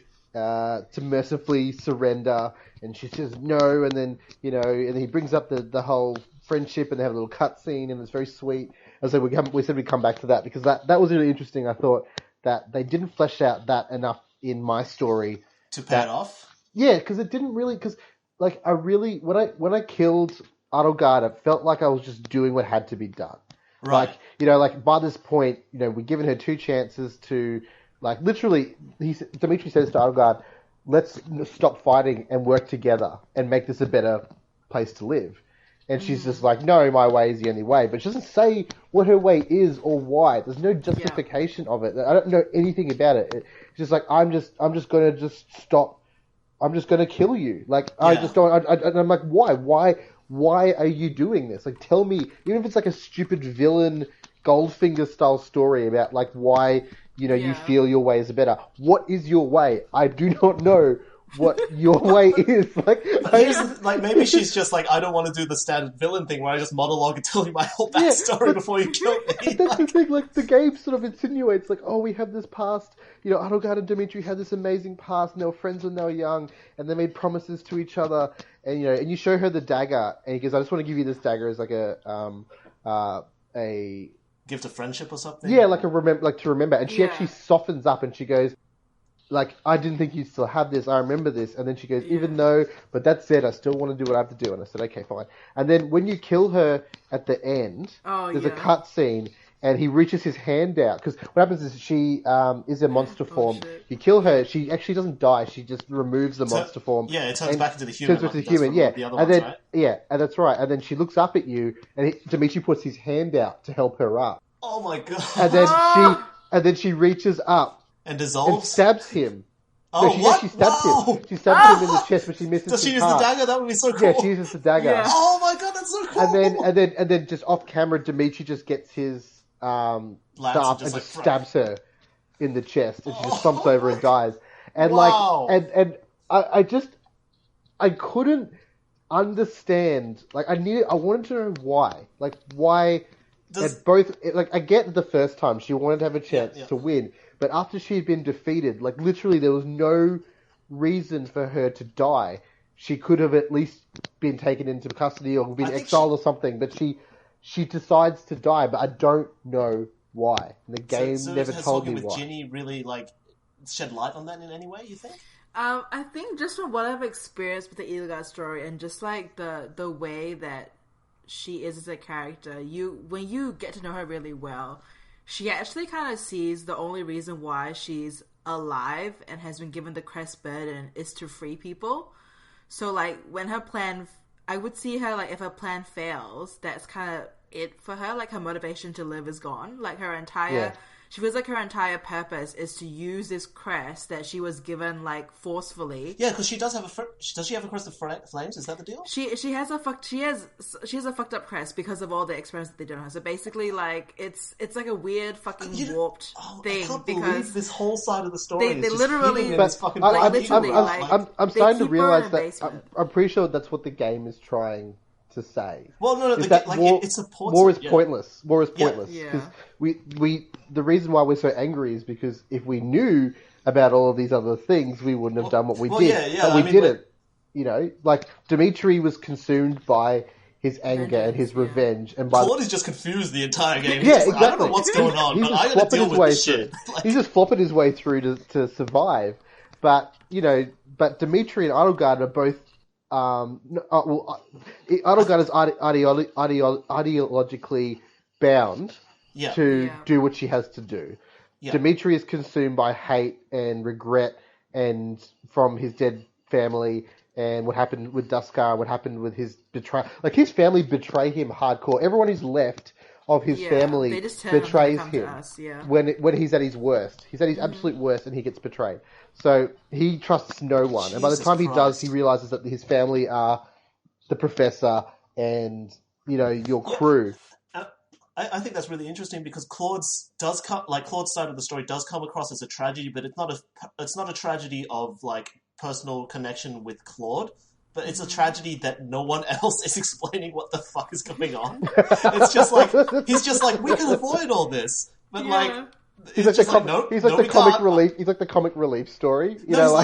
mercifully surrender, and she says no, and then and he brings up the whole friendship, and they have a little cutscene, and it's very sweet. And so we said we'd come back to that because that was really interesting. I thought that they didn't flesh out that enough in my story To pay it off? Yeah, because it didn't really. Because like I really when I killed Adelgard, it felt like I was just doing what had to be done. Right. Like like by this point, we've given her 2 chances to like literally. Dimitri says to Adelgard, "Let's stop fighting and work together and make this a better place to live." And she's just like, "No, my way is the only way." But she doesn't say what her way is or why. There's no justification of it. I don't know anything about it. It's just like I'm just going to just stop. I'm just going to kill you. Like I just don't. And I'm like, why? Why are you doing this? Like, tell me. Even if it's like a stupid villain Goldfinger style story about like why you feel your way is better. What is your way? I do not know what your way is. Like, Maybe she's just like, I don't want to do the standard villain thing where I just monologue and tell you my whole backstory before you kill me. But that's the thing, like, the game sort of insinuates, like, oh, we have this past, Adelgard and Dimitri had this amazing past, and they were friends when they were young, and they made promises to each other, and, and you show her the dagger, and he goes, I just want to give you this dagger as, like, a gift of friendship or something? Yeah, like to remember, and she actually softens up, and she goes, like, I didn't think you'd still have this. I remember this. And then she goes, even though, but that said, I still want to do what I have to do. And I said, okay, fine. And then when you kill her at the end, there's a cut scene, and he reaches his hand out. Because what happens is she is a monster form. Shit. You kill her, she actually doesn't die. She just removes the monster form. Yeah, it turns back into the human. Turns into the human, yeah. The other and ones, then, right? yeah, and that's right. And then she looks up at you, and Dimitri puts his hand out to help her up. Oh my god. And then she reaches up and dissolves? and stabs him. Oh, no, she what? actually stabs him. She stabs him in the chest, but she misses Does she his use heart. the dagger? That would be so cool. Yeah, she uses the dagger. Yeah. Oh my god, that's so cool. And then just off camera, Dimitri just gets his staff and just stabs her in the chest, and she just slumps over and dies. And Wow. I couldn't understand. Like, I wanted to know why. Like, why? I get the first time she wanted to have a chance to win, but after she had been defeated, like, literally there was no reason for her to die. She could have at least been taken into custody or been exiled or something, but she decides to die, but I don't know why. The game never told me why. With Ginny really, like, shed light on that in any way, you think? I think just from what I've experienced with the Edelgard story and just like the way that she is as a character, when you get to know her really well, she actually kind of sees the only reason why she's alive and has been given the crest burden is to free people. So like when her plan, I would see her like if her plan fails, that's kind of it for her. Like her motivation to live is gone. Like her entire she feels like her entire purpose is to use this crest that she was given, like, forcefully. Yeah, because she does have does she have a crest of flames? Is that the deal? She has a fucked up crest because of all the experiments that they did on her. So basically, like, it's like a weird fucking warped thing. I can't because believe this whole side of the story they is just literally- hidden in But this fucking I'm black I'm starting to keep her in realize a that basement. I'm pretty sure that's what the game is trying to say. Well, no, Is that war, it supports war it, is pointless. War is pointless. Yeah. Because we the reason why we're so angry is because if we knew about all of these other things, we wouldn't have done what we did. But we didn't. Like Dimitri was consumed by his anger and his revenge, and by Claude is just confused the entire game. yeah, He's like, exactly. I don't know what's going on, He's but just I gotta flopping deal his with way this through. shit. He's just flopping his way through to survive. But but Dimitri and Adelgard are both. Adelgard is ideologically bound to do what she has to do. Yeah. Dimitri is consumed by hate and regret and from his dead family and what happened with Duskar, what happened with his betrayal. Like, his family betray him hardcore. Everyone who's left of his family they just tell betrays him to him come to us, when he's at his worst. He's at his absolute worst and he gets betrayed. So he trusts no one. And by the time he does, he realizes that his family are the professor and, your crew. I think that's really interesting because Claude's side of the story does come across as a tragedy, but it's not a tragedy of like personal connection with Claude, but it's a tragedy that no one else is explaining what the fuck is going on. It's just like he's just like, we can avoid all this, but He's like the comic relief. He's like the comic relief story, No,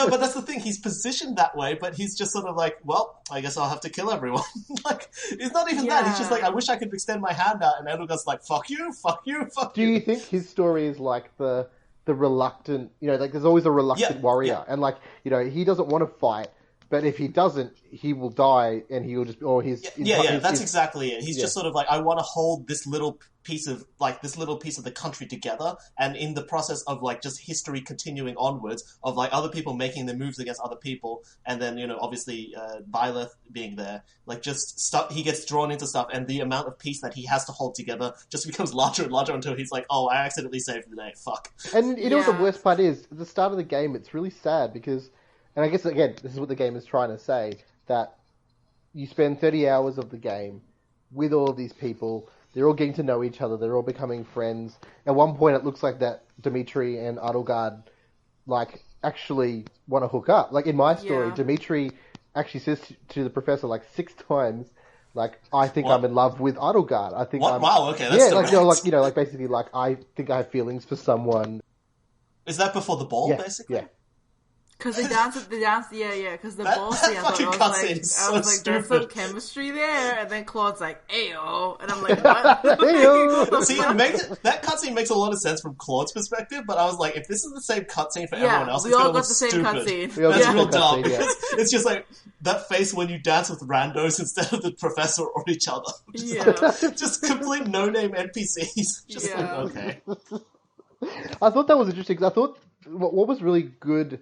but that's the thing. He's positioned that way, but he's just sort of like, well, I guess I'll have to kill everyone. Like, it's not even that. He's just like, I wish I could extend my hand out, and Edelgard's like, fuck you, fuck you, fuck you. Do you think his story is like the reluctant? Like, there's always a reluctant warrior, and like, he doesn't want to fight. But if he doesn't, he will die, and he will just, that's exactly it. He's just sort of like, I want to hold this little piece of the country together, and in the process of like just history continuing onwards, of like other people making their moves against other people, and then obviously Byleth being there, like just stuff. He gets drawn into stuff, and the amount of peace that he has to hold together just becomes larger and larger until he's like, oh, I accidentally saved the day. Fuck. And you know what the worst part is? At the start of the game, it's really sad because. And I guess, again, this is what the game is trying to say, that you spend 30 hours of the game with all of these people, they're all getting to know each other, they're all becoming friends. At one point, it looks like that Dimitri and Adelgard, like, actually want to hook up. Like in my story, Yeah. Dimitri actually says to the professor like 6 times, like, I think What? I'm in love with Idlegard. I think What? I'm... Wow, okay, that's yeah, like, direct. like, like basically, like, I think I have feelings for someone. Is that before the ball, Yeah, basically? yeah. Because they dance, yeah, because the That- ball that scene, I fucking was cutscene like, is I so was like, there's some stupid. chemistry there, and then Claude's like, ayo, and I'm like, what? Ayo. What the See, fuck? that cutscene makes a lot of sense from Claude's perspective, but I was like, if this is the same cutscene for Yeah, everyone else, we it's all gonna got look the same stupid. cutscene. We all That's got the real same dumb. cutscene, yeah. Because it's just like that face when you dance with randos instead of the professor or each other. Just, Yeah. just complete no-name NPCs. Just like, Yeah. okay. I thought that was interesting, because I thought what was really good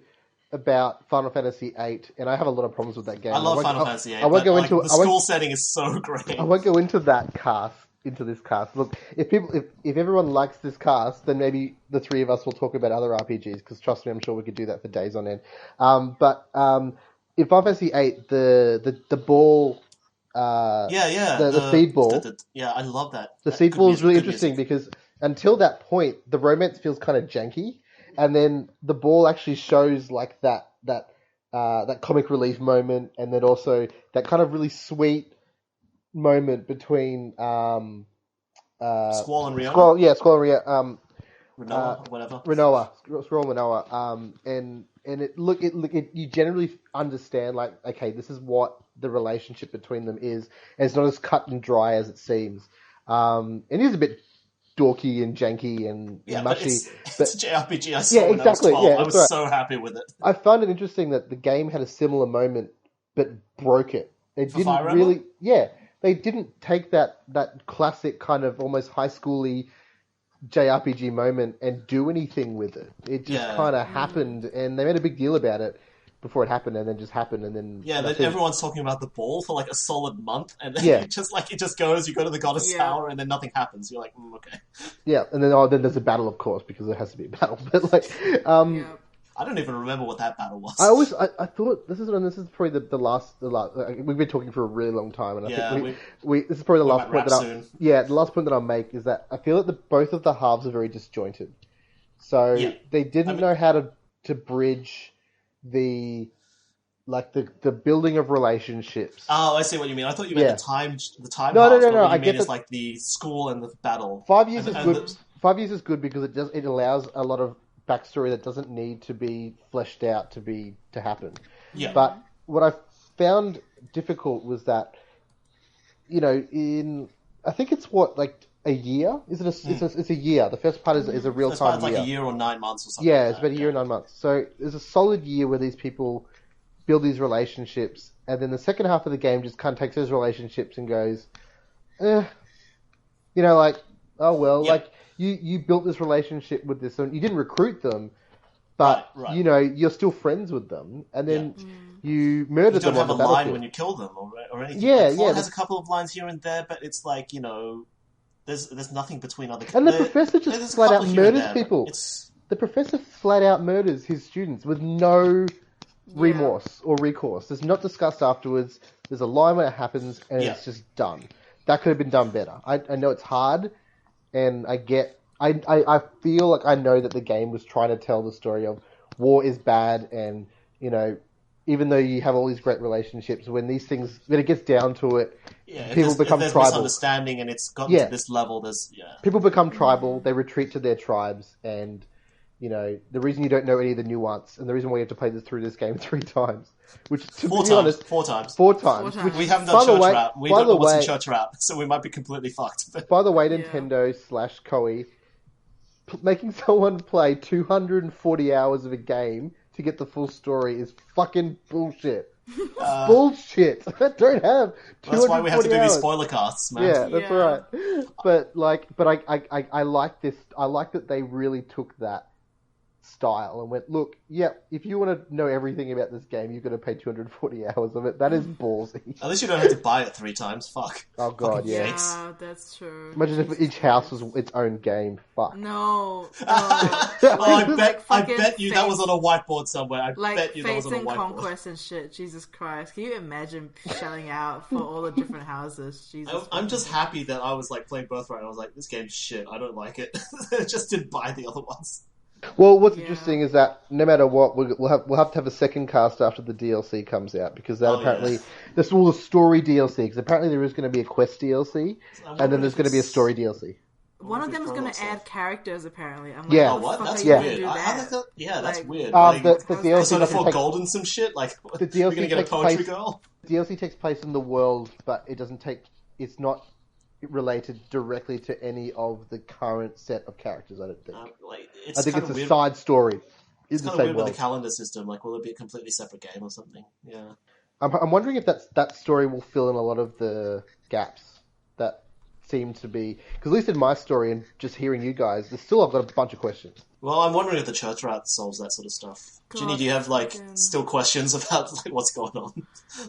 about Final Fantasy VIII, and I have a lot of problems with that game. I love Final Fantasy VIII, I won't but go like, into the I won't- school setting is so great. I won't go into that cast, into this cast. Look, if everyone likes this cast, then maybe the three of us will talk about other RPGs, because trust me, I'm sure we could do that for days on end. But in Final Fantasy VIII, the ball, the seed ball, yeah, I love that. the That seed good ball is music, really good interesting music. because until that point, the romance feels kind of janky, and then the ball actually shows like that comic relief moment, and then also that kind of really sweet moment between Squall and Rihanna? Squall and Rhea, Renoa, whatever. Squall and Renoa, and it you generally understand, like, okay, this is what the relationship between them is, and it's not as cut and dry as it seems. It is a bit dorky and janky and Yeah, but mushy. it's a JRPG I saw Yeah, when exactly, I was 12. yeah, I was that's so happy with it. I found it interesting that the game had a similar moment, but broke it. They For didn't Fire really, Emblem? yeah, they didn't take that classic kind of almost high schooly JRPG moment and do anything with it. It just Yeah. kind of happened, and they made a big deal about it before it happened, and then just happened, and then Yeah, then that's it. everyone's talking about the ball for like a solid month, and then Yeah. it just goes, you go to the goddess Yeah. tower, and then nothing happens. You're like, okay. Yeah, and then then there's a battle, of course, because there has to be a battle. But like, Yeah. I don't even remember what that battle was. I thought this is probably the last. We've been talking for a really long time, and I Yeah, think this is probably the we last might point wrap that soon. the last point that I'll make is that I feel that both of the halves are very disjointed. So Yeah. they didn't know how to bridge the building of relationships. Oh, I see what you mean. I thought you meant Yeah. the time No, halves, but no, what I you get mean is that- like the school and the battle. 5 years And- is and good. 5 years is good because it allows a lot of backstory that doesn't need to be fleshed out to happen. Yeah. But what I found difficult was that, I think it's a year? Is it it's a year. The first part is a real That's why time it's like year. a year or 9 months or something. Yeah, like it's that. about a year and 9 months. So there's a solid year where these people build these relationships, and then the second half of the game just kind of takes those relationships and goes, like, oh well, Yeah. like you built this relationship with this, and you didn't recruit them, but Right. you're still friends with them, and then you murdered You them don't on have the a line battlefield. when you kill them or anything. Yeah, Like, Claude yeah, has a couple of lines here and there, but it's like, there's nothing between other. And the professor just there's a flat couple out here and murders there, but people. It's The professor flat out murders his students with no remorse or recourse. It's not discussed afterwards. There's a line when it happens, and Yeah. it's just done. That could have been done better. I know it's hard, and I feel like I know that the game was trying to tell the story of war is bad, and even though you have all these great relationships, when it gets down to it, people become if there's tribal. misunderstanding and it's gotten Yeah. to this level. People become tribal. They retreat to their tribes, and the reason you don't know any of the nuance, and the reason why you have to play through this game 3 times, which to Four be times. honest, 4 times. 4 times. times. Which, We haven't by done the church way- route. We by don't the know what's in way- church route, so we might be completely fucked. By the way, Yeah. Nintendo / Koei, making someone play 240 hours of a game to get the full story is fucking bullshit. Bullshit. I don't have 240 That's why we have to do hours. these spoiler casts, man. Yeah, that's Yeah. right. But I like this. I like that they really took that style and went, look, if you want to know everything about this game, you've got to pay 240 hours of it. That is ballsy. At least you don't have to buy it 3 times. Fuck. Oh god, Fucking yeah. fakes. Yeah, that's true. Imagine if each house was its own game. Fuck. No. Oh, I bet fucking you that was on a whiteboard somewhere. I Like bet you that was Fates on a and whiteboard. Conquest and shit. Jesus Christ. Can you imagine shelling out for all the different houses? Jesus. I'm just happy that I was like playing Birthright and I was like, this game's shit. I don't like it. I just didn't buy the other ones. Well, what's Yeah. interesting is that no matter what, we'll have to have a second cast after the DLC comes out, because that apparently this all the story DLC, because apparently there is going to be a quest DLC and then there's going to be a story DLC. One of them is going to add characters, apparently. I'm like, Yeah. how Oh, the what? fuck That's are you weird. gonna do that? That's Like, weird. The DLC sort of doesn't for take- gold and some shit. Like, The we're DLC gonna get a takes poetry place. girl. The DLC takes place in the world, but it doesn't take. It's not related directly to any of the current set of characters. I don't think. It's I think kind it's of a weird. side story. It's In the kind of same weird world. with the calendar system. Like, will it be a completely separate game or something? Yeah. I'm wondering if that story will fill in a lot of the gaps that seem to be, because at least in my story and just hearing you guys, I've got a bunch of questions. Well, I'm wondering if the church rat solves that sort of stuff. God, Ginny, do you have fucking- still questions about what's going on?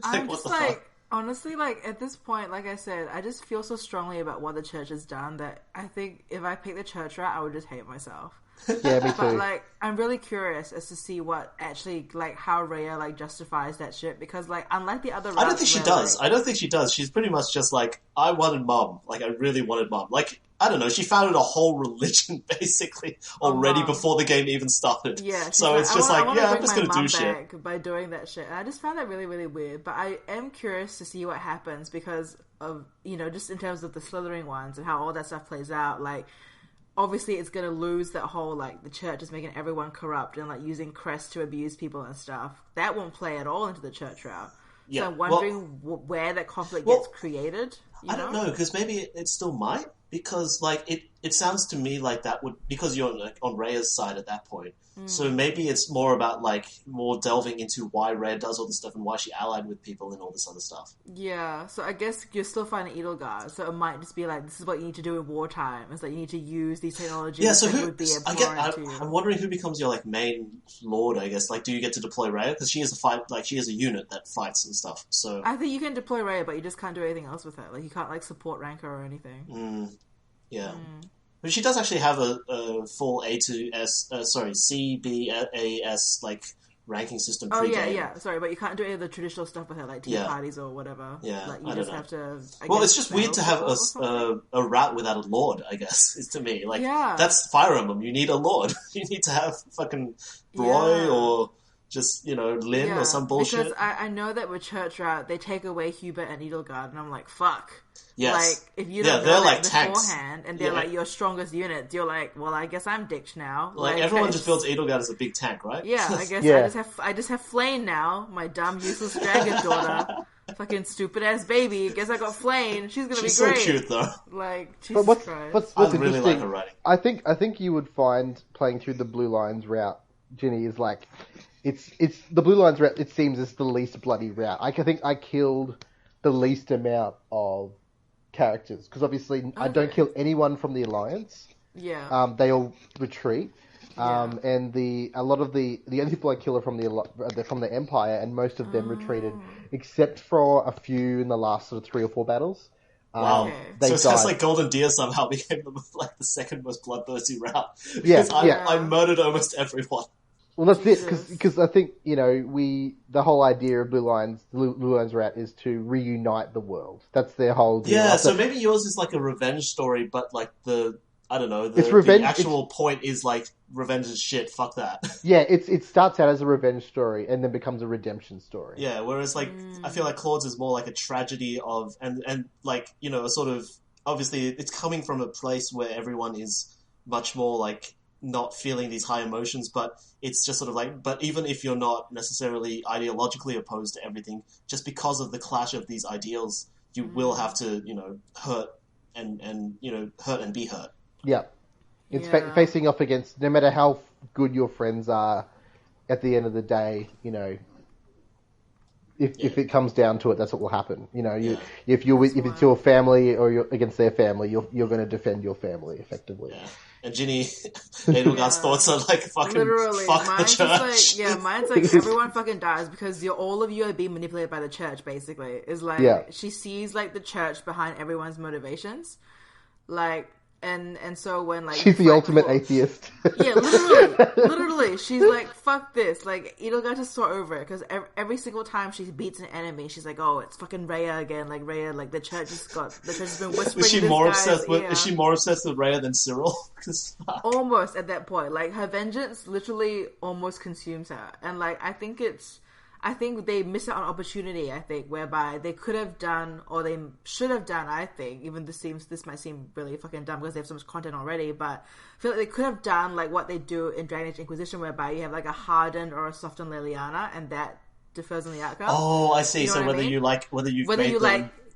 I'm what just the like, fuck? honestly, like at this point, like I said, I just feel so strongly about what the church has done that I think if I picked the church route, I would just hate myself. Yeah, me But too. like, I'm really curious as to see what actually, like, how Rhea like justifies that shit, because like, unlike the other routes, I don't think she where, does. like- I don't think she does. She's pretty much just like, I wanted mom. Like, I really wanted mom. Like, I don't know. She founded a whole religion basically already Mom. before the game even started. Yeah, she's so it's just I like, wanna yeah, I'm bring just my gonna do mum shit. back by doing that shit. And I just found that really, really weird. But I am curious to see what happens because of, you know, just in terms of the Slytherin ones and how all that stuff plays out. Like, obviously it's going to lose that whole, like, the church is making everyone corrupt and, like, using crest to abuse people and stuff. That won't play at all into the church route. Yeah, So I'm wondering where that conflict well, gets created. I don't know, because maybe it still might. Because, like, it sounds to me like that would... Because you're like, on Rhea's side at that point. So maybe it's more about, like, more delving into why Rhea does all this stuff and why she allied with people and all this other stuff. Yeah, so I guess you're still fighting Edelgard, so it might just be like, this is what you need to do in wartime. It's like you need to use these technologies Yeah, so that who... would be I abhorrent to you. I'm wondering who becomes your, like, main lord, I guess. Like, do you get to deploy Rhea? Because she is she is a unit that fights and stuff, so... I think you can deploy Rhea, but you just can't do anything else with her. Like, you can't, like, support Rancor or anything. Yeah. But she does actually have a full A to S, C, B, A, S, like, ranking system Oh, pre-game. yeah, sorry, but you can't do any of the traditional stuff with her, like tea parties or whatever. Yeah, like, I you don't just know. have to... Well, it's just weird to have support or something. a route without a lord, I guess, is to me. Like, Yeah. that's Fire Emblem. You need a lord. You need to have fucking Roy Yeah. or just, Lynn or some bullshit. Because I know that with Church Route, they take away Hubert and Edelgard, and I'm like, fuck. Yes. Like, if you Yeah, don't they're know like that tanks. beforehand, and they're Yeah. like your strongest unit, you're like, well, I guess I'm ditched now. Like, everyone just builds Edelgard as a big tank, right? Yeah, I guess Yeah. I just have Flane now, my dumb, useless dragon daughter. Fucking stupid ass baby. Guess I got Flane. She's gonna She's be so great. cute, though. Like, But Jesus what's Christ. what's I really interesting? like her writing. I think you would find playing through the Blue Lines route, Ginny, is like it's the Blue Lines route. It seems is the least bloody route. I think I killed the least amount of characters because obviously I don't kill anyone from the Alliance. Yeah. They all retreat. And a lot of the only people I kill are from the Empire, and most of them retreated, except for a few in the last sort of 3 or 4 battles. Wow. Okay. They So it sounds died. like Golden Deer somehow became the second most bloodthirsty route. Yeah, Because yeah. I murdered almost everyone. Well, that's it, Jesus. because I think, the whole idea of Blue Lines route is to reunite the world. That's their whole deal. Yeah, After- so maybe yours is like a revenge story, but like I don't know, It's revenge- the actual point is like revenge is shit, fuck that. Yeah, it starts out as a revenge story and then becomes a redemption story. Yeah, whereas like I feel like Claude's is more like a tragedy of and like, a sort of obviously it's coming from a place where everyone is much more like not feeling these high emotions, but it's just sort of like, but even if you're not necessarily ideologically opposed to everything, just because of the clash of these ideals, you will have to, hurt and hurt and be hurt. Yeah. It's Yeah. facing off against, no matter how good your friends are, at the end of the day, if it comes down to it, that's what will happen. If it's your family or you're against their family, you're going to defend your family effectively. Yeah. And Ginny, Edelgard's thoughts are like fucking Literally, fuck the mine's church. just like, mine's like everyone fucking dies because all of you are being manipulated by the church. Basically, is like Yeah. she sees like the church behind everyone's motivations, like, And so when like she's the ultimate atheist. Yeah, literally, she's like, fuck this. Like, Edelgard just so over it because every single time she beats an enemy, she's like, oh, it's fucking Rhea again. Like Rhea, like the church has been whispering. Is she more obsessed with Rhea than Cyril? Almost at that point, like her vengeance literally almost consumes her, and like I think they miss out on opportunity. I think whereby they could have done, or they should have done. I think even this might seem really fucking dumb because they have so much content already. But I feel like they could have done like what they do in Dragon Age Inquisition, whereby you have like a hardened or a softened Liliana, and that differs on the outcome. Oh, I see. You know so whether you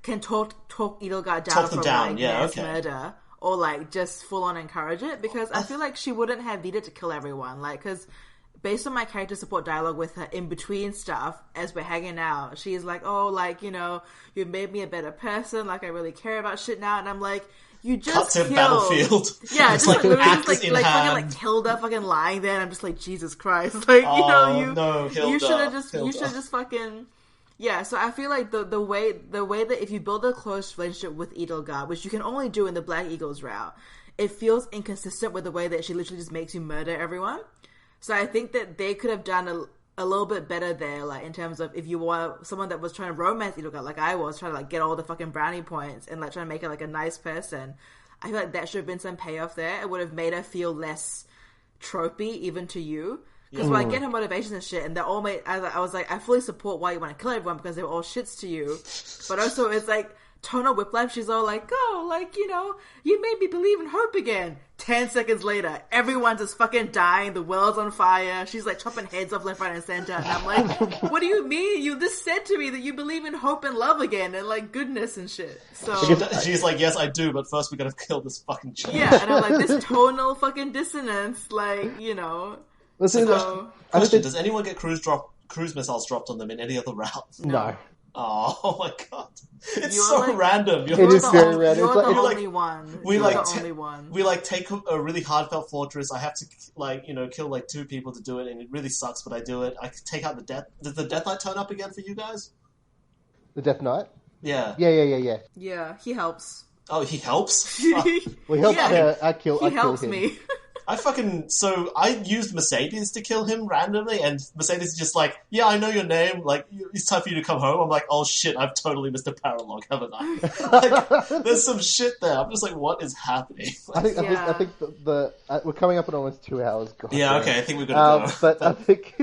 can talk Edelgard down from mass murder, or like just full on encourage it, because I feel like she wouldn't have needed to kill everyone. Like because. Based on my character support dialogue with her in between stuff, as we're hanging out, she's like, oh, like, you know, you made me a better person, like, I really care about shit now, and I'm like, you just killed... battlefield. Yeah, it's just like fucking, like, Hilda fucking lying there, and I'm just like, Jesus Christ. Like, you should have just fucking... Yeah, so I feel like the way that if you build a close relationship with Edelgard, which you can only do in the Black Eagles route, it feels inconsistent with the way that she literally just makes you murder everyone. So I think that they could have done a little bit better there, like in terms of if you were someone that was trying to romance Edelgard, like I was, trying to like get all the fucking brownie points and like trying to make her like a nice person. I feel like that should have been some payoff there. It would have made her feel less tropey even to you. Because when I get her motivations and shit, and they're all made, I was like, I fully support why you want to kill everyone because they're all shits to you. But also it's like, tonal whiplash, she's all like, oh, like, you know, you made me believe in hope again. 10 seconds later, everyone's just fucking dying, the world's on fire, she's like chopping heads off left, right, and center, and I'm like, what do you mean? You just said to me that you believe in hope and love again, and like goodness and shit. So she's like, yes, I do, but first we gotta kill this fucking child. Yeah, and I'm like, this tonal fucking dissonance, like, you know. Question, does anyone get cruise missiles dropped on them in any other route? No. Oh my god. It's you're so like, random. It is very random. You're the like, only one. We you're like the only one. We like take a really heartfelt fortress. I have to like, you know, kill like 2 people to do it, and it really sucks, but I do it. I take out the Death. Does the Death Knight turn up again for you guys? The Death Knight? Yeah. Yeah. Yeah, he helps. Oh, he helps? Well, he helps I kill him. Me. I used Mercedes to kill him randomly, and Mercedes is just like, yeah, I know your name, like, it's time for you to come home. I'm like, oh shit, I've totally missed a paralog, haven't I? Like, there's some shit there. I'm just like, what is happening? I think we're coming up on almost 2 hours. God, yeah, okay, I think we're gonna go. But I think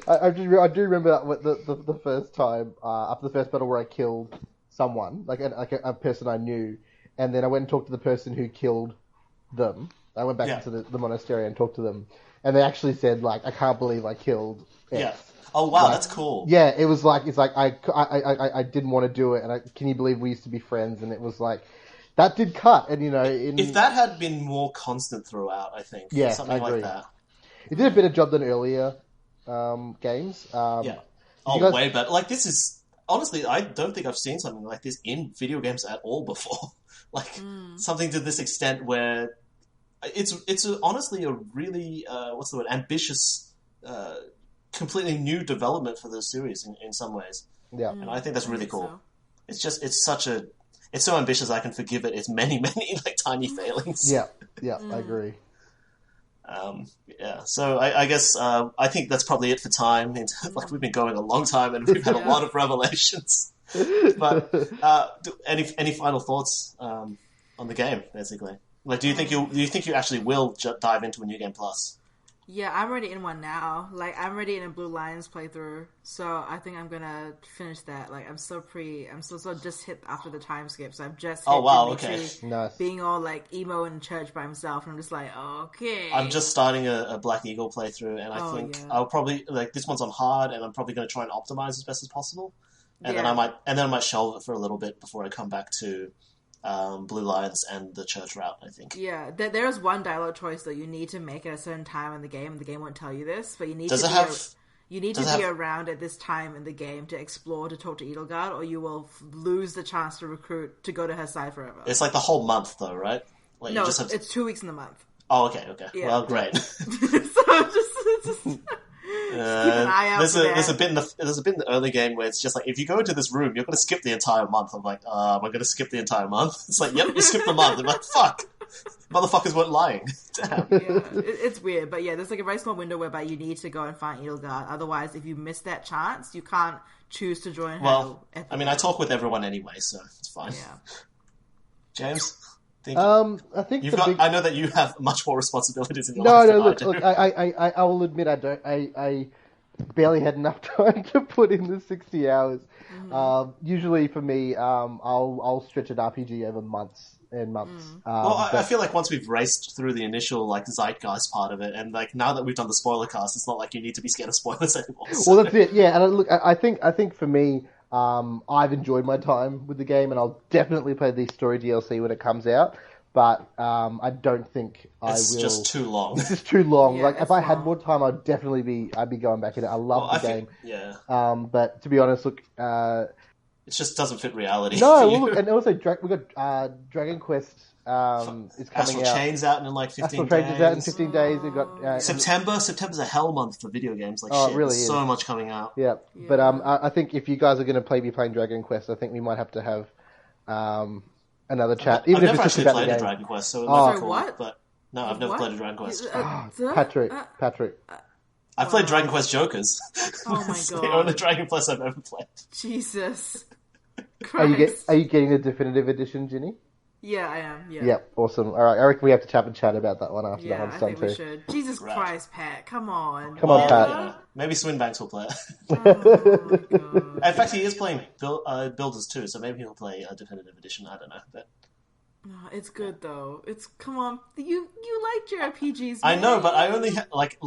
I do remember that the first time, after the first battle where I killed someone, like a person I knew, and then I went and talked to the person who killed them. I went back into the monastery and talked to them, and they actually said, like, I can't believe I killed X. Yeah. Oh wow, like, that's cool. Yeah, it was like, it's like I didn't want to do it, and can you believe we used to be friends? And it was like, that did cut, and you know, if that had been more constant throughout, I think, yeah, something like that. It did a better job than earlier games. Yeah. Oh, way better. Like, this is honestly, I don't think I've seen something like this in video games at all before. Like something to this extent where. It's honestly a really ambitious, completely new development for the series in some ways. Yeah, and I think that's really cool. So. It's so ambitious I can forgive it. It's many like tiny failings. Yeah, I agree. Yeah, so I guess I think that's probably it for time. Like we've been going a long time and we've had a lot of revelations. But any final thoughts on the game, basically? Like, do you think you actually will dive into a New Game Plus? Yeah, I'm already in one now. Like, I'm already in a Blue Lions playthrough, so I think I'm gonna finish that. Like, I'm still just hit after the time skip, so I've just hit Dimitri nice. Being all like emo in church by himself, and I'm just like, okay. I'm just starting a Black Eagle playthrough, and I think I'll probably like this one's on hard, and I'm probably going to try and optimize as best as possible, and then I might shelve it for a little bit before I come back to. Blue Lions and the church route, I think. Yeah, there's one dialogue choice that you need to make at a certain time in the game. The game won't tell you this, but you need to be around at this time in the game to explore, to talk to Edelgard, or you will lose the chance to recruit to go to her side forever. It's like the whole month, though, right? Like, no, it's 2 weeks in the month. Oh, okay. Yeah. Well, great. So just keep an eye out. There's a bit in the early game where it's just like, if you go into this room, you're going to skip the entire month. I'm like, am I going to skip the entire month? It's like, yep, you skipped the month. I'm like, fuck. Motherfuckers weren't lying. Damn. Yeah, it's weird, but yeah, there's like a very small window whereby you need to go and find Edelgard. Otherwise, if you miss that chance, you can't choose to join her. Well, I mean, I talk with everyone anyway, so it's fine. Yeah. James? I think I know that you have much more responsibilities in your No, life no. than Look, I will admit I don't. I barely had enough time to put in the 60 hours. Usually for me, I'll stretch an RPG over months and months. I feel like once we've raced through the initial like zeitgeist part of it, and like now that we've done the spoiler cast, it's not like you need to be scared of spoilers anymore. So. Well, that's it. Yeah, and look, I think for me, I've enjoyed my time with the game, and I'll definitely play the story DLC when it comes out. But I don't think I will. It's just too long. It's just too long. Yeah, like if I had long. more time, I'd definitely be going back in it. I love the game. Yeah. But to be honest, look. It just doesn't fit reality. No, for well, you. look, and also we got Dragon Quest is coming Astral out. Chain's out in like 15 Astral days. Chain's out in 15 days. We've got September's a hell month for video games. Like Oh, it shit, really there's is. so much coming out. Yeah, but I think if you guys are going to be playing Dragon Quest, I think we might have to have another chat. I've Even if never it's just actually about the played a game. Dragon Quest, so it Oh. might be Sorry, cool. what? But no, I've never What? played a Dragon Quest. Patrick. I've played Dragon Quest Jokers. Oh my It's the God. only Dragon Quest I've ever played. Jesus Are you Christ. getting the definitive edition, Ginny? Yeah, I am. Yeah. Yep, awesome. All right, I reckon we have to chat about that one after that Yeah, one's I done think too. we should. Jesus Right. Christ, Pat, come on. Come on, Pat. Yeah. Maybe Swinbanks will play it. Oh my God. In fact, he is playing Builders too, so maybe he'll play a definitive edition. I don't know, but Oh, it's good though. It's come on. You liked your RPGs. I man. know. But I only like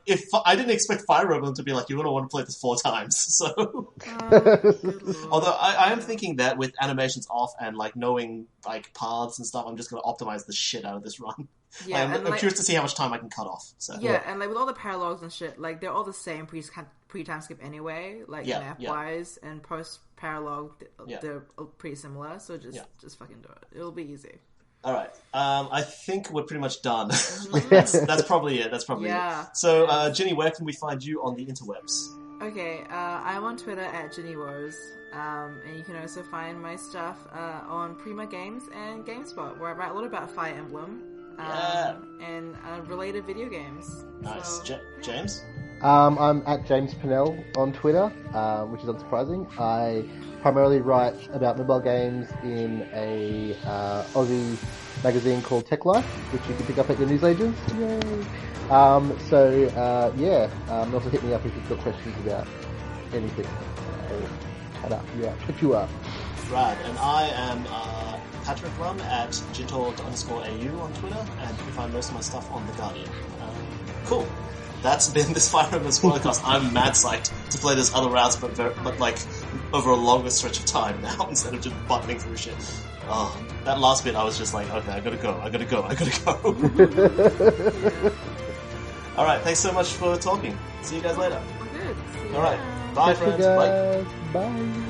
if I didn't expect Fire Emblem to be like you're gonna want to play this 4 times. So, Good Lord. although I am thinking that with animations off and like knowing like paths and stuff, I'm just gonna optimize the shit out of this run. Yeah, I'm and, curious to see how much time I can cut off. So Yeah, and like with all the paralogs and shit, like they're all the same pre-time skip anyway. Like Yeah, map yeah. wise and post paralog, Yeah. they're pretty similar. So just fucking do it. It'll be easy. All right. I think we're pretty much done. that's probably it. That's probably Yeah. it. So, Ginny, where can we find you on the interwebs? Okay, I'm on Twitter at Ginny Woos, and you can also find my stuff on Prima Games and Gamespot, where I write a lot about Fire Emblem and related video games. Nice. So, James? I'm at James Pinnell on Twitter, which is unsurprising. I primarily write about mobile games in a Aussie magazine called Techlifer, which you can pick up at your newsagents. Yay! Also hit me up if you've got questions about anything. I'll hit you up. Rad. And I am Patrick Lum at Jitor_AU on Twitter, and you can find most of my stuff on The Guardian. Cool. That's been this Fire Emblem spoilercast. I'm mad psyched to play this other routes, but like over a longer stretch of time now instead of just buttoning through shit. Oh, that last bit I was just like, okay, I gotta go. All right, thanks so much for talking. See you guys later. good. See you All right, around. bye, Catch you friends. Bye. guys. Bye.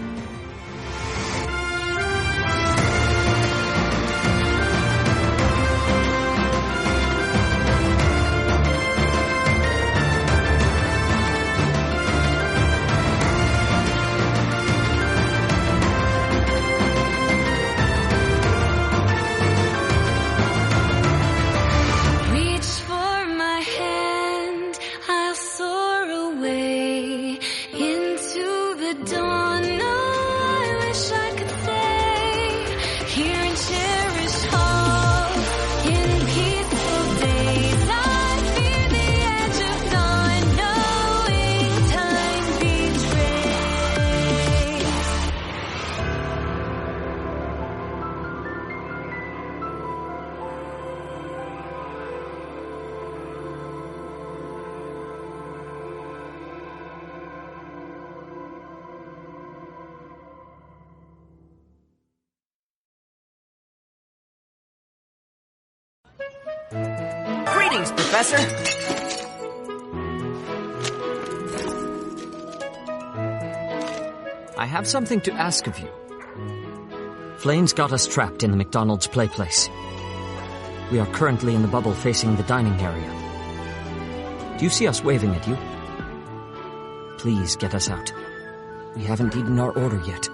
Reach for my hand, I'll soar away into the dawn. Oh, I wish I could stay here and cherish all in peaceful days. I fear the edge of dawn, knowing time betrays. Greetings, Professor! I have something to ask of you. Flames got us trapped in the McDonald's play place. We are currently in the bubble facing the dining area. Do you see us waving at you? Please get us out. We haven't eaten our order yet.